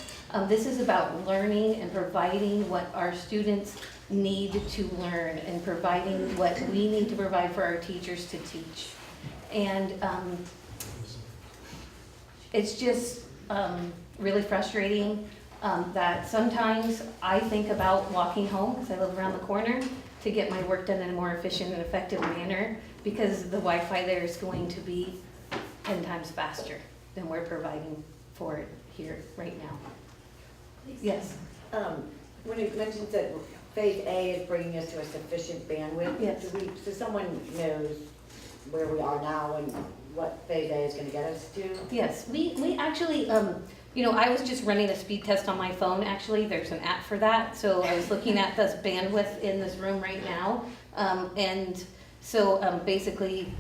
[SPEAKER 21] This is about learning and providing what our students need to learn and providing what we need to provide for our teachers to teach. And it's just really frustrating that sometimes I think about walking home, because I live around the corner, to get my work done in a more efficient and effective manner, because the Wi-Fi there is going to be 10 times faster than we're providing for it here right now. Yes?
[SPEAKER 18] When you mentioned that Phase A is bringing us to a sufficient bandwidth,
[SPEAKER 21] yes.
[SPEAKER 18] So someone knows where we are now and what Phase A is going to get us to?
[SPEAKER 21] Yes, we actually, you know, I was just running a speed test on my phone, actually. There's an app for that. So I was looking at this bandwidth in this room right now. And so basically,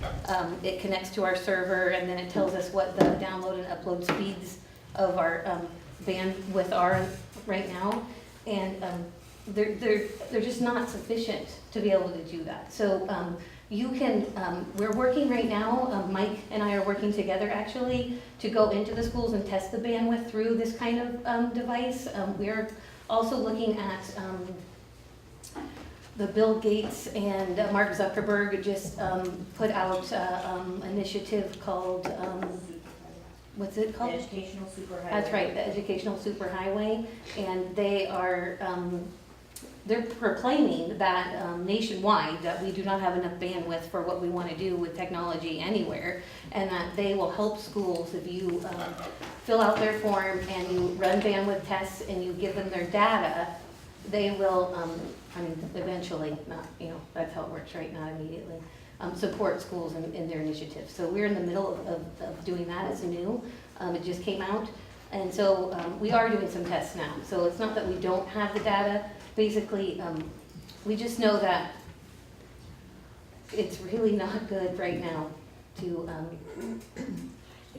[SPEAKER 21] it connects to our server, and then it tells us what the download and upload speeds of our bandwidth are right now. And they're just not sufficient to be able to do that. So you can, we're working right now, Mike and I are working together actually to go into the schools and test the bandwidth through this kind of device. We're also looking at the Bill Gates and Mark Zuckerberg just put out an initiative called, what's it called?
[SPEAKER 18] The Educational Superhighway.
[SPEAKER 21] That's right, the Educational Superhighway. And they are, they're proclaiming that nationwide that we do not have enough bandwidth for what we want to do with technology anywhere, and that they will help schools if you fill out their form and you run bandwidth tests and you give them their data. They will, I mean, eventually, not, you know, that's how it works, right? Not immediately. Support schools in their initiatives. So we're in the middle of doing that. It's new. It just came out. And so we are doing some tests now. So it's not that we don't have the data. Basically, we just know that it's really not good right now to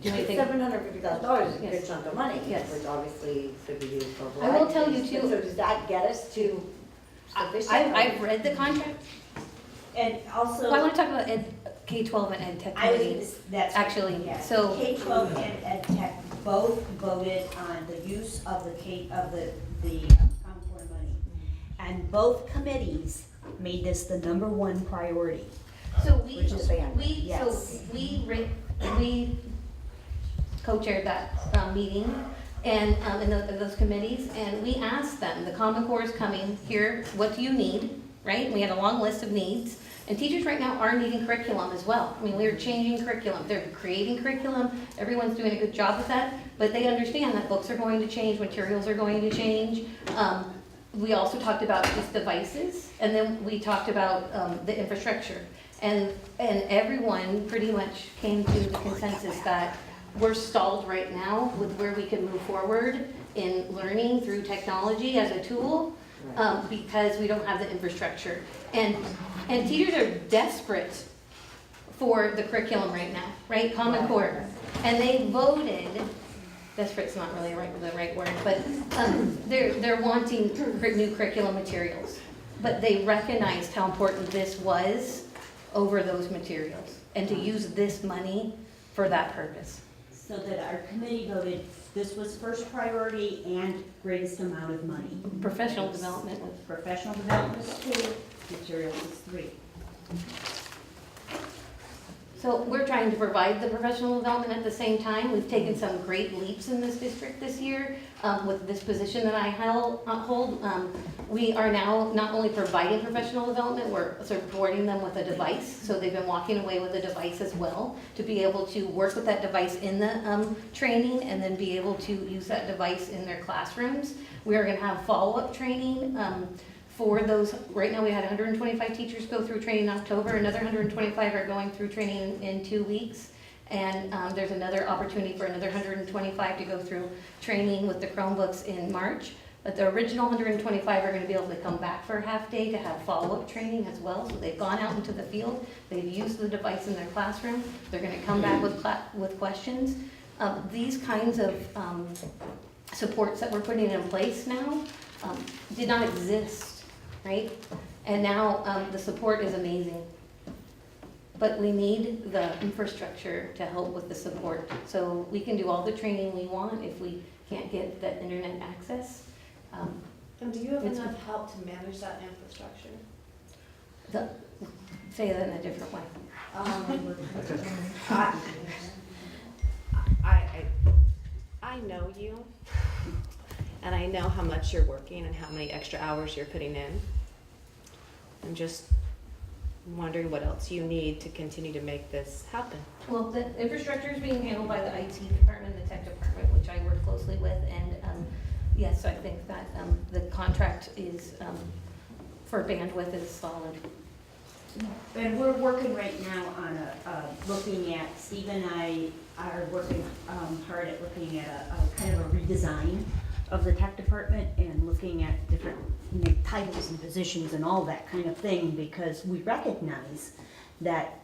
[SPEAKER 21] do anything.
[SPEAKER 18] $750,000 is a
[SPEAKER 21] Yes.
[SPEAKER 18] good chunk of money,
[SPEAKER 21] Yes.
[SPEAKER 18] which obviously could be used for a
[SPEAKER 21] I
[SPEAKER 18] variety
[SPEAKER 21] will
[SPEAKER 18] of
[SPEAKER 21] tell you
[SPEAKER 18] things.
[SPEAKER 21] too.
[SPEAKER 18] So does that get us to sufficient?
[SPEAKER 21] I've read the contract.
[SPEAKER 17] And also.
[SPEAKER 21] Well, I want to talk about K-12 and Ed Tech committee.
[SPEAKER 17] That's
[SPEAKER 21] actually,
[SPEAKER 17] yeah.
[SPEAKER 21] so
[SPEAKER 17] K-12 and Ed Tech both voted on the use of the Common Core money. And both committees made this the #1 priority.
[SPEAKER 21] So
[SPEAKER 17] Yes.
[SPEAKER 21] we co-chaired that meeting and in those committees, and we asked them, the Common Core is coming here, what do you need, right? We had a long list of needs, And teachers right now are needing curriculum as well. I mean, we're changing curriculum, they're creating curriculum, everyone's doing a good job with that, but they understand that books are going to change, materials are going to change. We also talked about just devices, and then we talked about the infrastructure. And everyone pretty much came to the consensus that we're stalled right now with where we can move forward in learning through technology as a tool, because we don't have the infrastructure. And teachers are desperate for the curriculum right now, right? Common Core. And they voted, desperate's not really the right word, but they're wanting new curriculum materials. But they recognized how important this was over those materials, and to use this money for that purpose.
[SPEAKER 17] So that our committee voted this was first priority and greatest amount of money.
[SPEAKER 21] Professional development was.
[SPEAKER 17] Professional development was 2, materials is 3.
[SPEAKER 21] So we're trying to provide the professional development at the same time. We've taken some great leaps in this district this year with this position that I hold. We are now not only providing professional development, we're supporting them with a device. So they've been walking away with a device as well to be able to work with that device in the training and then be able to use that device in their classrooms. We are going to have follow-up training for those. Right now we had 125 teachers go through training in October, another 125 are going through training in 2 weeks, and there's another opportunity for another 125 to go through training with the Chromebooks in March. But the original 125 are going to be able to come back for a half day to have follow-up training as well. So they've gone out into the field, they've used the device in their classroom, they're going to come back with questions. These kinds of supports that we're putting in place now did not exist, right? And now the support is amazing. But we need the infrastructure to help with the support. So we can do all the training we want if we can't get the internet access.
[SPEAKER 5] And do you have enough help to manage that infrastructure?
[SPEAKER 21] Say that in a different way.
[SPEAKER 5] I know you, and I know how much you're working and how many extra hours you're putting in. I'm just wondering what else you need to continue to make this happen.
[SPEAKER 21] Well, the infrastructure is being handled by the IT department, the tech department, which I work closely with, and yes, I think that the contract is, for bandwidth, is solid.
[SPEAKER 17] And we're working right now on looking at, Steve and I are working hard at looking at a kind of a redesign of the tech department and looking at different titles and positions and all that kind of thing, because we recognize that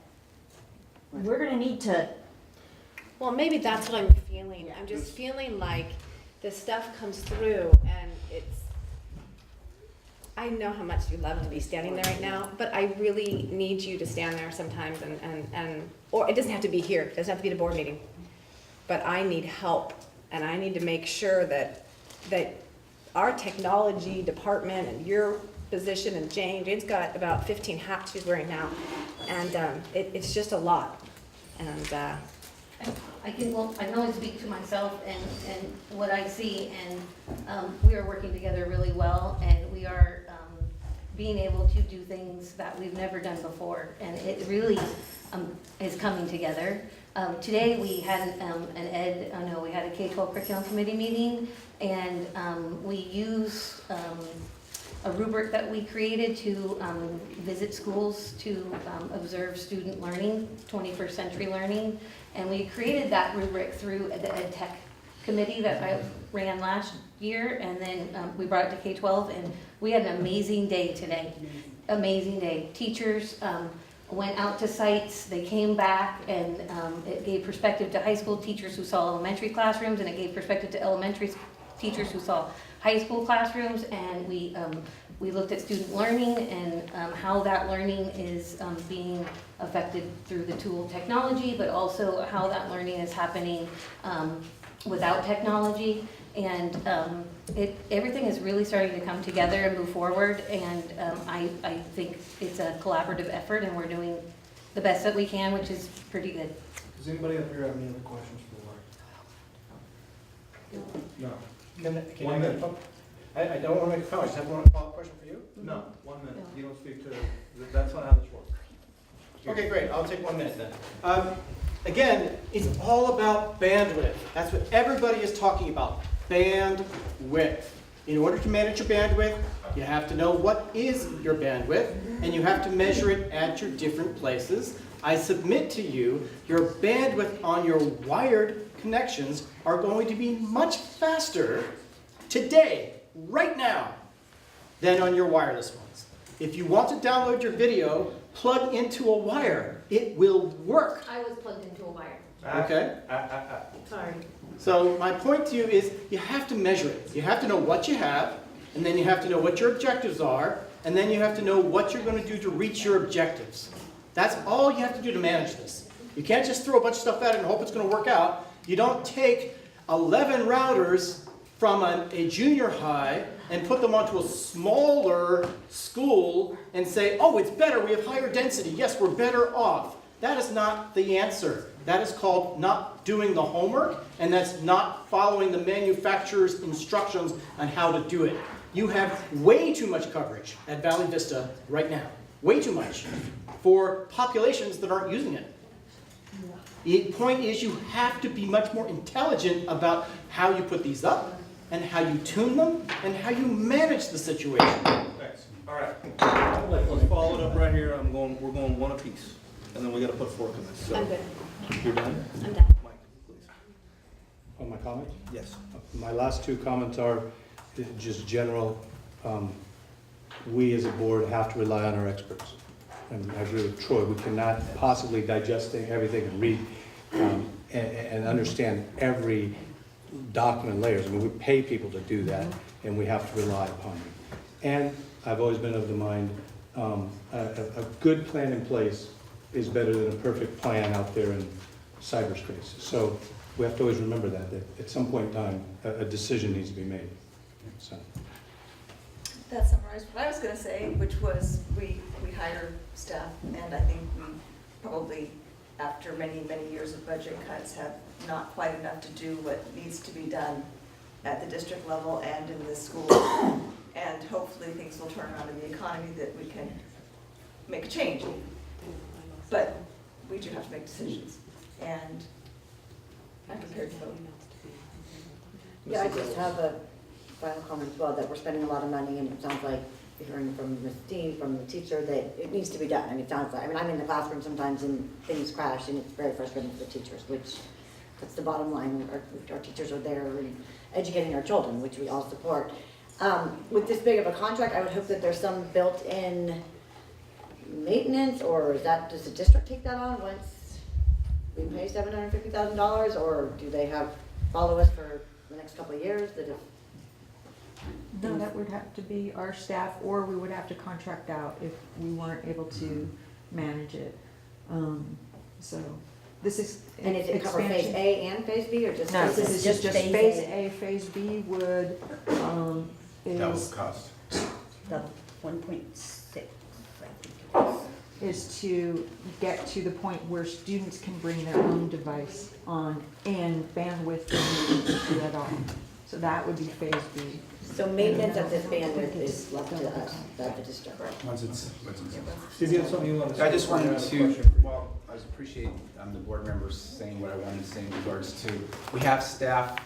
[SPEAKER 17] we're gonna need to.
[SPEAKER 5] Well, maybe that's what I'm feeling. I'm just feeling like the stuff comes through and I know how much you love to be standing there right now, but I really need you to stand there sometimes or it doesn't have to be here, it doesn't have to be at a board meeting. But I need help, and I need to make sure that our technology department and your position, and Jane's got about 15 hats she's wearing now, and it's just a lot. And
[SPEAKER 21] I can only speak to myself and what I see, and we are working together really well, and we are being able to do things that we've never done before, and it really is coming together. Today we had we had a K-12 curriculum committee meeting, and we use a rubric that we created to visit schools to observe student learning, 21st century learning. And we created that rubric through the Ed Tech committee that I ran last year, and then we brought it to K-12, and we had an amazing day today. Amazing day. Teachers went out to sites, they came back, and it gave perspective to high school teachers who saw elementary classrooms, and it gave perspective to elementary teachers who saw high school classrooms, and we looked at student learning and how that learning is being affected through the tool technology, but also how that learning is happening without technology. And everything is really starting to come together and move forward, and I think it's a collaborative effort, and we're doing the best that we can, which is pretty good.
[SPEAKER 1] Does anybody up here have any other questions for Laura? No.
[SPEAKER 14] Can I don't want to make a comment, I just have one follow-up question for you.
[SPEAKER 1] No, 1 minute. You don't speak to, that's not how this works.
[SPEAKER 14] Okay, great, I'll take 1 minute then. Again, it's all about bandwidth. That's what everybody is talking about, bandwidth. In order to manage your bandwidth, you have to know what is your bandwidth, and you have to measure it at your different places. I submit to you, your bandwidth on your wired connections are going to be much faster today, right now, than on your wireless ones. If you want to download your video, plug into a wire. It will work.
[SPEAKER 21] I was plugged into a wire.
[SPEAKER 14] Okay?
[SPEAKER 21] Sorry.
[SPEAKER 14] So my point to you is you have to measure it. You have to know what you have, and then you have to know what your objectives are, and then you have to know what you're going to do to reach your objectives. That's all you have to do to manage this. You can't just throw a bunch of stuff at it and hope it's going to work out. You don't take 11 routers from a junior high and put them onto a smaller school and say, oh, it's better, we have higher density, yes, we're better off. That is not the answer. That is called not doing the homework, and that's not following the manufacturer's instructions on how to do it. You have way too much coverage at Valley Vista right now. Way too much for populations that aren't using it. The point is you have to be much more intelligent about how you put these up, and how you tune them, and how you manage the situation.
[SPEAKER 1] Thanks. All right. Let's follow it up right here. We're going one apiece, and then we got to put a fork in this. So,
[SPEAKER 21] I'm good.
[SPEAKER 1] You're done?
[SPEAKER 21] I'm done.
[SPEAKER 1] Mike, please.
[SPEAKER 4] On my comments?
[SPEAKER 1] Yes.
[SPEAKER 4] My last 2 comments are just general. We as a board have to rely on our experts. And I agree with Troy, we cannot possibly digest everything and read and understand every document layers. I mean, we pay people to do that, and we have to rely upon them. And I've always been of the mind, a good plan in place is better than a perfect plan out there in cyberspace. So we have to always remember that at some point in time, a decision needs to be made. So.
[SPEAKER 3] That summarized what I was going to say, which was we hire staff, and I think we probably, after many, many years of budget cuts, have not quite enough to do what needs to be done at the district level and in the school. And hopefully things will turn around in the economy that we can make a change. But we do have to make decisions, and I'm prepared to vote.
[SPEAKER 18] Yeah, I just have a final comment as well, that we're spending a lot of money, and it sounds like, hearing from Ms. Dean, from the teacher, that it needs to be done. I mean, it sounds like, I mean, I'm in the classroom sometimes and things crash, and it's very frustrating for the teachers, which, that's the bottom line. Our teachers are there and educating our children, which we all support. With this big of a contract, I would hope that there's some built-in maintenance, or does the district take that on once we pay $750,000, or do they follow us for the next couple of years?
[SPEAKER 2] No, that would have to be our staff, or we would have to contract out if we weren't able to manage it. So this is
[SPEAKER 18] And is it cover phase A and phase B, or just?
[SPEAKER 2] No,
[SPEAKER 18] phase
[SPEAKER 2] this
[SPEAKER 18] A?
[SPEAKER 2] is just phase A. Phase B would,
[SPEAKER 19] That would cost.
[SPEAKER 17] Double, 1.6,
[SPEAKER 2] is to get to the point where students can bring their own device on and bandwidth isn't an issue at all. So that would be phase B.
[SPEAKER 18] So maintenance of this bandwidth is left to us, not the district.
[SPEAKER 19] Once it's.
[SPEAKER 1] Steve, you have something you want to say?
[SPEAKER 19] I just wanted
[SPEAKER 1] have a
[SPEAKER 19] to,
[SPEAKER 1] question for you.
[SPEAKER 19] well, I just appreciate the board members saying what I wanted to say in regards to, we have staff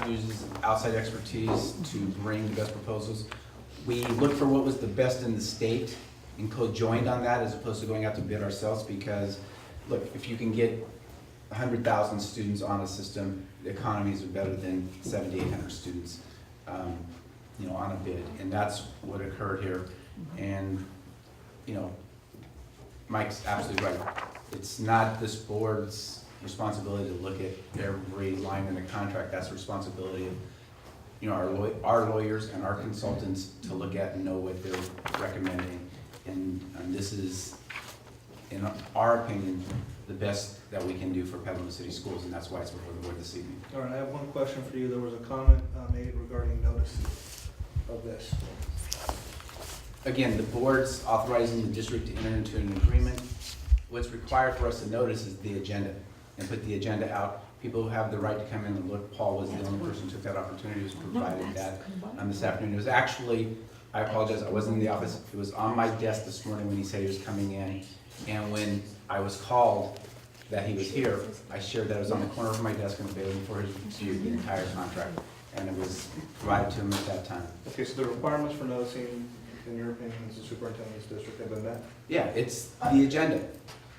[SPEAKER 19] uses outside expertise to bring the best proposals. We looked for what was the best in the state and co-joined on that as opposed to going out to bid ourselves, because, look, if you can get 100,000 students on a system, the economies are better than 7,800 students, on a bid, and that's what occurred here. And, Mike's absolutely right. It's not this board's responsibility to look at every line in the contract. That's the responsibility of, our lawyers and our consultants to look at and know what they're recommending. And this is, in our opinion, the best that we can do for Petaluma City Schools, and that's why it's before the board this evening.
[SPEAKER 1] All right, I have one question for you. There was a comment made regarding notice of this.
[SPEAKER 19] Again, the board's authorizing the district to enter into an agreement. What's required for us to notice is the agenda, and put the agenda out. People who have the right to come in and look. Paul was the only person who took that opportunity, who's provided that this afternoon. It was actually, I apologize, I wasn't in the office. It was on my desk this morning when he said he was coming in. And when I was called that he was here. I shared that it was on the corner of my desk and available for his review, the entire contract, and it was provided to him at that time.
[SPEAKER 1] Okay, so the requirements for noticing, in your opinion, as the superintendent's district have been met?
[SPEAKER 19] Yeah, it's the agenda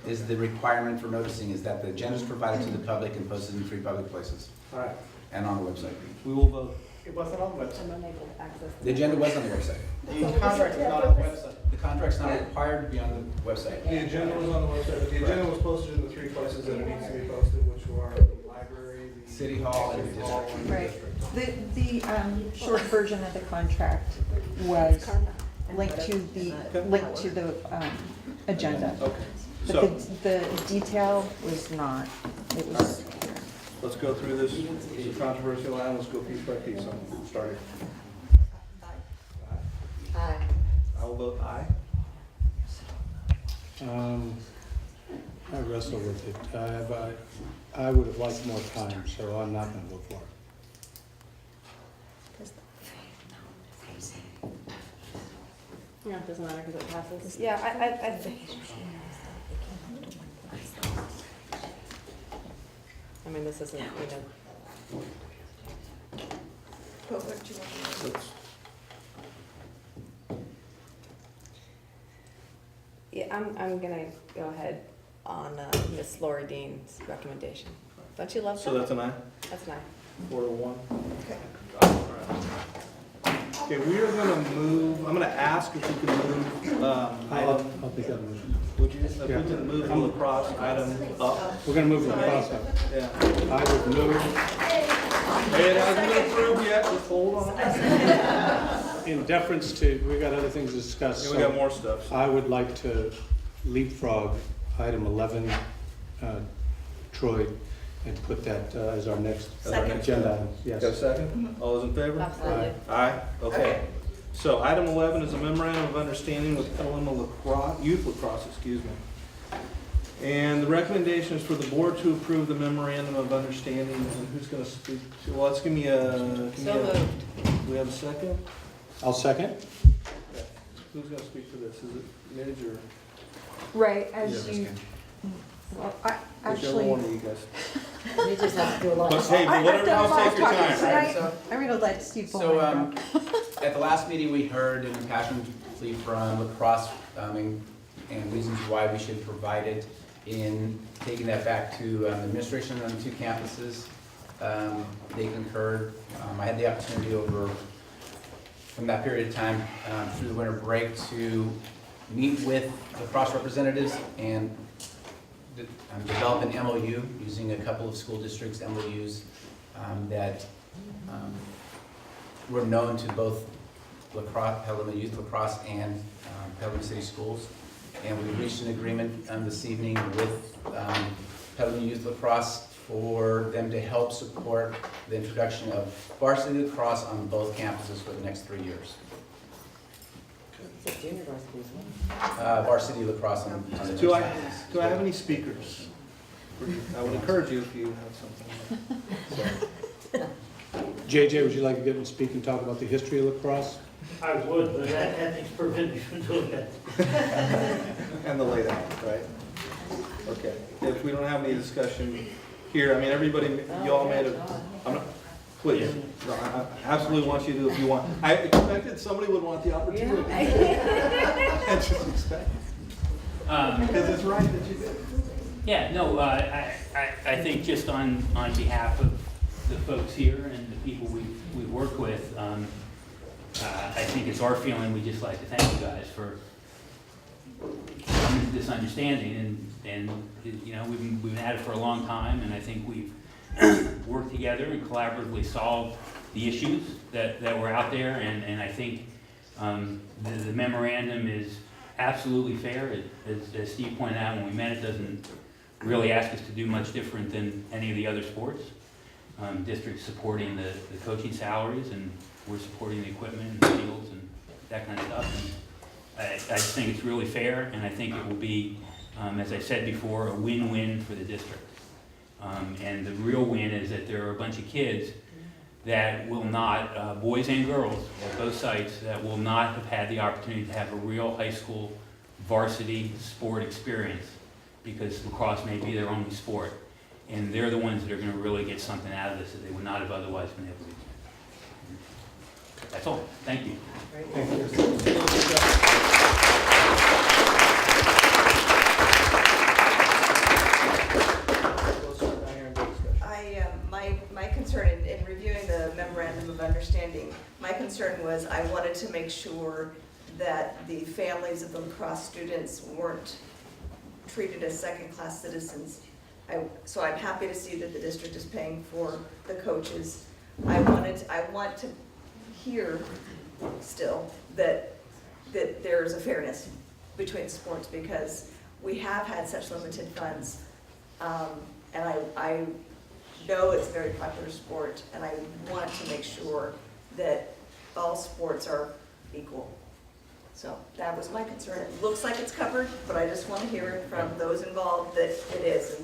[SPEAKER 19] is the requirement for noticing, is that the agenda is provided to the public and posted in 3 public places
[SPEAKER 1] All right,
[SPEAKER 19] and on the website.
[SPEAKER 1] we will vote.
[SPEAKER 14] It wasn't on the website.
[SPEAKER 5] I'm unable to access.
[SPEAKER 19] The agenda was on the website.
[SPEAKER 14] The contract is not on the website.
[SPEAKER 19] The contract's not required to be on the website.
[SPEAKER 1] The agenda was on the website, but the agenda was posted in the 3 places that it needs to be posted, which were the library, the
[SPEAKER 19] City Hall, and the
[SPEAKER 1] City Hall, and the
[SPEAKER 2] Right.
[SPEAKER 1] district.
[SPEAKER 2] The short version of the contract was linked to the agenda.
[SPEAKER 1] Okay,
[SPEAKER 2] But
[SPEAKER 1] so
[SPEAKER 2] the detail was not. It was.
[SPEAKER 1] let's go through this. It's a controversial item. Let's go piece by piece. I'm starting.
[SPEAKER 18] Aye.
[SPEAKER 1] I will vote aye.
[SPEAKER 4] I wrestle with it. But I would have liked more time, so I'm not going to vote for it.
[SPEAKER 5] Yeah, it doesn't matter because it passes. Yeah, I think. I mean, this isn't,
[SPEAKER 3] But what do you want?
[SPEAKER 1] Let's-
[SPEAKER 5] Yeah, I'm gonna go ahead on Miss Laura Dean's recommendation. Don't you love that?
[SPEAKER 1] So that's an aye?
[SPEAKER 5] That's nice.
[SPEAKER 1] 4 to 1.
[SPEAKER 3] Okay.
[SPEAKER 1] Okay, we are gonna move, I'm gonna ask if we can move,
[SPEAKER 4] I'll take that motion.
[SPEAKER 1] would you, if we can move the lacrosse item up?
[SPEAKER 4] We're going to move the cross up.
[SPEAKER 1] Yeah.
[SPEAKER 4] I would move,
[SPEAKER 1] Hey, it hasn't been approved yet, just hold on.
[SPEAKER 4] in deference to, we got other things to discuss.
[SPEAKER 1] Yeah, we got more stuff.
[SPEAKER 4] So I would like to leapfrog item 11, Troy, and put that as our next agenda item. Yes.
[SPEAKER 1] Got a second? All those in favor?
[SPEAKER 5] Absolutely.
[SPEAKER 1] Aye, okay. So item 11 is a memorandum of understanding with Petaluma lacrosse, youth lacrosse, excuse me. And the recommendation is for the board to approve the memorandum of understanding, and who's gonna speak to, well, let's give me a.
[SPEAKER 5] So moved.
[SPEAKER 1] Do we have a second?
[SPEAKER 4] I'll second.
[SPEAKER 1] Okay. Who's gonna speak to this? Is it Midge or?
[SPEAKER 2] Right, as you, well, I
[SPEAKER 1] Whichever
[SPEAKER 2] actually.
[SPEAKER 1] one of you guys.
[SPEAKER 18] You just have to do a lot.
[SPEAKER 1] But hey,
[SPEAKER 2] I've
[SPEAKER 1] whatever,
[SPEAKER 2] done a lot
[SPEAKER 1] I'll
[SPEAKER 2] of
[SPEAKER 1] take your
[SPEAKER 2] talking
[SPEAKER 1] time.
[SPEAKER 2] tonight. I'm gonna let Steve
[SPEAKER 19] So,
[SPEAKER 2] Bowman go.
[SPEAKER 19] at the last meeting, we heard an impassioned plea from lacrosse and reasons why we should provide it in taking that back to administration on 2 campuses. They concurred. I had the opportunity from that period of time through the winter break to meet with lacrosse representatives and develop an MOU using a couple of school districts' MOUs that were known to both Petaluma Youth Lacrosse and Petaluma City Schools. And we reached an agreement this evening with Petaluma Youth Lacrosse for them to help support the introduction of varsity lacrosse on both campuses for the next 3 years.
[SPEAKER 18] It's a junior varsity as well.
[SPEAKER 19] Varsity lacrosse on the
[SPEAKER 1] Do
[SPEAKER 19] two
[SPEAKER 1] I
[SPEAKER 19] campuses.
[SPEAKER 1] have any speakers? I would encourage you if you have something.
[SPEAKER 4] JJ, would you like to get and speak and talk about the history of lacrosse?
[SPEAKER 6] I would, but ethics prevent me from doing that.
[SPEAKER 1] And the layout, right? Okay, if we don't have any discussion here, I mean, everybody, y'all made a, I'm not, please, no, I absolutely want you to if you want. I expected somebody would want the opportunity. I just expected. Because it's right that you did.
[SPEAKER 6] Yeah, no, I think just on behalf of the folks here and the people we work with, I think it's our feeling, we'd just like to thank you guys for coming to this understanding, and you know, we've had it for a long time, and I think we've worked together and collaboratively solved the issues that were out there, and I think the memorandum is absolutely fair. As Steve pointed out, when we met, it doesn't really ask us to do much different than any of the other sports. Districts supporting the coaching salaries, and we're supporting the equipment and the fields and that kind of stuff. And I just think it's really fair, and I think it will be, as I said before, a win-win for the district. And the real win is that there are a bunch of kids that will not, boys and girls at both sites, that will not have had the opportunity to have a real high school varsity sport experience because lacrosse may be their only sport. And they're the ones that are going to really get something out of this that they would not have otherwise been able to get. That's all. Thank you.
[SPEAKER 3] My concern in reviewing the memorandum of understanding, my concern was I wanted to make sure that the families of the lacrosse students weren't treated as second-class citizens. So I'm happy to see that the district is paying for the coaches. I want to hear still that there's a fairness between sports, because we have had such limited funds. And I know it's a very popular sport, and I want to make sure that all sports are equal. So that was my concern. It looks like it's covered, but I just want to hear it from those involved that it is.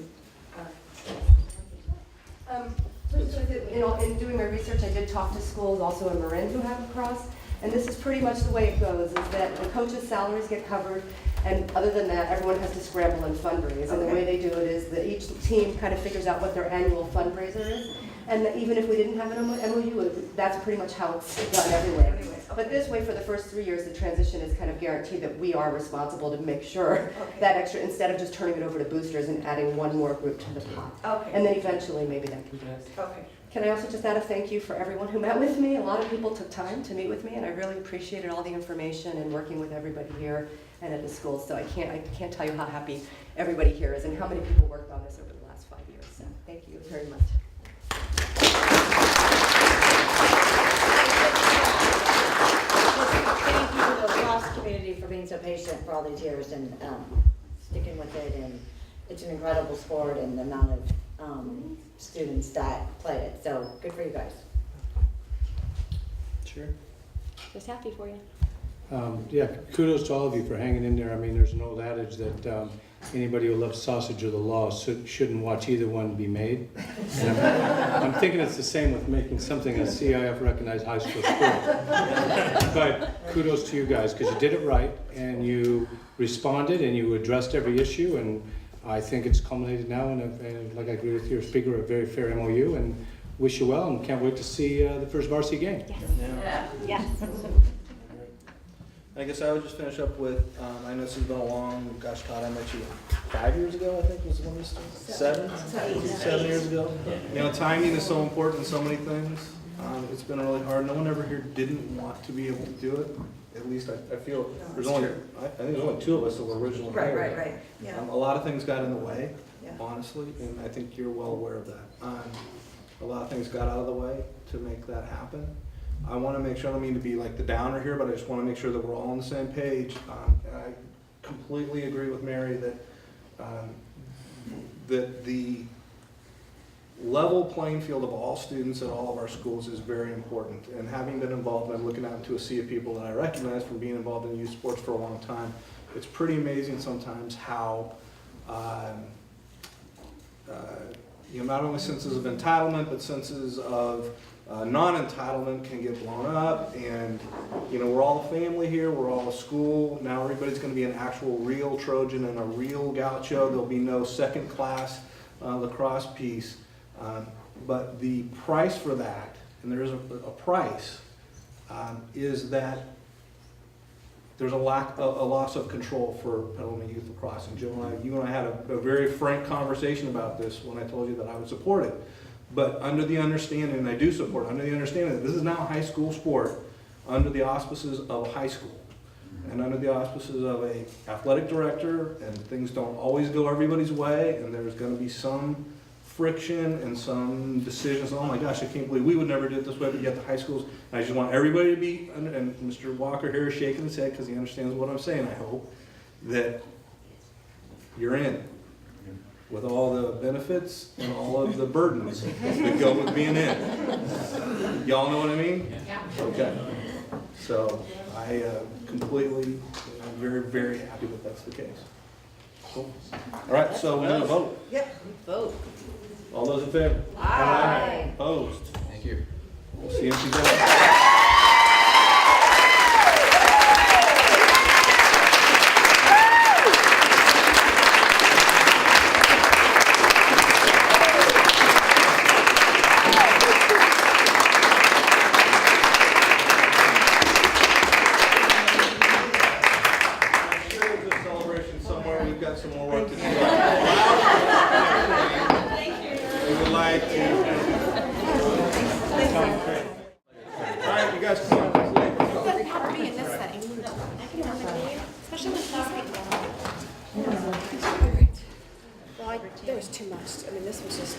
[SPEAKER 8] In doing my research, I did talk to schools also in Marin who have lacrosse, and this is pretty much the way it goes, is that the coaches' salaries get covered, and other than that, everyone has to scramble and fundraise. And the way they do it is that each team kind of figures out what their annual fundraiser is, and that even if we didn't have an MOU, that's pretty much how it's done everywhere. But this way, for the first 3 years, the transition is kind of guaranteed that we are responsible to make sure that extra, instead of just turning it over to boosters and adding one more group to the pot. And then eventually, maybe that can do it. Can I also just add a thank you for everyone who met with me? A lot of people took time to meet with me, and I really appreciated all the information and working with everybody here and at the school. So I can't tell you how happy everybody here is and how many people worked on this over the last 5 years. So thank you very much.
[SPEAKER 18] Thank you to the lacrosse community for being so patient for all these years and sticking with it. And it's an incredible sport, and the amount of students that play it. So good for you guys.
[SPEAKER 1] Sure.
[SPEAKER 5] Just happy for you.
[SPEAKER 4] Yeah, kudos to all of you for hanging in there. I mean, there's an old adage that anybody who loves sausage or the law shouldn't watch either one be made. And I'm thinking it's the same with making something a CIF recognized high school sport. But kudos to you guys, because you did it right, and you responded, and you addressed every issue, and I think it's culminated now in, like I agree with your speaker, a very fair MOU, and wish you well, and can't wait to see the first varsity game.
[SPEAKER 1] Yeah.
[SPEAKER 5] Yes.
[SPEAKER 1] I guess I would just finish up with, I know this has been a long, gosh, Todd, I met you 5 years ago, I think was when we started. 7 years ago. You know, timing is so important in so many things. It's been really hard. No one ever here didn't want to be able to do it. At least I feel there's only, I think there's only 2 of us that were originally here.
[SPEAKER 3] Right. Yeah.
[SPEAKER 1] A lot of things got in the way, honestly, and I think you're well aware of that. A lot of things got out of the way to make that happen. I want to make sure, I don't mean to be like the downer here, but I just want to make sure that we're all on the same page. And I completely agree with Mary that the level playing field of all students at all of our schools is very important. And having been involved, I'm looking out into a sea of people that I recognize from being involved in youth sports for a long time. It's pretty amazing sometimes how not only senses of entitlement, but senses of non-entitlement can get blown up. And we're all a family here, we're all a school. Now everybody's going to be an actual real Trojan and a real Gaucho. There'll be no second class lacrosse piece. But the price for that, and there is a price, is that there's a loss of control for Petaluma youth lacrosse. And Joe and you and I had a very frank conversation about this when I told you that I would support it. But under the understanding, and I do support, under the understanding that this is now a high school sport, under the auspices of a high school, and under the auspices of a athletic director, and things don't always go everybody's way, and there's going to be some friction and some decisions. Oh my gosh, I can't believe we would never do it this way, but yet the high schools. And I just want everybody to be, and Mr. Walker here is shaking his head because he understands what I'm saying, I hope, that you're in with all the benefits and all of the burdens that go with being in. Y'all know what I mean?
[SPEAKER 5] Yeah.
[SPEAKER 1] Okay. So I completely, I'm very, very happy that that's the case. Cool. All right, so we need to vote.
[SPEAKER 3] Yep.
[SPEAKER 5] Vote.
[SPEAKER 1] All those in favor?
[SPEAKER 5] Aye.
[SPEAKER 1] Opposed?
[SPEAKER 19] Thank you.
[SPEAKER 1] We'll see you in 2000. Thank you. All right, you guys come on.
[SPEAKER 5] Party in this setting. Especially with Well, there was too much. I mean, this was just.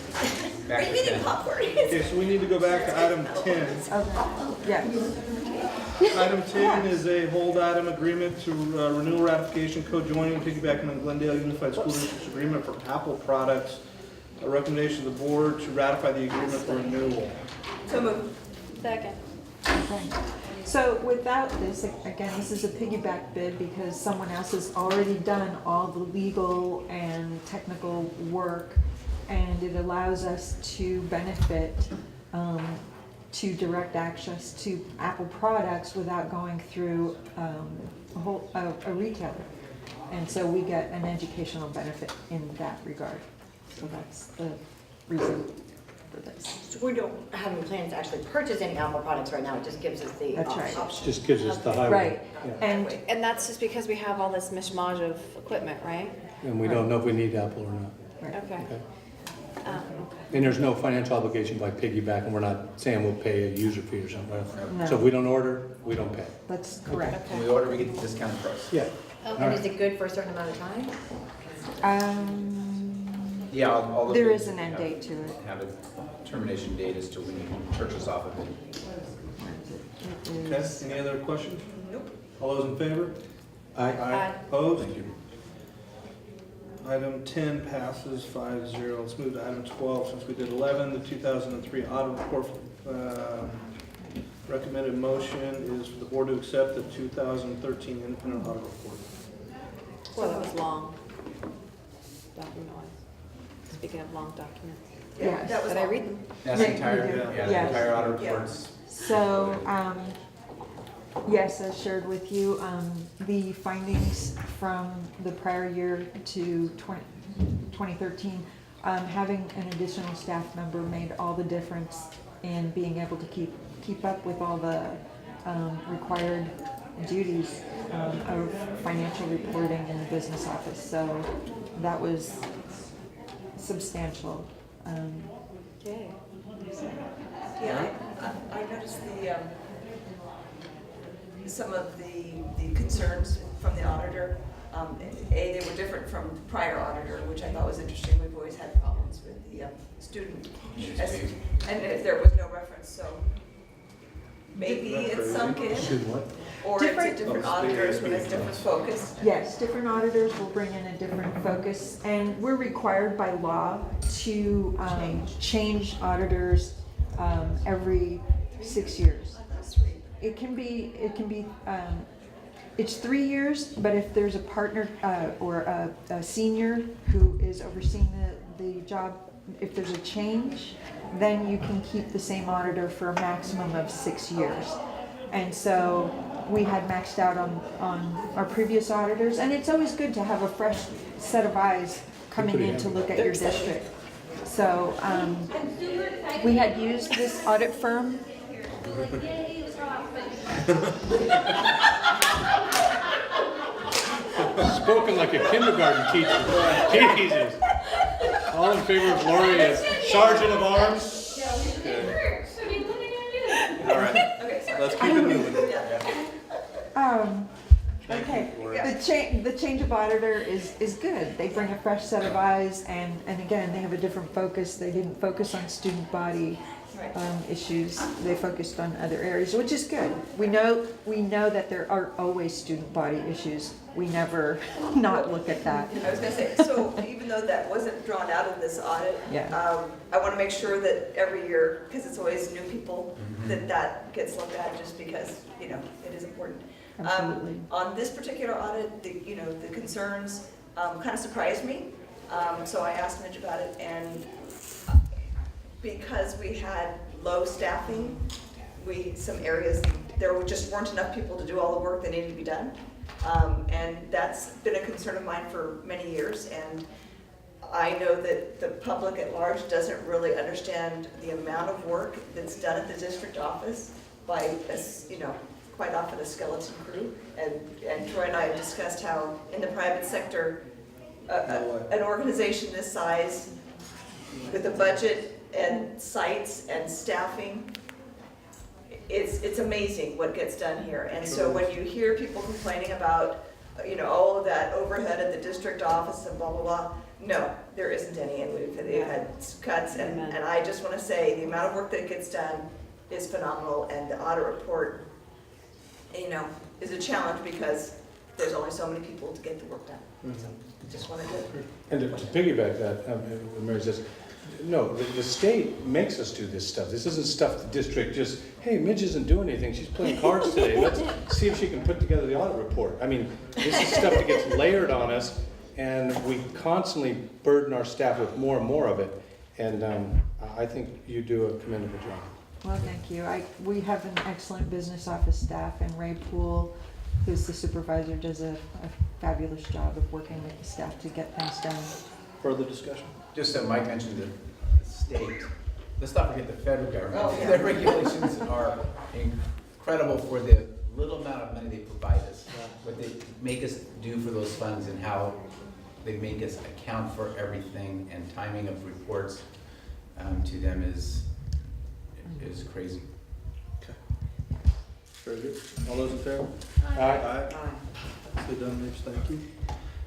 [SPEAKER 3] Are you eating popcorn?
[SPEAKER 1] Okay, so we need to go back to item 10.
[SPEAKER 2] Yes.
[SPEAKER 1] Item 10 is a hold item agreement to renewal ratification, co-joining, piggybacking on Glendale Unified School District's agreement for Apple products. A recommendation of the board to ratify the agreement for renewal.
[SPEAKER 3] So moved.
[SPEAKER 20] Second.
[SPEAKER 2] Okay. So without this, again, this is a piggyback bid because someone else has already done all the legal and technical work, and it allows us to benefit to direct access to Apple products without going through a retailer. And so we get an educational benefit in that regard. So that's the reason for this.
[SPEAKER 18] So we don't have any plans to actually purchase any Apple products right now, it just gives us the
[SPEAKER 2] That's right.
[SPEAKER 18] option.
[SPEAKER 4] Just gives us the highway.
[SPEAKER 2] Right.
[SPEAKER 4] Yeah.
[SPEAKER 5] And that's just because we have all this mishmash of equipment, right?
[SPEAKER 4] And we don't know if we need Apple or not.
[SPEAKER 5] Okay.
[SPEAKER 4] Okay.
[SPEAKER 5] Um,
[SPEAKER 4] And there's no financial obligation by piggyback, and we're not saying we'll pay a user fee or something, right?
[SPEAKER 2] No.
[SPEAKER 4] So if we don't order, we don't pay.
[SPEAKER 2] That's correct.
[SPEAKER 19] When we order, we get the discounted price.
[SPEAKER 4] Yeah.
[SPEAKER 18] And is it good for a certain amount of time?
[SPEAKER 19] Yeah, all the.
[SPEAKER 2] There is an end date to it.
[SPEAKER 19] Have a termination date as to when you can purchase off of it.
[SPEAKER 1] Okay, any other questions? Nope. All those in favor?
[SPEAKER 5] Aye.
[SPEAKER 1] Opposed? Thank you. Item 10 passes 5-0. Let's move to item 12, since we did 11, the 2003 audit report. Recommended motion is for the board to accept the 2013 independent audit report.
[SPEAKER 5] Well, that was long. Document-wise. Speaking of long documents.
[SPEAKER 2] Yeah,
[SPEAKER 3] that was
[SPEAKER 5] Did I
[SPEAKER 3] all.
[SPEAKER 5] read them?
[SPEAKER 19] That's the
[SPEAKER 2] Yeah,
[SPEAKER 19] entire,
[SPEAKER 2] you do.
[SPEAKER 19] yeah, the
[SPEAKER 2] Yes.
[SPEAKER 19] entire audit reports.
[SPEAKER 2] So, yes, as shared with you, the findings from the prior year to 2013, having an additional staff member made all the difference in being able to keep up with all the required duties of financial reporting in the business office. So that was substantial.
[SPEAKER 5] Yay.
[SPEAKER 3] Yeah, I noticed some of the concerns from the auditor. They were different from the prior auditor, which I thought was interesting. We've always had problems with the student, and if there was no reference, so maybe it's sunk in, or it's a different auditor who has different focus.
[SPEAKER 2] Yes, different auditors will bring in a different focus, and we're required by law to change auditors every 6 years. It can be, it's 3 years, but if there's a partner or a senior who is overseeing the job, if there's a change, then you can keep the same auditor for a maximum of 6 years. And so we had maxed out on our previous auditors, and it's always good to have a fresh set of eyes coming in to look at your district. So we had used this audit firm.
[SPEAKER 4] Spoken like a kindergarten teacher. Jesus. All in favor of Lori as Sergeant of Arms?
[SPEAKER 16] All right, let's keep it moving.
[SPEAKER 2] Okay, the change of auditor is good. They bring a fresh set of eyes, and again, they have a different focus. They didn't focus on student body issues. They focused on other areas, which is good. We know that there are always student body issues. We never not look at that.
[SPEAKER 3] I was going to say, so even though that wasn't drawn out of this audit, I want to make sure that every year, because it's always new people, that gets looked at, just because it is important.
[SPEAKER 2] Absolutely.
[SPEAKER 3] On this particular audit, the concerns kind of surprised me, so I asked Mitch about it, and because we had low staffing, some areas, there just weren't enough people to do all the work that needed to be done. And that's been a concern of mine for many years, and I know that the public at large doesn't really understand the amount of work that's done at the district office by, quite often a skeleton crew. And Troy and I have discussed how in the private sector, an organization this size with a budget and sites and staffing. It's amazing what gets done here. And so when you hear people complaining about, oh, that overhead at the district office and blah, blah, blah, no, there isn't any, and they've had cuts, and I just want to say, the amount of work that gets done is phenomenal, and the audit report, is a challenge because there's only so many people to get the work done. So, just wanted to.
[SPEAKER 4] And to piggyback that, what Mary says, no, the state makes us do this stuff. This isn't stuff the district just, hey, Midge isn't doing anything, she's playing cards today, let's see if she can put together the audit report. I mean, this is stuff that gets layered on us, and we constantly burden our staff with more and more of it. And I think you do a commendable job.
[SPEAKER 2] Well, thank you. We have an excellent business office staff, and Ray Poole, who's the supervisor, does a fabulous job of working with the staff to get things done.
[SPEAKER 1] Further discussion?
[SPEAKER 19] Just that Mike mentioned the state. Let's not forget the federal government.
[SPEAKER 3] Oh, yeah.
[SPEAKER 19] Their regulations are incredible for the little amount of money they provide us, what they make us do for those funds, and how they make us account for everything, and timing of reports to them is crazy.
[SPEAKER 1] Okay. Very good. All those in favor?
[SPEAKER 4] Aye.
[SPEAKER 1] Aye. So done, Mitch, thank you.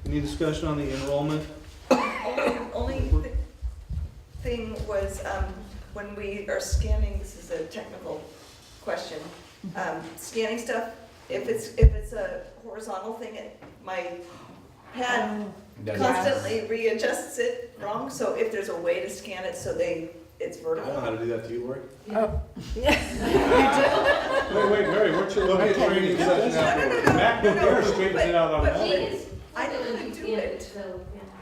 [SPEAKER 1] Any discussion on the enrollment?
[SPEAKER 3] Only thing was, when we are scanning, this is a technical question, scanning stuff, if it's a horizontal thing, my pad constantly readjusts it wrong, so if there's a way to scan it so it's
[SPEAKER 1] I
[SPEAKER 3] vertical.
[SPEAKER 1] don't know how to do that. Do you, Lori?
[SPEAKER 2] Oh.
[SPEAKER 4] Wait, Mary, what's your
[SPEAKER 1] There'll be a training session afterwards.
[SPEAKER 4] Mac O'Hare straightens it out on
[SPEAKER 3] But
[SPEAKER 4] Monday.
[SPEAKER 3] I know how to do it.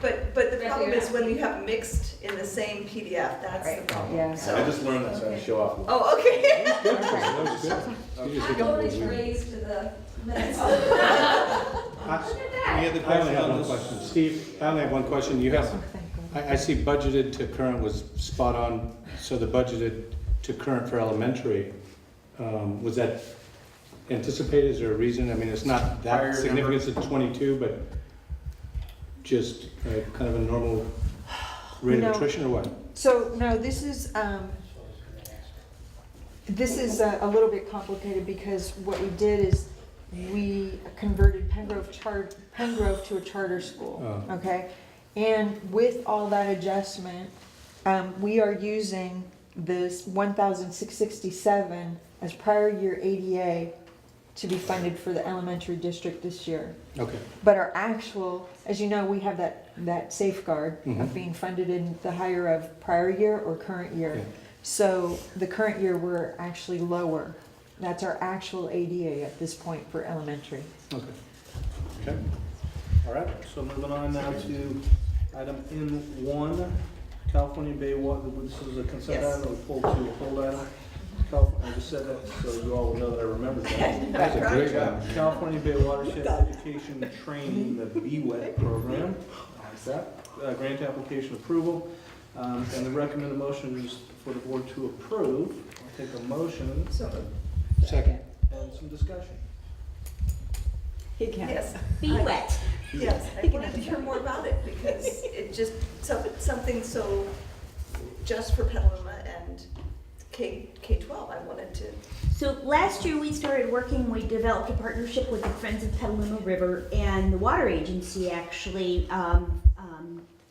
[SPEAKER 3] But the problem is when you have mixed in the same PDF, that's the problem.
[SPEAKER 2] Yeah.
[SPEAKER 3] So-
[SPEAKER 16] I just learned that, so I have to show off.
[SPEAKER 3] Oh, okay.
[SPEAKER 4] That was good. You just
[SPEAKER 8] Always raised to the minutes.
[SPEAKER 1] Any other
[SPEAKER 4] I only
[SPEAKER 1] questions
[SPEAKER 4] have
[SPEAKER 1] on
[SPEAKER 4] one
[SPEAKER 1] this?
[SPEAKER 4] question. Steve, I only have one question. You have, I see budgeted to current was spot on, so the budgeted to current for elementary, was that anticipated? Is there a reason? I mean, it's not
[SPEAKER 19] Prior
[SPEAKER 4] that significant, it's 22, but just kind of a normal rate
[SPEAKER 2] No.
[SPEAKER 4] of attrition or what?
[SPEAKER 2] So, no, this is a little bit complicated because what we did is we converted Pengrove to a charter school,
[SPEAKER 4] Oh.
[SPEAKER 2] okay? And with all that adjustment, we are using this 1,667 as prior year ADA to be funded for the elementary district this year.
[SPEAKER 4] Okay.
[SPEAKER 2] But our actual, as you know, we have that safeguard of
[SPEAKER 4] Mhm.
[SPEAKER 2] being funded in the higher of prior year or current year.
[SPEAKER 4] Yeah.
[SPEAKER 2] So the current year, we're actually lower. That's our actual ADA at this point for elementary.
[SPEAKER 4] Okay. Okay.
[SPEAKER 1] All right, so moving on now to item N1, California Bay Water, this is a consent
[SPEAKER 3] Yes.
[SPEAKER 1] item, that we pulled to a hold item. I just said that, so you all will know that I remembered that.
[SPEAKER 4] That's a great job.
[SPEAKER 1] California Bay Watershed Education Training, the BWET program, like that, grant application approval. And the recommended motion is for the board to approve. I'll take a motion
[SPEAKER 4] Second.
[SPEAKER 1] and some discussion.
[SPEAKER 3] Yes.
[SPEAKER 17] Be wet.
[SPEAKER 3] Yes, I wanted to hear more about it because it just, something so just for Petaluma and K-12, I wanted to.
[SPEAKER 17] So last year we started working, we developed a partnership with the Friends of Petaluma River, and the water agency actually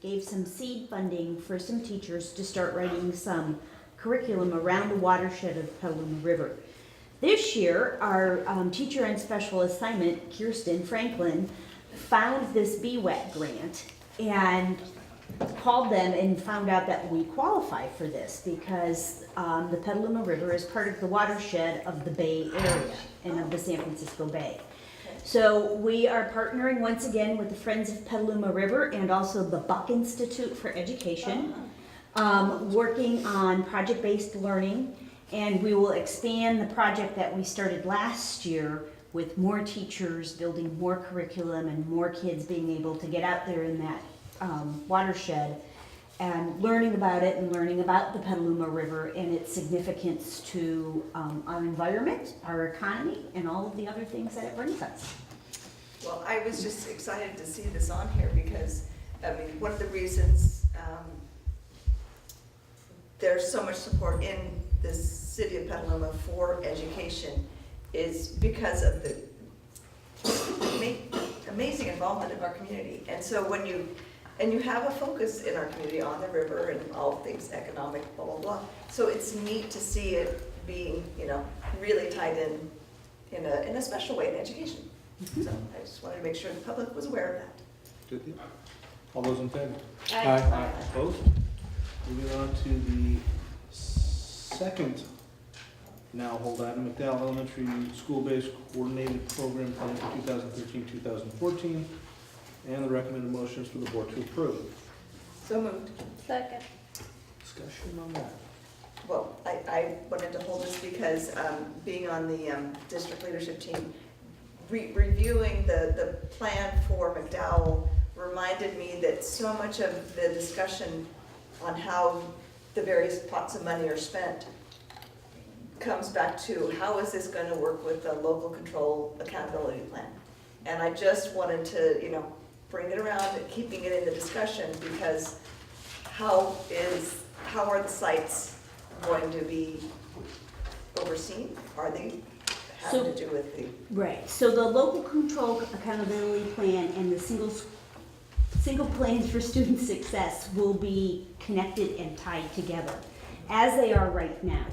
[SPEAKER 17] gave some seed funding for some teachers to start writing some curriculum around the watershed of Petaluma River. This year, our teacher and special assignment, Kirsten Franklin, found this BWET grant and called them and found out that we qualify for this because the Petaluma River is part of the watershed of the Bay Area and of the San Francisco Bay. So we are partnering once again with the Friends of Petaluma River and also the Buck Institute for Education, working on project-based learning, and we will expand the project that we started last year with more teachers, building more curriculum, and more kids being able to get out there in that watershed and learning about it and learning about the Petaluma River and its significance to our environment, our economy, and all of the other things that it brings us.
[SPEAKER 3] Well, I was just excited to see this on here because, I mean, one of the reasons there's so much support in the city of Petaluma for education is because of the amazing involvement of our community. And so when you have a focus in our community on the river and all things economic, blah, blah, blah. So it's neat to see it being, really tied in a special way in education. So I just wanted to make sure the public was aware of that.
[SPEAKER 1] Good deal. All those in favor?
[SPEAKER 3] Aye.
[SPEAKER 1] Opposed? Moving on to the second now hold item, McDowell Elementary School-Based Coordinated Program Plan for 2013-2014, and the recommended motions for the board to approve.
[SPEAKER 3] So moved.
[SPEAKER 21] Second.
[SPEAKER 1] Discussion on that.
[SPEAKER 3] Well, I wanted to hold this because being on the district leadership team, reviewing the plan for McDowell reminded me that so much of the discussion on how the various pots of money are spent comes back to how is this going to work with the local control accountability plan. And I just wanted to, bring it around and keeping it in the discussion because how are the sites going to be overseen? Are they having to do with the...
[SPEAKER 17] Right, so the local control accountability plan and the single plans for student success will be connected and tied together, as they are right now.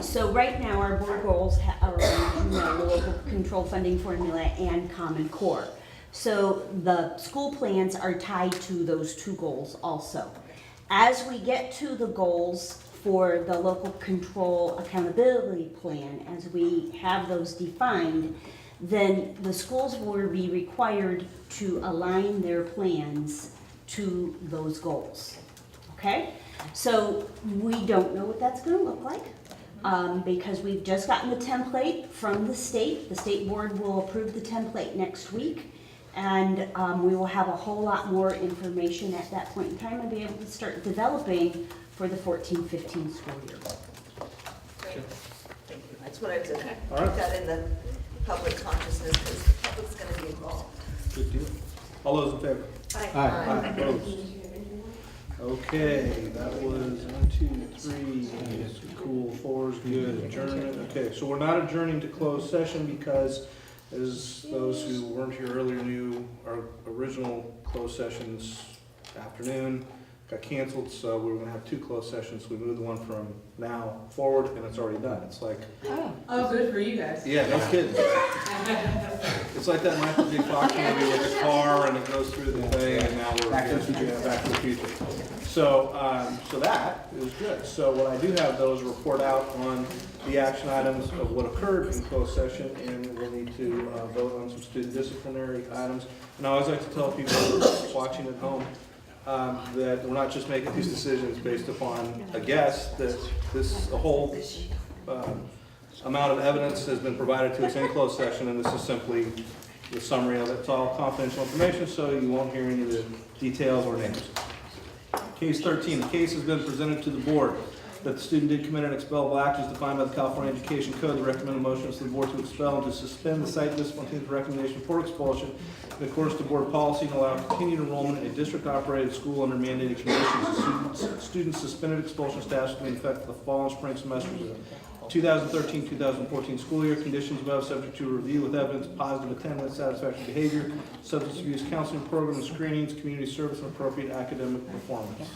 [SPEAKER 17] So right now, our board goals are the local control funding formula and Common Core. So the school plans are tied to those two goals also. As we get to the goals for the local control accountability plan, as we have those defined, then the schools will be required to align their plans to those goals. Okay? So we don't know what that's going to look like. Because we've just gotten the template from the state. The state board will approve the template next week, and we will have a whole lot more information at that point in time and be able to start developing for the 14-15 school year.
[SPEAKER 3] Great. Thank you. That's what I was going to
[SPEAKER 1] All right.
[SPEAKER 3] put that in the public consciousness because the public's going to be involved.
[SPEAKER 1] Good deal. All those in favor?
[SPEAKER 3] Aye.
[SPEAKER 1] Opposed? Okay, that was 1, 2, 3, cool, 4 is good, adjournment, okay, so we're not adjourning to closed session because, as those who weren't here earlier knew, our original closed sessions afternoon got canceled, so we were gonna have 2 closed sessions, we moved the one from now forward, and it's already done, it's like...
[SPEAKER 10] Oh, good for you guys.
[SPEAKER 1] Yeah, no kidding. It's like that Michael J. Fox movie with the car, and it goes through the thing, and now we're Back to the Future. So, so that is good. So what I do have though is a report out on the action items of what occurred in closed session, and we'll need to vote on some student disciplinary items. And I always like to tell people watching at home that we're not just making these decisions based upon a guess, that a whole amount of evidence has been provided to us in closed session, and this is simply the summary of it. It's all confidential information, so you won't hear any of the details or names. Case 13, the case has been presented to the board that the student did commit an expellable act as defined by the California Education Code. The recommended motion is to the board to expel and to suspend the site discipline team's recommendation for expulsion in accordance to board policy and allow continued enrollment in a district-operated school under mandated conditions. Students suspended expulsion status will be in effect for the fall and spring semesters of 2013-2014 school year. Conditions above subject to review with evidence, positive attendance, satisfactory behavior, substance abuse counseling program, screenings, community service, and appropriate academic performance.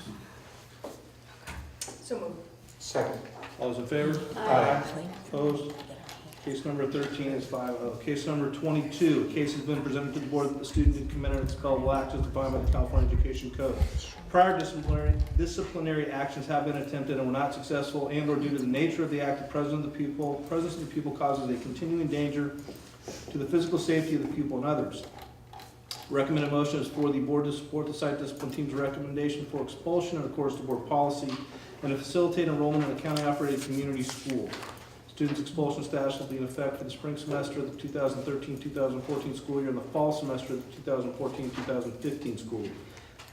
[SPEAKER 3] So moved.
[SPEAKER 1] Second. All those in favor? Aye. Opposed? Case number 13 is 5-0. Case number 22, a case has been presented to the board that the student did commit an expellable act as defined by the California Education Code. Prior disciplinary actions have been attempted and were not successful, and/or due to the nature of the act, the presence of the pupil causes a continuing danger to the physical safety of the pupil and others. Recommended motion is for the board to support the site discipline team's recommendation for expulsion in accordance to board policy and to facilitate enrollment in a county-operated community school. Students' expulsion status will be in effect for the spring semester of the 2013-2014 school year and the fall semester of the 2014-2015 school year.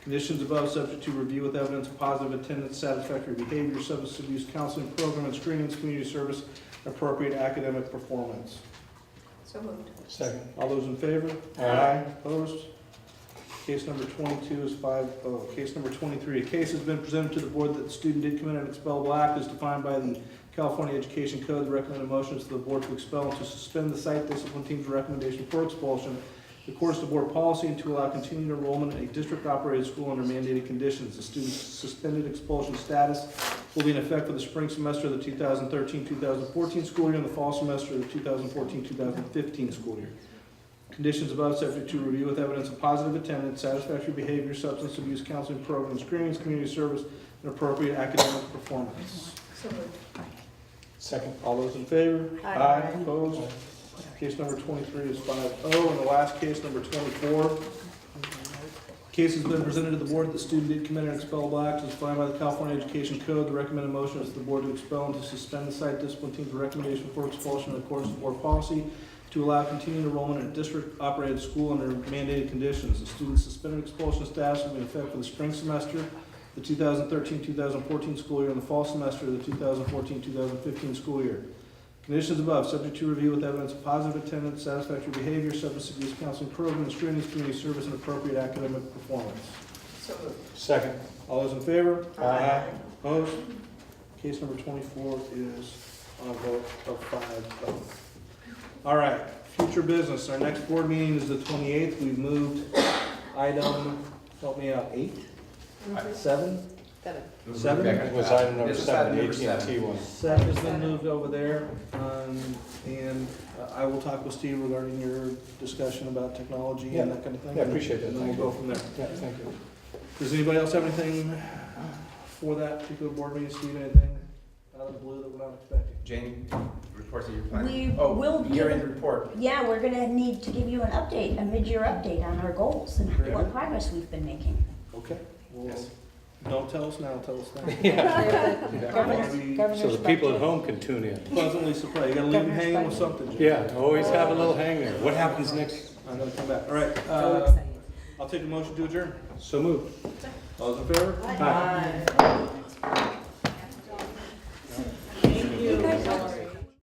[SPEAKER 1] Conditions above subject to review with evidence, positive attendance, satisfactory behavior, substance abuse counseling program, and screenings, community service, appropriate academic performance.
[SPEAKER 3] So moved.
[SPEAKER 1] Second. All those in favor? Aye. Opposed? Case number 22 is 5-0. Case number 23, a case has been presented to the board that the student did commit an expellable act as defined by the California Education Code. The recommended motion is to the board to expel and to suspend the site discipline team's recommendation for expulsion in accordance to board policy and to allow continued enrollment in a district-operated school under mandated conditions. The student's suspended expulsion status will be in effect for the spring semester of the 2013-2014 school year and the fall semester of the 2014-2015 school year. Conditions above subject to review with evidence of positive attendance, satisfactory behavior, substance abuse counseling program screenings, community service, and appropriate academic performance.
[SPEAKER 3] So moved.
[SPEAKER 4] Second.
[SPEAKER 1] All those in favor?
[SPEAKER 3] Aye.
[SPEAKER 1] Opposed? Case number 23 is 5-0. And the last case, number 24. Case has been presented to the board that the student did commit an expellable act as defined by the California Education Code. The recommended motion is the board to expel and to suspend the site discipline team's recommendation for expulsion in accordance with board policy to allow continued enrollment in a district-operated school under mandated conditions. The student's suspended expulsion status will be in effect for the spring semester, the 2013-2014 school year, and the fall semester of the 2014-2015 school year. Conditions above, subject to review with evidence of positive attendance, satisfactory behavior, substance abuse counseling program, screenings, community service, and appropriate academic performance.
[SPEAKER 3] So moved.
[SPEAKER 4] Second.
[SPEAKER 1] All those in favor?
[SPEAKER 3] Aye.
[SPEAKER 1] Opposed? Case number 24 is on a vote of 5-0. All right, future business. Our next board meeting is the 28th. We've moved item, help me out, 8? 7? 7?
[SPEAKER 4] It was item number
[SPEAKER 19] It's
[SPEAKER 4] 7,
[SPEAKER 19] number
[SPEAKER 4] AT&T one.
[SPEAKER 1] 7 has been moved over there. And I will talk with Steve regarding your discussion about technology and that kind of thing.
[SPEAKER 4] Yeah, appreciate that.
[SPEAKER 1] And then we'll go from there.
[SPEAKER 4] Yeah, thank you.
[SPEAKER 1] Does anybody else have anything for that particular board meeting? Steve, anything out of the blue that we're not expecting?
[SPEAKER 19] Jamie, reports that you're
[SPEAKER 17] We
[SPEAKER 19] planning.
[SPEAKER 17] will give
[SPEAKER 19] Year-end
[SPEAKER 17] a-
[SPEAKER 19] report.
[SPEAKER 17] Yeah, we're gonna need to give you an update, a mid-year update on our goals and
[SPEAKER 1] Very
[SPEAKER 17] what
[SPEAKER 1] good.
[SPEAKER 17] progress we've been making.
[SPEAKER 1] Okay. Well,
[SPEAKER 19] Yes.
[SPEAKER 1] don't tell us now, tell us then.
[SPEAKER 17] Governor's
[SPEAKER 4] So the people at
[SPEAKER 17] budget.
[SPEAKER 4] home can tune in.
[SPEAKER 1] Pleasantly surprised. You gotta leave them
[SPEAKER 17] Governor's
[SPEAKER 1] hanging with
[SPEAKER 17] budget.
[SPEAKER 1] something, Jim.
[SPEAKER 4] Yeah, always have a little hang there. What happens next?
[SPEAKER 1] I'm gonna come back. All right.
[SPEAKER 17] So excited.
[SPEAKER 1] I'll take a motion to adjourn.
[SPEAKER 4] So moved.
[SPEAKER 1] All those in favor?
[SPEAKER 4] Aye.